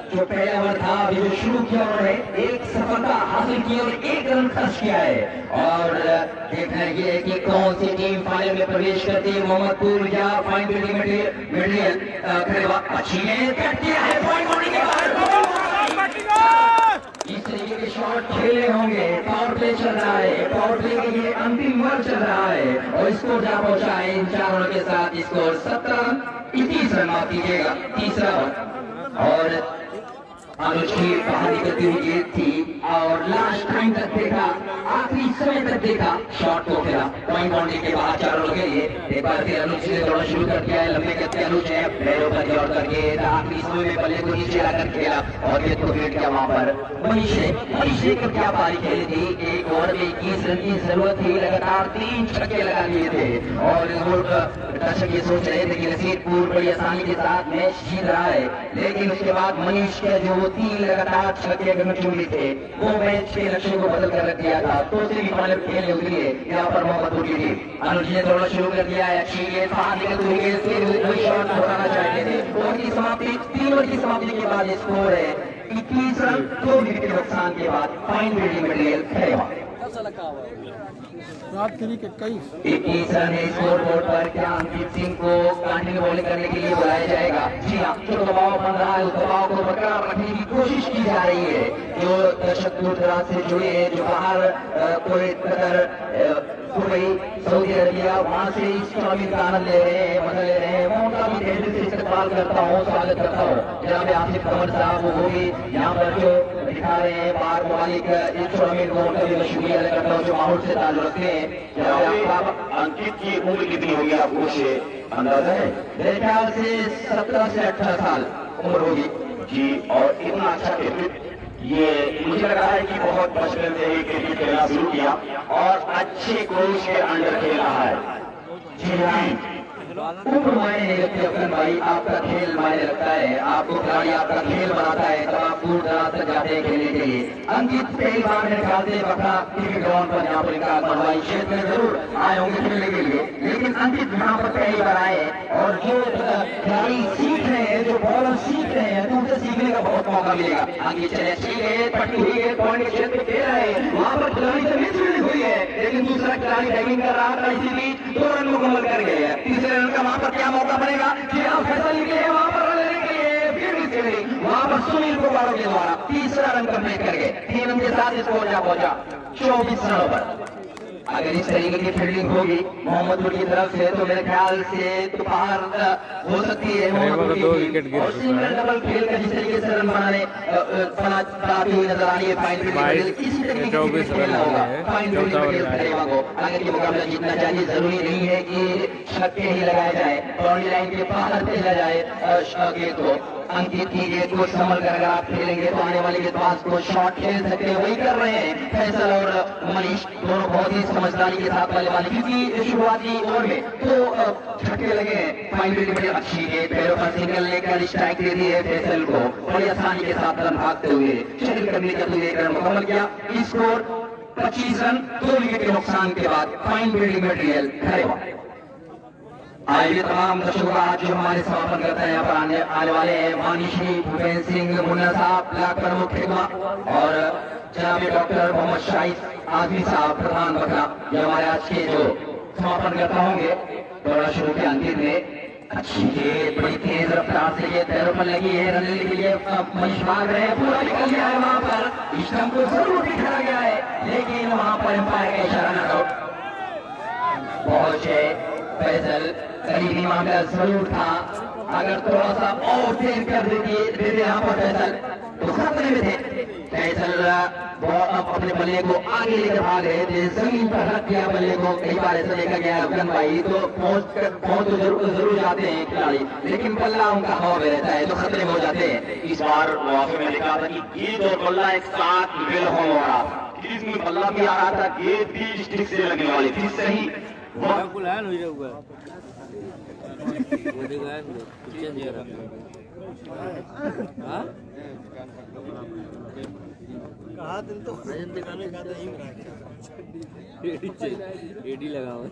जो पहला ओवर था अभी जो शुरू किया उन्होंने एक सफलता हासिल की और 1 रन खर्च किया है। और देखना ये है कि कौन सी टीम फाइनल में प्रवेश करती है, मोहम्मदपुर या फाइन मिडरियल। अच्छी गेंद कट किया है पॉइंट होने के बाद इस तरीके के शॉट खेले होंगे। पावर प्ले चल रहा है, पावर प्ले के लिए अंतिम ओवर चल रहा है और स्कोर जा पहुंचा है इन चारों के साथ। स्कोर 17-30 रन माफ कीजिएगा, तीसरा ओवर। और अनुज की बाहर निकलती हुई गेंद थी और लास्ट टाइम तक देखा, आखिरी समय तक देखा, शॉट को खेला पॉइंट बाउंड्री के बाहर चारों के लिए। एक बार फिर अनुज ने दौड़ना शुरू कर दिया है, लंबे करते अनुज ने पैरों पर जोड़ करके आखिरी समय में बल्ले को नीचे लाकर खेला और गेंद को फेंक किया वहां पर। मनीष ने क्या पारी खेली थी, 1 ओवर में 21 रन की जरूरत थी, लगातार 3 छक्के लगा लिए थे और दर्शक ये सोच रहे थे कि नसीरपुर बड़ी आसानी के साथ मैच जीत रहा है, लेकिन उसके बाद मनीष के जो 3 लगातार छक्के चुनी थे वो मैच के लक्ष्य को बदल कर रख दिया था। तो सेमीफाइनल खेलने उतरी है यहाँ पर मोहम्मदपुर की टीम। अनुज ने दौड़ना शुरू कर दिया है, अच्छी गेंद बाहर निकलती हुई गेंद से वही शॉट दोहराना चाहते थे। ओवर की समाप्ति 3 ओवर की समाप्ति के बाद स्कोर है 21 रन 2 विकेट के नुकसान के बाद फाइन मिडरियल खेलेगा। 21 रन है स्कोर बोर्ड पर। क्या अंकित सिंह को कंटिन्यू बॉलिंग करने के लिए बुलाया जाएगा? जी हाँ, जो दबाव बन रहा है उस दबाव को बरकरार रखने की कोशिश की जा रही है। जो दर्शक दूर दराज से जुड़े हैं, जो बाहर कोई कतर दुबई सऊदी अरबिया वहाँ से इस टूर्नामेंट का आनंद ले रहे हैं, मजा ले रहे हैं, मैं उनका भी तहे दिल से इस्तेमाल करता हूँ, स्वागत करता हूँ। जनाब आसिफ कमर साहब वो भी यहाँ पर जो दिखा रहे हैं बार मालिक इस टूर्नामेंट को, उनका भी मैं शुक्रिया अदा करता हूँ जो माहौल से ताल्लुक रखते हैं। अंकित की उम्र कितनी होगी आपको कुछ अंदाजा है? मेरे ख्याल से 17 से 18 साल उम्र होगी जी। और इतना अच्छा क्रिकेट, ये मुझे लग रहा है कि बहुत बचपन से ही क्रिकेट खेलना शुरू किया और अच्छे कोच के अंडर खेल रहा है। जी हाँ, उम्र मायने नहीं रखती अफजल भाई, आपका खेल मायने रखता है। आपको खिलाड़ी आपका खेल बनाता है तब आप दूर दराज तक जाते हैं खेलने के लिए। अंकित पहली बार मेरे ख्याल से बखरा क्रिकेट ग्राउंड पर यहाँ पर इनका आगमन हुआ। इस क्षेत्र में जरूर आए होंगे खेलने के लिए, लेकिन अंकित यहाँ पर पहली बार आए और जो खिलाड़ी सीख रहे हैं, जो बॉलर सीख रहे हैं, तो उनसे सीखने का बहुत मौका मिलेगा। अंकित चले अच्छी है, पट्टी हुई है, पॉइंट के क्षेत्र खेल रहे हैं, वहाँ पर खिलाड़ी से मिसफील्ड हुई है, लेकिन दूसरा खिलाड़ी बैटिंग कर रहा था, इसीलिए 2 रन मुकम्मल कर गए। तीसरे रन का वहां पर क्या मौका बनेगा कि आप फैसला निकले हैं वहां पर लेने के लिए, फिर भी वहां पर सुनील कुमार के द्वारा तीसरा रन कंप्लीट कर गए। 3 रन के साथ स्कोर जा पहुंचा 24 रनों पर। अगर इस तरीके की फील्डिंग होगी मोहम्मदपुर की तरफ से तो मेरे ख्याल से तो बाहर हो सकती है मोहम्मदपुर की टीम। और सिंगल डबल खेल कर जिस तरीके से रन बनाती हुई नजर आ रही है फाइन मिडरियल, इसी तरीके से खेलना होगा फाइन मिडरियल को। अगर ये मुकाबला जीतना चाहिए, जरूरी नहीं है कि छक्के ही लगाए जाए, बाउंड्री लाइन के बाहर भेजा जाए गेंद को। अंकित की गेंद को संभल कर अगर आप खेलेंगे तो आने वाले गेंदबाज को शॉट खेल सकते हैं, वही कर रहे हैं फैसल और मनीष, दोनों बहुत ही समझदारी के साथ बल्लेबाजी, क्योंकि शुरुआती ओवर में तो छक्के लगे हैं। फाइन मिडरियल अच्छी गेंद, पैरों पर सिंगल लेकर स्ट्राइक दे दी है फैसल को, बड़ी आसानी के साथ रन भागते हुए चेल करने का 1 रन मुकम्मल किया। स्कोर 25 रन 2 विकेट के नुकसान के बाद फाइन मिडरियल खरेवा। आइए तमाम दर्शकों का आज जो हमारे समापन करते हैं यहाँ पर आने वाले हैं माननीय भूपेंद्र सिंह मुन्ना साहब ब्लॉक प्रमुख खेमा और जनाब डॉक्टर मोहम्मद शाहिद आजमी साहब प्रधान बकरा, ये हमारे आज के जो समापन करता होंगे। दौड़ा शुरू के अंकित ने अच्छी गेंद बड़ी तेज रफ्तार से ये पैरों पर लगी है, रन लेने के लिए मनीष भाग रहे हैं, पूरा निकल गया है वहां पर, स्टंप को जरूर दिखाया गया है, लेकिन वहां पर एम्पायर का इशारा न आउट पहुंचे फैसल। करीबी मामला जरूर था, अगर थोड़ा सा और तेज कर देते यहाँ पर फैसल तो खतरे में थे। फैसल अपने बल्ले को आगे लेकर भाग रहे थे, जमीन पर रख दिया बल्ले को, कई बार ऐसा देखा गया अफगान भाई तो पहुंच तो जरूर जाते हैं खिलाड़ी, लेकिन बल्ला उनका हवा में रहता है तो खतरे में हो जाते हैं। इस बार मुआफे में लिखा था कि गेंद और बल्ला एक साथ फेल हो रहा था, क्रीज में बल्ला भी आ रहा था, गेंद भी स्टिक से लगने वाली थी। सही कहा दिल तो एडी लगा हुआ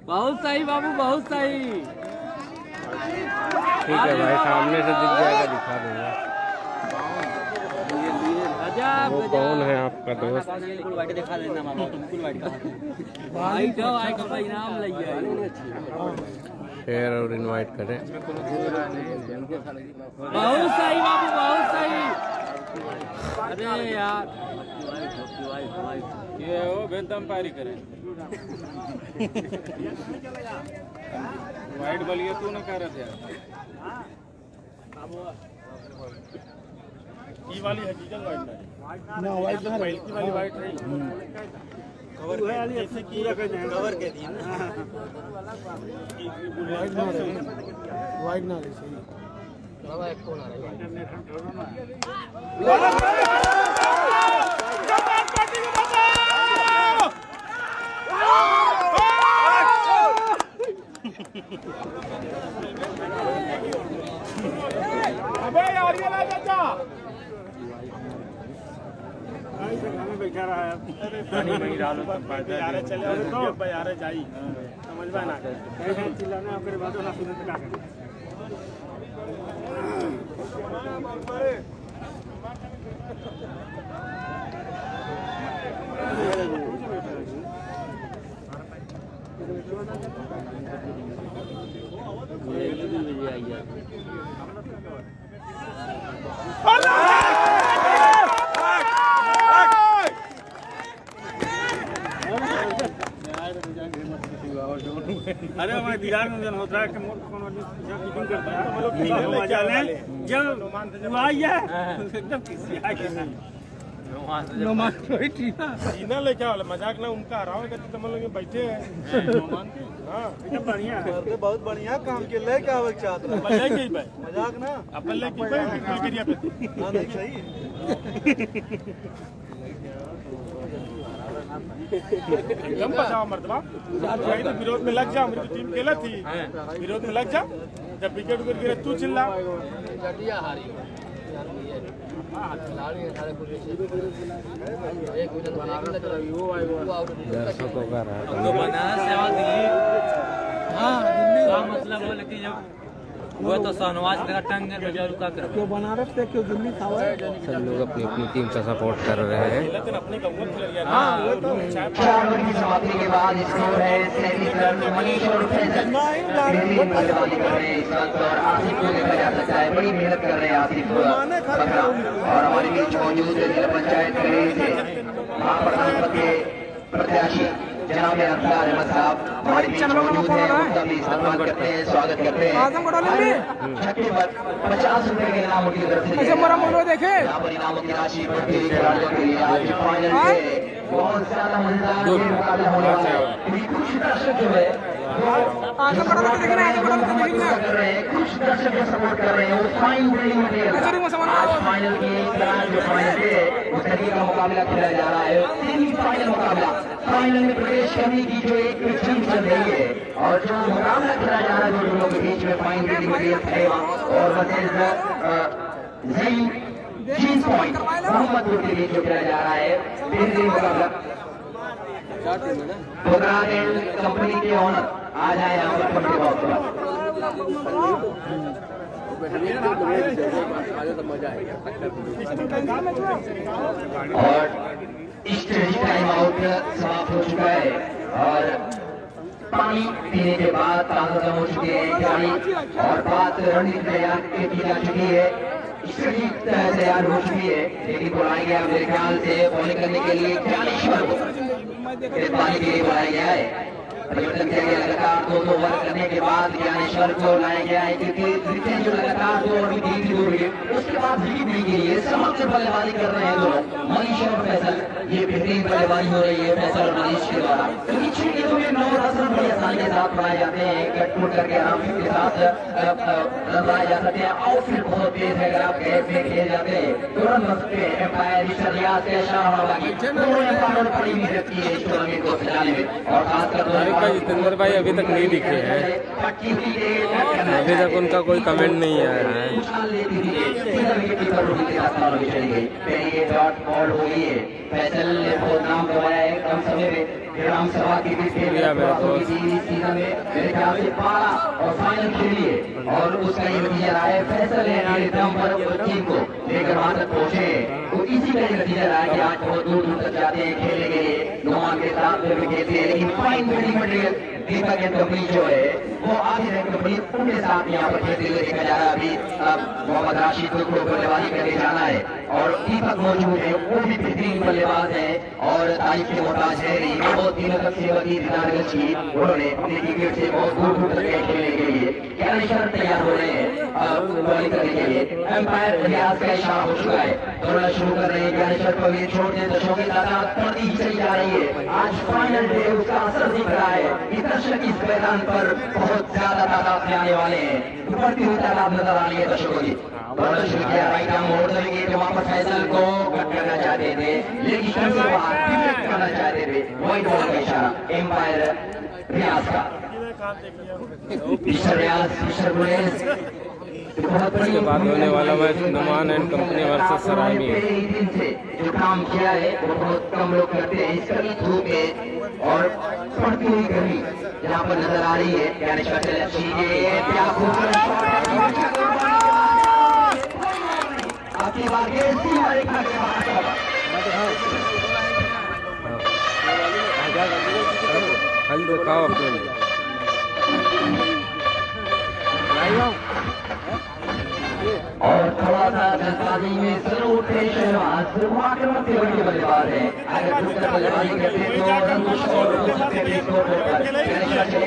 बहुत सही बाबू, बहुत सही। ठीक है भाई, सामने से दिख जाएगा, दिखा दूंगा। वो कौन है आपका दोस्त? दिखा देना मामा, वाइट हो, आई का इनाम लग शेयर और इनवाइट करें। बहुत सही बाबू, बहुत सही। अरे यार ये वो बेदम पारी करें। वाइट बलिए तू न कर रहा ये वाली हकीकत वाइट ना, वाइट ना, पहली वाली वाइट नहीं, कवर वाली जैसे कि कवर के दिए ना, वाइट ना सही बाबा। एक कौन आ रहा है? अबे यार ये ला चाचा बैठा रहा है पानी में डालो तो यार चले तो भाई यार जाई समझ में ना चिल्लाने आपके बात ना सुने तो क्या करें। अरे हमारे दीदार में जन होता है कि कीपिंग करता है हम लोग मजा लें जब आई है एकदम किसी आगे नोमान कोई टीना लेके वाला मजाक ना उनका आ रहा है कि तुम लोग बैठे हैं नोमान के। हां एकदम बढ़िया है, बहुत बढ़िया काम के ले क्या आवक चाहत रहा मजा के भाई मजाक ना अपन ले की भाई निकल के पे हां नहीं सही एकदम बचाओ मर्दबा भाई, तो विरोध में लग जा, मेरी टीम खेला थी विरोध में लग जा, जब विकेट गिर गिरे तू चिल्ला। दर्शकों का रहा मतलब हो, लेकिन जब वो तो शहनवाज का टंग रुका कर क्यों बनारस से क्यों दिल्ली था, सब लोग अपनी अपनी टीम का सपोर्ट कर रहे हैं। की समाप्ति के बाद स्कोर है 37 रन। मनीष और फैजल बल्लेबाजी कर रहे हैं इस वक्त और आसिफ को देखा जा सकता है, बड़ी मेहनत कर रहे हैं आसिफ और हमारे बीच मौजूद जिला पंचायत महाप्रधान पद के प्रत्याशी जनाब अब्दुल अहमद साहब हमारे बीच मौजूद हैं, उनका भी सम्मान करते हैं, स्वागत करते हैं। छठे पर 50 रुपए के इनामों की तरफ से इनामों की राशि बढ़ती खिलाड़ियों के लिए आज फाइनल में बहुत ज्यादा मजेदार मुकाबला होने वाला है। कुछ दर्शक जो है कर रहे हैं, कुछ दर्शक जो सपोर्ट कर रहे हैं वो फाइन बिल्डिंग फाइनल की जो फाइनल है उस तरीके का मुकाबला खेला जा रहा है। सेमीफाइनल मुकाबला फाइनल में प्रवेश करने की जो एक जंग चल रही है और जो मुकाबला खेला जा रहा है दो टीमों के बीच में फाइन बिल्डिंग है और जीन्स पॉइंट मोहम्मदपुर के बीच जो खेला जा रहा है बेहतरीन मुकाबला। कंपनी के ऑनर आ जाए यहाँ पर पंडित और स्टेज टाइम आउट समाप्त हो चुका है और पानी पीने के बाद ताज़ा हो चुके हैं खिलाड़ी और बात रणनीति तैयार की जा चुकी है, स्ट्रेटजी तैयार हो चुकी है, लेकिन बुलाएंगे आप मेरे ख्याल से बॉलिंग करने के लिए ज्ञानेश्वर को पानी के लिए बुलाया गया है। परिवर्तन किया गया लगातार 2 ओवर करने के बाद ज्ञानेश्वर को लाया गया है क्योंकि जो लगातार 2 ओवर की दूर हुई उसके बाद विकेट नहीं गिरी है। समझ से बल्लेबाजी कर रहे हैं दोनों मनीष और फैसल। ये बेहतरीन बल्लेबाजी हो रही है फैसल और मनीष के द्वारा क्योंकि 6 गेंदों में 9 रन बड़ी आसानी के साथ बनाए जाते हैं। कट टूट करके आराम के साथ रन बनाए जा सकते हैं। आउटफील्ड बहुत तेज है, अगर आप गैप में खेल जाते हैं तो रन बन सकते हैं। एम्पायर मिस्टर रियाज का इशारा होना बाकी दोनों एम्पायर बड़ी मेहनत की है इस टूर्नामेंट को सजाने में और खासकर जितेंद्र भाई अभी तक नहीं दिखे हैं, अभी तक उनका कोई कमेंट नहीं आया है। फैसल ने बहुत नाम गवाया है कम समय में ग्राम सभा की भी सीजन में मेरे ख्याल से 12 और फाइनल खेली है और उसका ये नतीजा रहा है। फैसल ने दम पर टीम को लेकर वहां तक पहुंचे तो इसी का ये नतीजा रहा है कि आज बहुत दूर दूर तक जाते हैं खेलने के लिए। नुमान के साथ में भी खेलते हैं लेकिन fine building material Deepak and company जो है वो आगे रह कंपनी उनके साथ यहाँ पर खेलते हुए देखा जा रहा है। अभी मोहम्मद राशिद को बल्लेबाजी करके जाना है और दीपक मौजूद है, वो भी बेहतरीन बल्लेबाज है और तारीफ के मोहताज है। बहुत दिनों तक सेवा की उन्होंने अपने क्रिकेट से बहुत दूर दूर तक खेलने के लिए ज्ञानेश्वर तैयार हो रहे हैं बॉलिंग करने के लिए। एम्पायर रियाज का इशारा हो चुका है, दौड़ना शुरू कर रहे हैं। ज्ञानेश्वर को भी छोड़ दें दर्शकों की तादाद बढ़ती ही चली जा रही है। आज फाइनल डे उसका असर दिख रहा है। दर्शक इस मैदान पर बहुत ज्यादा तादाद में आने वाले हैं, बढ़ती हुई तादाद नजर आ रही है दर्शकों की। दौड़ना शुरू किया, राइट आर्म मोड़ देंगे तो वापस फैसल को कट करना चाहते थे लेकिन करना चाहते थे वही बॉल का इशारा एम्पायर रियाज का। इसके बाद होने वाला match Numan and company versus Sarayni है। जो काम किया है वो बहुत कम लोग करते हैं इस कड़ी धूप में और पड़ती हुई गर्मी यहाँ पर नजर आ रही है। ज्ञानेश्वर से अच्छी आपकी बात हल दिखाओ अपने और थोड़ा सा जल्दबाजी में जरूर आक्रमण से बड़ी बल्लेबाज है। अगर दूसरा बल्लेबाजी करते तो रन शॉट हो सकते थे स्कोर पर खेलना चाहते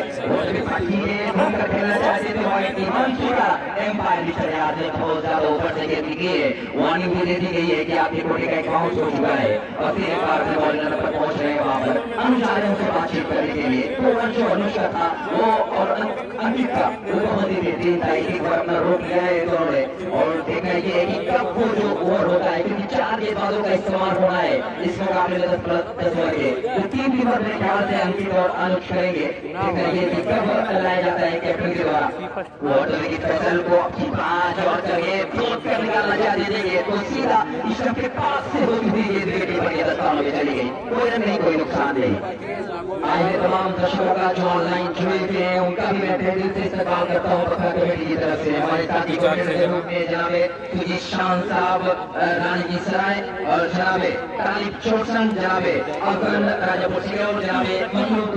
थे एम्पायर मिस्टर रियाज ने बहुत ज्यादा ऊपर से गेंद की है। वार्निंग भी दे दी गई है कि आपकी बॉडी का एक बाउंस हो चुका है और फिर एक बार अपने बॉल नंबर पर पहुंच रहे हैं। वहां पर अनुसार उनसे बातचीत करने के लिए तो जो अनुष्का था वो और अंकित का वो बहुत ही बेहतरीन था। एक बार अपना रोक लिया है दोनों और देखना ये कि कब वो जो ओवर होता है क्योंकि 4 गेंदबाजों का इस्तेमाल होना है इस मुकाबले में 10 ओवर के तो 3 टीमर मेरे ख्याल से अंकित और अनुज करेंगे। देखना ये कि कब लाया जाता है कैप्टन के द्वारा वो फैसल को अपनी 5 और करके ब्लॉक कर निकालना चाहते थे तो सीधा स्टंप के पास से होती हुई ये विकेट पर 10 रनों में चली गई। कोई रन नहीं, कोई नुकसान नहीं। आज तमाम दर्शकों का जो ऑनलाइन जुड़े हुए हैं उनका भी मैं दिल से इस्तेमाल करता हूँ पखा कमेटी की तरफ से। हमारे साथी जनाबे सुजीत शान साहब रानी सराय और जनाबे तालिब चौसन जनाबे अफगन राजापुर सिंह जनाबे महमूद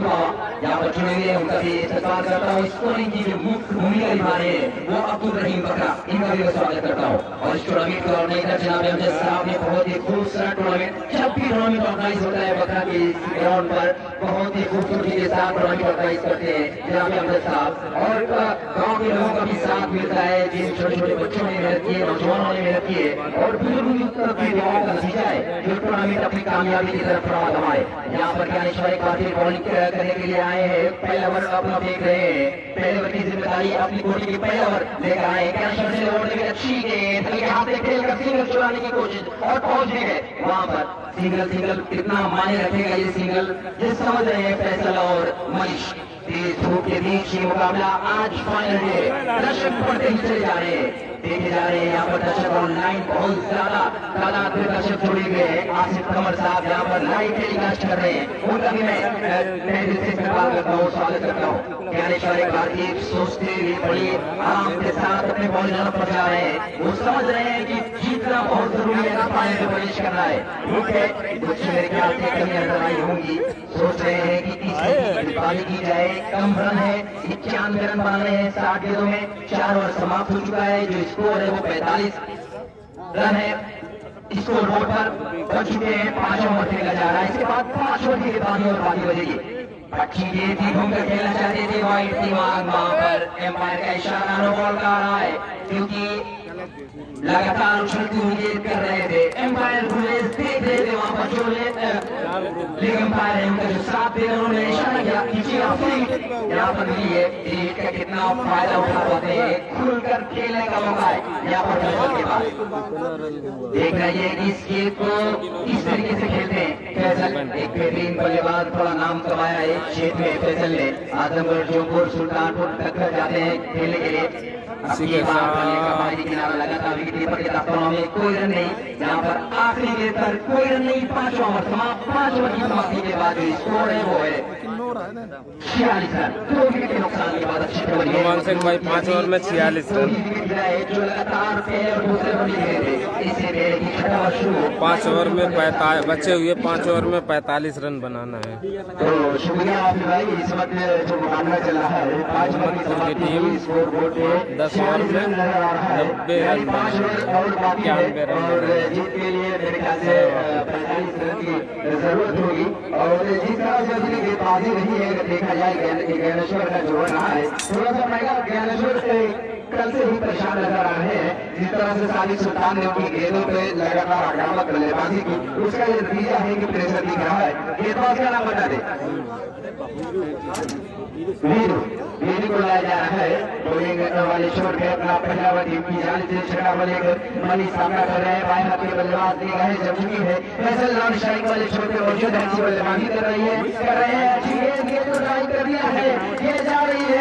यहाँ पर जुड़े हुए उनका भी इस्तेमाल करता हूँ। स्कोरिंग की जो मुख्य भूमिका निभा रहे हैं वो अब्दुल रहीम बकरा, इनका भी मैं स्वागत करता हूँ। और इस टूर्नामेंट को ऑर्गेनाइजर जनाबे अमजद साहब ने बहुत ही खूबसूरत टूर्नामेंट जब भी टूर्नामेंट ऑर्गेनाइज होता है बकरा के ग्राउंड पर बहुत ही खूबसूरती के साथ टूर्नामेंट ऑर्गेनाइज करते हैं जनाबे अमजद साहब और गाँव के लोगों का भी साथ मिलता है जिन छोटे छोटे बच्चों ने मेहनत की है, नौजवानों ने मेहनत की है और बुजुर्गों की दुआओं का नतीजा है जो टूर्नामेंट अपनी कामयाबी की तरफ रवा दमाए। यहाँ पर ज्ञानेश्वर एक बार फिर बॉलिंग करने के लिए आए हैं। पहला ओवर अपना देख रहे हैं, पहले ओवर की जिम्मेदारी अपनी बॉडी की पहला ओवर लेकर आए हैं। ज्ञानेश्वर से ओवर में अच्छी गेंद हाथ से खेलकर सिंगल चुराने की कोशिश और पहुंचने गए वहां पर। सिंगल कितना मायने रखेगा ये सिंगल ये समझ रहे हैं फैसल और मनीष। धूप के बीच ये मुकाबला आज फाइनल है। दर्शक बढ़ते ही चले जा रहे हैं, देखे जा रहे हैं यहाँ पर दर्शक ऑनलाइन बहुत ज्यादा तादाद में दर्शक जुड़े हुए हैं। आसिफ कमर साहब यहाँ पर लाइव टेलीकास्ट कर रहे हैं, उनका भी मैं दिल से इस्तेमाल करता हूँ, स्वागत करता हूँ। ज्ञानेश्वर एक बार की सोचते हुए बड़ी आराम के साथ अपने बॉल जगह पर जा रहे हैं। वो समझ रहे हैं कि जीतना बहुत जरूरी है, फाइनल में प्रवेश करना है। कुछ मेरे ख्याल से कमियां नजर आई होंगी, सोच रहे हैं कि पानी की जाए। कम रन है, 91 रन बनाने हैं 60 गेंदों में, 4 ओवर समाप्त हो चुका है। जो स्कोर है वो 45 रन है। स्कोर बोर्ड पर बच चुके हैं, 5 ओवर खेला जा रहा है। इसके बाद 5 ओवर की गेंदबाजी और बाकी बजेगी। अच्छी गेंद थी, घूमकर खेलना चाहते थे वाइट टीम। वहां पर एम्पायर का इशारा नो बॉल का आ रहा है, क्योंकि लगातार उछलती हुई गेंद कर रहे थे। एम्पायर गुलेज देख रहे थे वहां पर, जो लीग एम्पायर है उनका जो साथ दे रहे उन्होंने इशारा किया कीजिए अपनी यहाँ पर मिली है। क्रिकेट का कितना फायदा उठा पाते हैं, खुलकर खेलने का मौका है यहाँ पर फैसल के पास। देख रही है कि इस गेंद को किस तरीके से खेलते हैं फैसल। एक बेहतरीन बल्लेबाज, थोड़ा नाम कमाया है क्षेत्र में फैसल ने। आजमगढ़, जोधपुर, सुल्तानपुर तक जाते हैं खेलने के लिए। किनारा लगातार विकेट कीपर के दफ्तरों में कोई रन नहीं। यहाँ पर आखिरी गेंद पर कोई रन नहीं। 5 ओवर समाप्त, 5 ओवर की समाप्ति के बाद जो स्कोर है वो है 46 रन। 2 विकेट के नुकसान के बाद अच्छी खबर है भाई 5 ओवर में 46 रन, जो लगातार पहले और दूसरे पर खेले थे। इससे पहले की छठा ओवर शुरू, 5 ओवर में बचे हुए 5 ओवर में 45 रन बनाना है। तो शुक्रिया आप भाई। इस वक्त जो मुकाबला चल रहा है 5 ओवर की समाप्ति हुई, स्कोर बोर्ड पे 10 ओवर में 90 रन, 5 ओवर और बाकी है और जीत के लिए मेरे ख्याल से 45 रन की जरूरत होगी। और जिस तरह से अपनी गेंदबाजी रही है, अगर देखा जाए ज्ञानेश्वर का जोड़ रहा है थोड़ा सा महंगा। ज्ञानेश्वर कल से ही परेशान नजर आ रहे हैं। जिस तरह से सालिक सुल्तान ने उनकी गेंदों पे लगातार आक्रामक बल्लेबाजी की, उसका ये नतीजा है कि प्रेशर दिख रहा है। गेंदबाज का नाम बता दे, वीरू को लाया जा रहा है। बॉलिंग वाले छोड़ के अपना पहला ओवर टीम की जान से छठा ओवर लेकर मनीष सामना कर रहे हैं। बाएं हाथ के बल्लेबाज निगाहें जम चुकी है। फैसल लॉन्ग स्ट्राइक वाले छोड़ के मौजूद है, अच्छी बल्लेबाजी कर रही है, अच्छी गेंद को ट्राई कर दिया है, ये जा रही है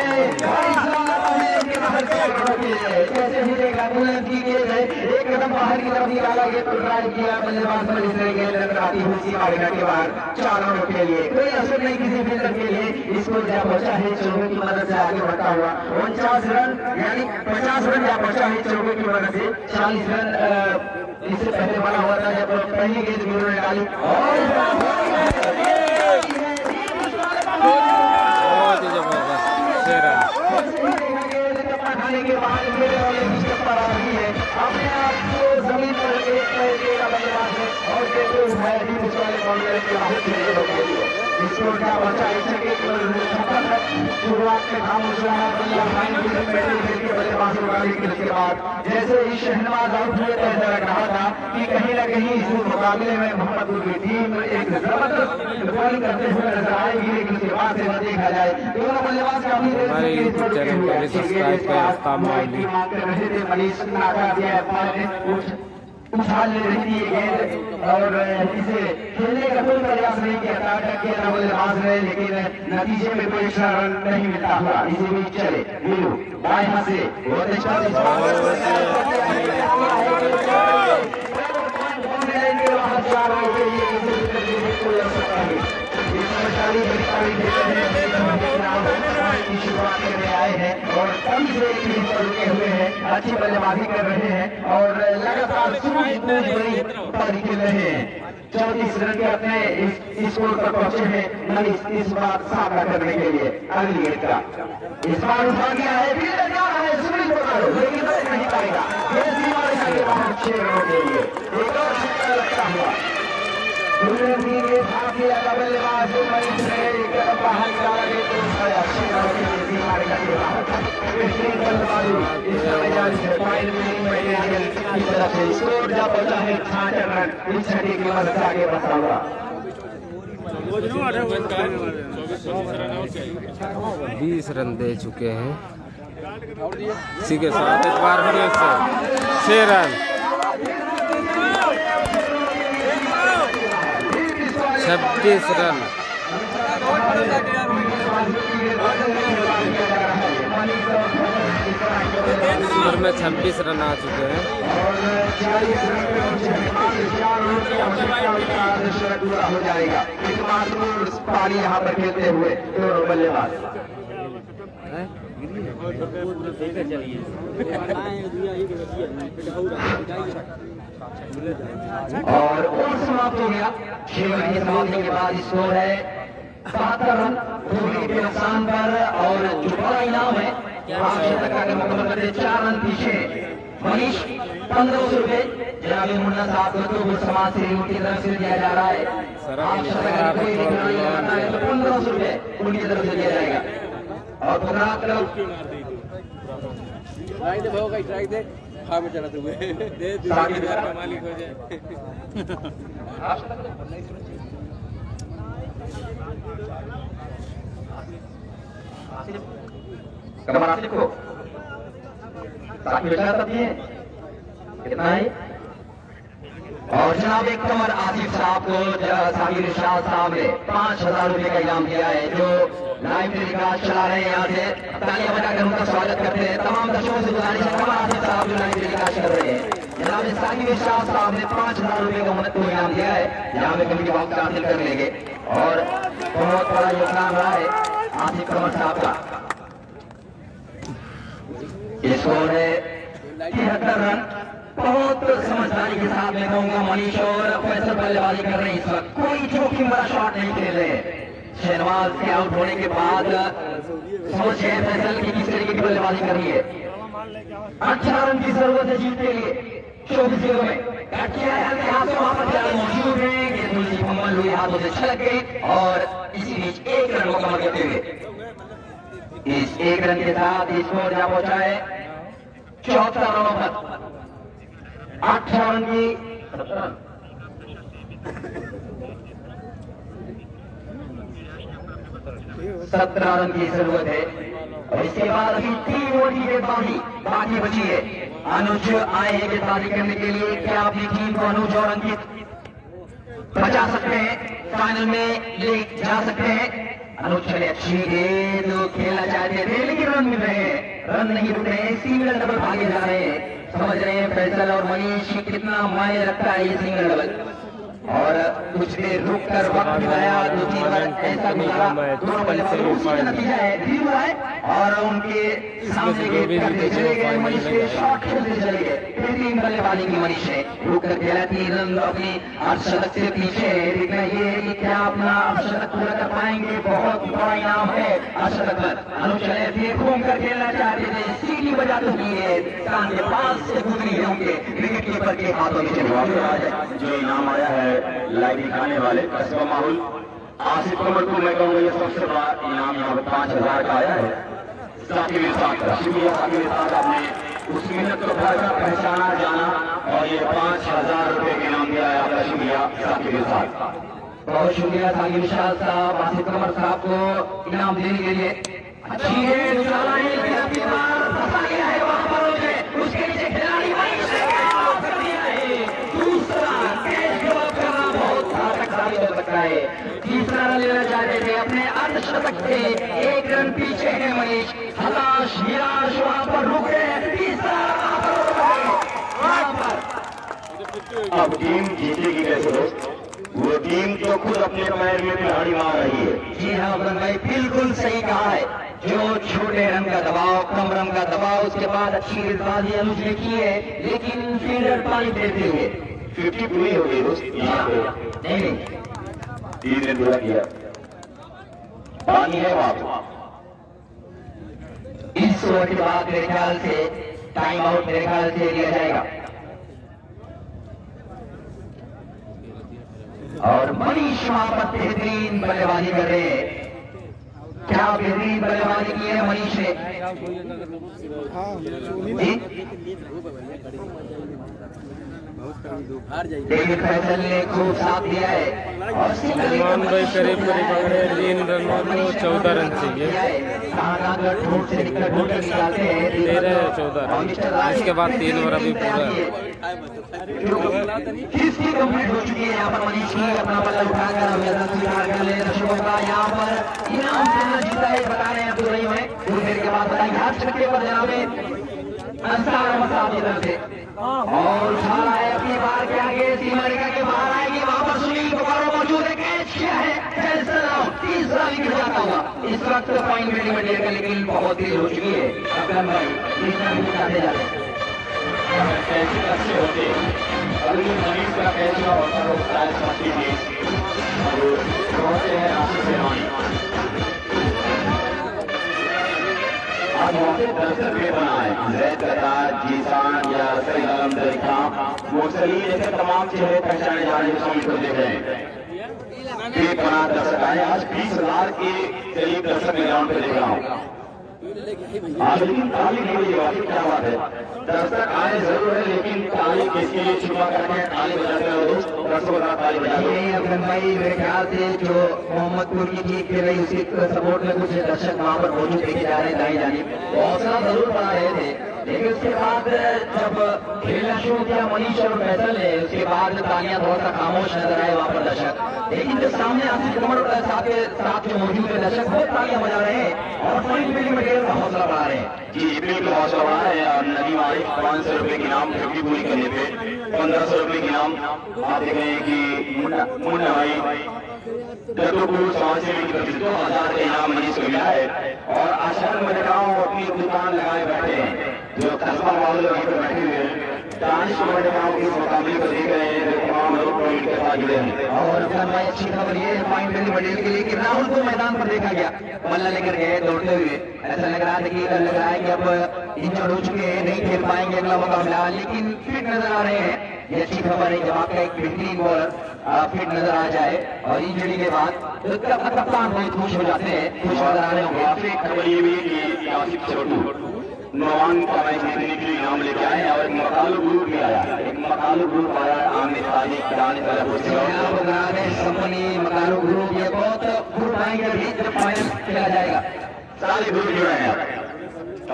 कैसे ही देखा बुलंद की गेंद है, एक कदम बाहर की तरफ निकाला, गेंद को ट्राई किया बल्लेबाज मनीष ने, गेंद अंदर आती हुई सीमा रेखा के बाहर 4 रनों के लिए। कोई असर नहीं किसी फील्डर के लिए। इसको जा पहुंचा है चौके की मदद से आगे बढ़ता हुआ 49 रन, यानी 50 रन जा पहुंचा है चौके की मदद से। 40 रन इससे पहले बना हुआ था जब पहली गेंद वीरू ने डाली और बहुत ही जबरदस्त 6 रन। खाने के बाद पर आ रही है, अपने आप को जमीन पर एक बल्लेबाज है और कहते उठाया भी उस वाले बाउंड्री के बाहर खेलने लगे। स्कोर का बचा शुरुआत में खामोश रहा बल्लेबाज उड़ाने के बाद जैसे ही शहनवाज आउट हुए तो ऐसा लग रहा था कि कहीं न कहीं इस मुकाबले में मोहम्मदपुर की टीम एक जबरदस्त बॉलिंग करते हुए नजर आएगी। लेकिन उसके बाद से देखा जाए दोनों बल्लेबाज काफी देर मांग कर रहे थे। मनीष नाका दिया उछाल ले रही थी गेंद और इसे खेलने का कोई प्रयास नहीं किया था किया बल्लेबाज ने, लेकिन नतीजे में कोई एक्स्ट्रा रन नहीं मिलता हुआ। इसी बीच चले वीरू बाएं हाथ से बहुत अच्छा शुरुआत करने आए हैं और कम से रुके हुए हैं, अच्छी बल्लेबाजी कर रहे हैं और लगातार खेल रहे हैं। 34 रन के अपने स्कोर पर पहुंचे हैं मनीष इस बार सामना करने के लिए। अगली गेंद का इस बार उठा गया है, फील्डर जा रहा है सुनील बोकारो, लेकिन नहीं पाएगा। ये सीमा रेखा के बाहर 6 रनों के लिए एक और छक्का लगता हुआ बल्लेबाज मनीष ने एक बाहर निकाला स्कोर जा पहुंचा है 66 रन। इस छठी की मदद से आगे बढ़ता हुआ 20 रन दे चुके हैं। इसी के साथ एक बार फिर से 6 रन 26 रन। ओवर में 26 रन आ चुके हैं। हो जाएगा पानी यहाँ पर खेलते हुए दोनों बल्लेबाज। और समाप्त हो गया। 6 ओवर की समाप्ति के बाद स्कोर है 77 रन 2 विकेट के नुकसान पर और जो बड़ा इनाम है 5 शतक का मुकम्मल करते 4 रन पीछे मनीष 1500 रुपए जनाब मुन्ना साहब को समाज से उनकी तरफ से दिया जा रहा है। आप शतक कोई भी खिलाड़ी लगाता है तो 1500 रुपए उनकी तरफ से दिया जाएगा। और फकरात क्लब में चला तू दे का मालिक हो जाए। कमर आसिफ को कितना है? और जनाब एक कमर आसिफ साहब को साकिब इरशाद साहब ने 5000 रुपए का इनाम दिया है, जो लाइव टेलीकास्ट चला रहे हैं। यहाँ से तालियां बजाकर उनका स्वागत करते हैं। तमाम दर्शकों से गुजारिश है, कमर आसिफ साहब जो लाइव टेलीकास्ट कर रहे हैं, जनाब साकिब इरशाद साहब ने 5000 रुपए का मदद को इनाम दिया है। यहाँ पे कमेटी बॉक्स हासिल कर लेंगे और बहुत बड़ा योगदान रहा है आसिफ कमर साहब का। स्कोर है 73 रन। बहुत समझदारी के साथ मैं कहूंगा मनीष और फैसल बल्लेबाजी कर रहे हैं। इस वक्त कोई जोखिम बड़ा शॉट नहीं खेल रहे। शहनवाज के आउट होने के बाद सोचे फैसल की किस तरीके की बल्लेबाजी कर रही है। 18 रन की जरूरत है जीत के लिए 24 ओवर में। वहां पर मौजूद है, ये थोड़ी सी मुकम्मल हुई, हाथों से छलक गई और इसी बीच 1 रन मुकम्मल करते हुए इस 1 रन के साथ स्कोर जा पहुंचा है 74 रनों पर। 18 रन की 17 रन की जरूरत है। और इसके बाद अभी 3 ओवर की गेंदबाजी बाकी बची है। अनुज आए हैं गेंदबाजी करने के लिए। क्या अपनी टीम को अनुज और अंकित बचा सकते हैं, फाइनल में ले जा सकते हैं? अनुज चले अच्छी गेंद खेलना चाहते थे लेकिन रन मिल रहे हैं, रन नहीं रुक रहे हैं, सिंगल डबल भागे जा रहे हैं। समझ रहे हैं फैसल और मनीष कितना मायने रखता है ये सिंगल डबल। और कुछ देर रुक कर वक्त मिलाया, दूसरी बार ऐसा गुजारा, दोनों बल्लेबाजों का नतीजा है धीरे है और उनके सामने गेंद करते चले गए। मनीष के शॉट खेलते चले गए। 3 बल्लेबाजी की मनीष ने रुक कर खेला। 3 रन अपनी अर्धशतक से पीछे है। देखना ये है कि क्या अपना अर्धशतक पूरा कर पाएंगे। बहुत बड़ा इनाम है अर्धशतक पर। अनुचले फिर घूम कर खेलना चाहते थे, सीटी बजा तो की है, कान के पास से गुजरी है उनके विकेट कीपर के हाथों में चली। जो इनाम आया है लाइव दिखाने वाले कस्बा माहौल आसिफ कमर को मैं कहूँगा ये सबसे बड़ा इनाम यहाँ पर 5000 का आया है। साकिब इरशाद का शुक्रिया। साकिब इरशाद आपने उस मेहनत को भरकर पहचाना जाना और ये 5000 रुपए का इनाम दिया है। आपका शुक्रिया साकिब इरशाद। बहुत शुक्रिया साकिब इरशाद साहब आसिफ कमर साहब को इनाम देने के लिए। अच्छी है वहां पर उसके नीचे खिलाड़ी हो सकता है। तीसरा रन लेना चाहते थे, अपने अर्धशतक से 1 रन पीछे है मनीष। हताश निराश वहां पर रुक गए। तीसरा वहां पर अब टीम जीतेगी कैसे दोस्त? वो टीम तो खुद अपने पैर में खिलाड़ी मार रही है। जी हाँ अफजल भाई बिल्कुल सही कहा है। जो छोटे रन का दबाव, कम रन का दबाव, उसके बाद अच्छी गेंदबाजी अनुज ने की है लेकिन फील्डर पानी देते हुए 50 पूरी हो गई दोस्त। नहीं 3 रन पूरा किया। पानी है वहां। इस ओवर के बाद मेरे ख्याल से टाइम आउट मेरे ख्याल से लिया जाएगा और मनीष वहां पर बेहतरीन बल्लेबाजी कर रहे हैं। क्या बेहतरीन बल्लेबाजी की है मनीष ने। डेविड फैसल ने खूब साथ दिया है और सलमान भाई करीब पकड़े 3 रनों को 14 रन चाहिए। 13 या 14 इसके बाद 3 ओवर अभी पूरा किसकी कंप्लीट हो चुकी है। यहाँ पर मनीष की अपना बल्ला उठाकर दर्शकों का यहाँ पर इनाम खेलना जीता है बता रहे हैं अब्दुल रहीम है। थोड़ी देर के बाद बताएंगे हाथ छक्के पर जनाब अंसार मसाद की तरफ से और उठा रहा है अपनी बार के आगे सीमा रेखा के बाहर आएगी। वहां पर सुनील बोकारो मौजूद है, कैच किया है। तीसरा विकेट जाता हुआ इस वक्त पॉइंट रेडी में लेकर लेकिन बहुत देर हो चुकी है। अकरम भाई तीसरा विकेट जाते जाते कैच अच्छे होते अभी मरीज का कैच होता है समझती थी हैं आशीष रहमानी। आज वहाँ से दर्शक भी बना है जैद कतार जीसान या वो सलीम जैसे तमाम चेहरे पहचाने जा रहे हैं जो को देख रहे हैं। एक बना दर्शक आए, आज 20,000 के करीब दर्शक मैं ग्राउंड पे देख रहा हूँ। लेकिन ताली नहीं बजी बात, क्या बात है, दर्शक आए जरूर है लेकिन ताली किसके लिए छुपा करके ताली बजाते रहो दोस्त, दर्शकों का ताली बजाते ये अफजल भाई मेरे ख्याल से जो मोहम्मदपुर की टीम खेल रही उसके सपोर्ट में कुछ दर्शक वहाँ पर मौजूद देखे जा रहे हैं दाई जानी हौसला जरूर बढ़ा रहे थे, लेकिन उसके बाद जब खेलना शुरू किया मनीष और फैसल ने, उसके बाद तालियां थोड़ा सा खामोश नजर आए वहाँ पर दर्शक, लेकिन जो सामने आसिफ कमर साहब के साथ जो मौजूद है दर्शक बहुत तालियां बजा रहे हैं और पॉइंट बिल्डिंग मटेरियल का हौसला बढ़ा रहे हैं। जी बिल्कुल हौसला बढ़ा है। और नदीम आरिफ 500 रुपए की नाम 50 पूरी करने पे 1500 रुपए की नाम आप देख रहे हैं कि मुन्ना भाई दत्तोपुर समाज सेवी की तरफ से 2000 का इनाम मनीष को मिला है। और आशान में देखा हूँ अपनी दुकान लगाए बैठे हैं, जो कस्बा वाले लोग पर बैठे हुए हैं, दानिश को देखा हूँ इस मुकाबले को देख रहे हैं, जो तमाम लोग पॉइंट के साथ जुड़े हैं। और भाई अच्छी खबर ये पॉइंट बिल्डिंग मटेरियल के लिए कि राहुल को मैदान पर देखा गया, बल्ला लेकर गए दौड़ते हुए, ऐसा लग रहा है कि अब इंजर्ड हो चुके हैं, नहीं खेल पाएंगे अगला मुकाबला, लेकिन फिट नजर आ रहे हैं। ये अच्छी खबर है जब आपका एक बेहतरीन बॉलर फिट नजर आ जाए और इंजरी के बाद तो कप्तान बहुत खुश हो जाते हैं, खुश नजर आ रहे होंगे। काफी खबर ये भी कि आसिफ छोटू नौवान का मैच जीतने के लिए इनाम लेके आए हैं और एक मकालू ग्रुप भी आया, एक मकालू ग्रुप आया आमिर ताजिक कराने वाला कंपनी मकालू ग्रुप, ये बहुत ग्रुप आएंगे अभी जब फाइनल खेला जाएगा। सारे ग्रुप जुड़े हैं,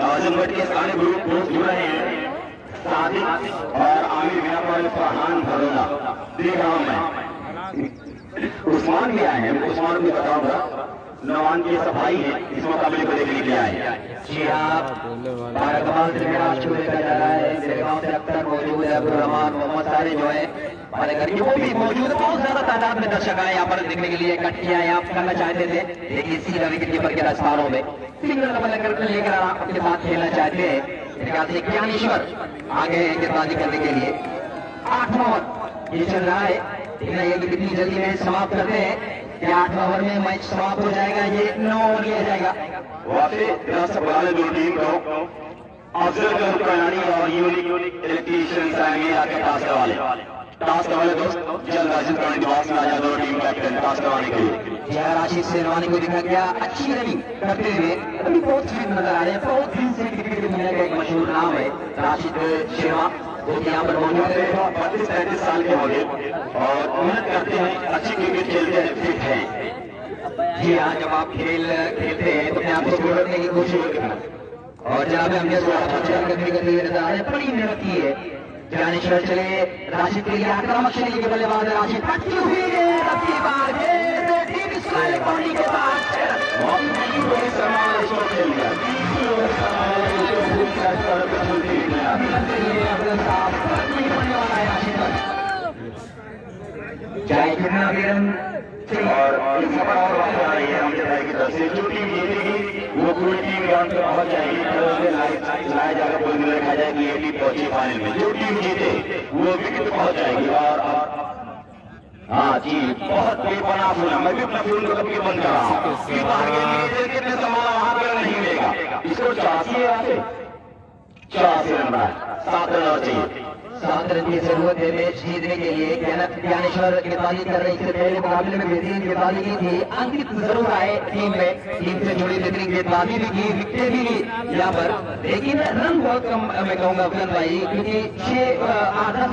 आजम भट्ट के सारे ग्रुप जुड़े हैं, सादिक और आमिर व्यापारी फरहान भरोना देख रहा हूँ मैं। उस्मान भी आए हैं, उस्मान भी बताऊंगा, नौवान के सफाई है इस मुकाबले को देखने के लिए आए। जी हाँ, बाराकमाल से मैच शुरू देखा जा रहा है, जलगांव से अख्तर मौजूद है, अब्दुल रहमान मोहम्मद सारे जो है हमारे घर के वो भी मौजूद है। बहुत ज्यादा तादाद में दर्शक आए यहाँ पर देखने के लिए, इकट्ठियां यहाँ करना चाहते थे, लेकिन सीधा विकेट कीपर के रसपारों में सिंगल डबल लेकर आपके साथ खेलना चाहते हैं। ज्ञानेश्वर आगे गेंदबाजी करने के लिए 8 ओवर ये चल रहा है, कितनी जल्दी मैच समाप्त करते हैं, 8 ओवर में मैच समाप्त हो जाएगा, ये 9 ओवर लिया जाएगा। वाकई दोनों टीम को अफजल कलानी और यूनिक इलेक्ट्रीशियन आगे टास्क वाले दोस्त जल्द राशिद निवास में आया दोनों टीम कैप्टन टास्क करवाने के लिए। राशिद शेरवानी को दिखा गया अच्छी रनिंग करते हुए, अभी बहुत फिट नजर आ रहे हैं, बहुत दिन से क्रिकेट दुनिया का एक मशहूर नाम है राशिद शेरवा, जो यहाँ पर मौजूद है। 32-33 साल के हो गए और मेहनत करते हैं, अच्छी क्रिकेट खेलते हैं, फिट है। जी हाँ, जब आप खेलते हैं तो अपने आप को करने की कोशिश करना, और जहाँ पे हमने करते हुए नजर आ रहे हैं, बड़ी मेहनत की है। ज्ञानेश्वर चले राशिद के लिए आक्रामक शैली के बल्लेबाज राशिद पटकी हुई है, रफी बार पानी के बाद चाहे कितना भी रन और इस खबर और बात आ रही है हमने भाई की तरफ से, जो टीम जीतेगी वो पूरी टीम ग्राउंड पे पहुंच जाएगी, लाया जाकर कोई भी रखा जाएगी, ये टीम पहुंची फाइनल में, जो टीम जीते वो विकेट पहुंच जाएगी। और हाँ जी, बहुत बेपनाह फोन है, मैं भी अपना फोन को कभी बंद कर रहा हूँ, कितने संभाला वहां पर नहीं मिलेगा, इसको 84 रन रहा है, 7 रन चाहिए, 7 रन की जरूरत है मैच जीतने के लिए। ज्ञानेश्वर गेंदबाजी कर रहे, इससे पहले मुकाबले में बेहतरीन गेंदबाजी की थी, अंकित जरूर आए टीम में, टीम से जुड़ी बेहतरीन गेंदबाजी भी की, विकेट भी ली यहाँ पर, लेकिन रन बहुत कम मैं कहूंगा अफजल भाई, क्योंकि 10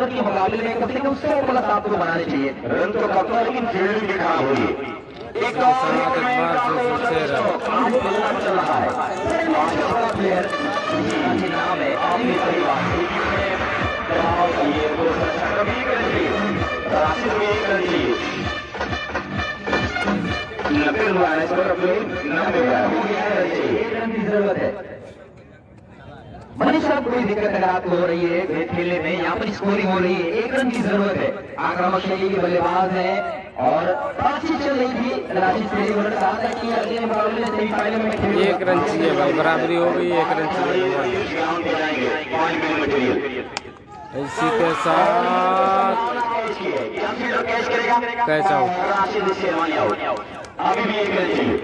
रन के मुकाबले में कम से कम 100 प्लस आपको बनाने चाहिए। रन तो कम, लेकिन फील्डिंग भी खराब हुई है। एक चल रहा है प्लेयर नाम है आमिर सही जरूरत है। मनीष साहब कोई दिक्कत अगर आपको हो रही है खेलने में, यहाँ पर स्कोरिंग हो रही है, 1 रन की जरूरत है। आक्रामक शैली के बल्लेबाज है और बातचीत चल रही थी राशिद से, उन्होंने कहा था कि अगले मुकाबले में सेमीफाइनल में 1 रन चाहिए भाई, बराबरी हो गई, 1 रन चाहिए। इसी के साथ कैसा हो अभी भी 1 रन चाहिए,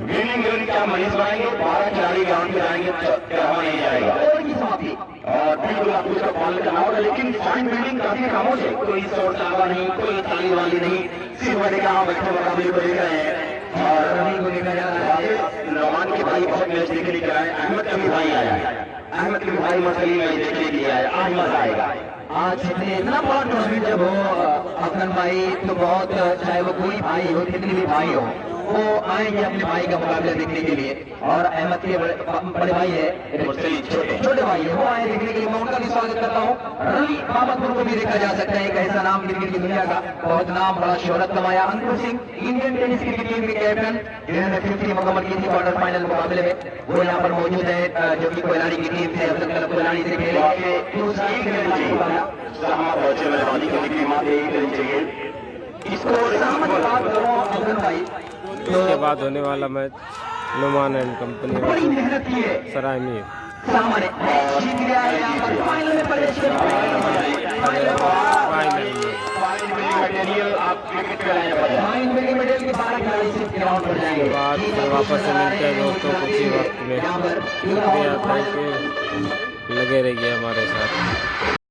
विनिंग रन क्या मनीष बनाएंगे, 12 खिलाड़ी ग्राउंड पे जाएंगे, करवा नहीं जाएगा। ओवर की समाप्ति और बिल्कुल आपको उसका पालन करना होगा, लेकिन फाइन बिल्डिंग काफी खामोश है, कोई शोर शराबा नहीं, कोई ताली वाली नहीं, सिर्फ मैंने कहा बैठे मुकाबले को देख रहे हैं। और रवि को देखा जा रहा है, नौमान के भाई बहुत मैच देखने के लिए आए, अहमद का भी भाई आया है, अहमद के भी भाई मसली मैच देखने के लिए आया, आज मजा आएगा। आज इतना बड़ा टूर्नामेंट जब हो अफगान भाई, तो बहुत, चाहे वो कोई भाई हो, कितने भी भाई हो, वो आएंगे अपने भाई का मुकाबला देखने के लिए। और अहमद के बड़े भाई है, छोटे भाई है, वो आए देखने के लिए, मैं उनका भी स्वागत करता हूँ। रवि मोहम्मदपुर को भी देखा जा सकता है, एक ऐसा नाम क्रिकेट की दुनिया का, बहुत नाम बड़ा शोहरत कमाया। Ankur Singh Indian tennis cricket team के कैप्टन, जिन्होंने 50 मुकम्मल की थी क्वार्टर फाइनल मुकाबले में, वो यहाँ पर मौजूद है, जो कि कोयलानी की टीम से अफजल कलब कोयलानी से खेले। इसको अफजल भाई इसके बाद होने वाला मैच नुमान एंड कंपनी बड़ी मेहनत की है, सराय मीर। सामने जीत गया है, यहाँ पर फाइनल में प्रवेश कर फाइन मिली मेडल के 12 खिलाड़ी सिर्फ ग्राउंड पर जाएंगे। बाद फिर वापस से मिलते हैं दोस्तों कुछ ही वक्त में। शुक्रिया, थैंक यू, लगे रहिए हमारे साथ।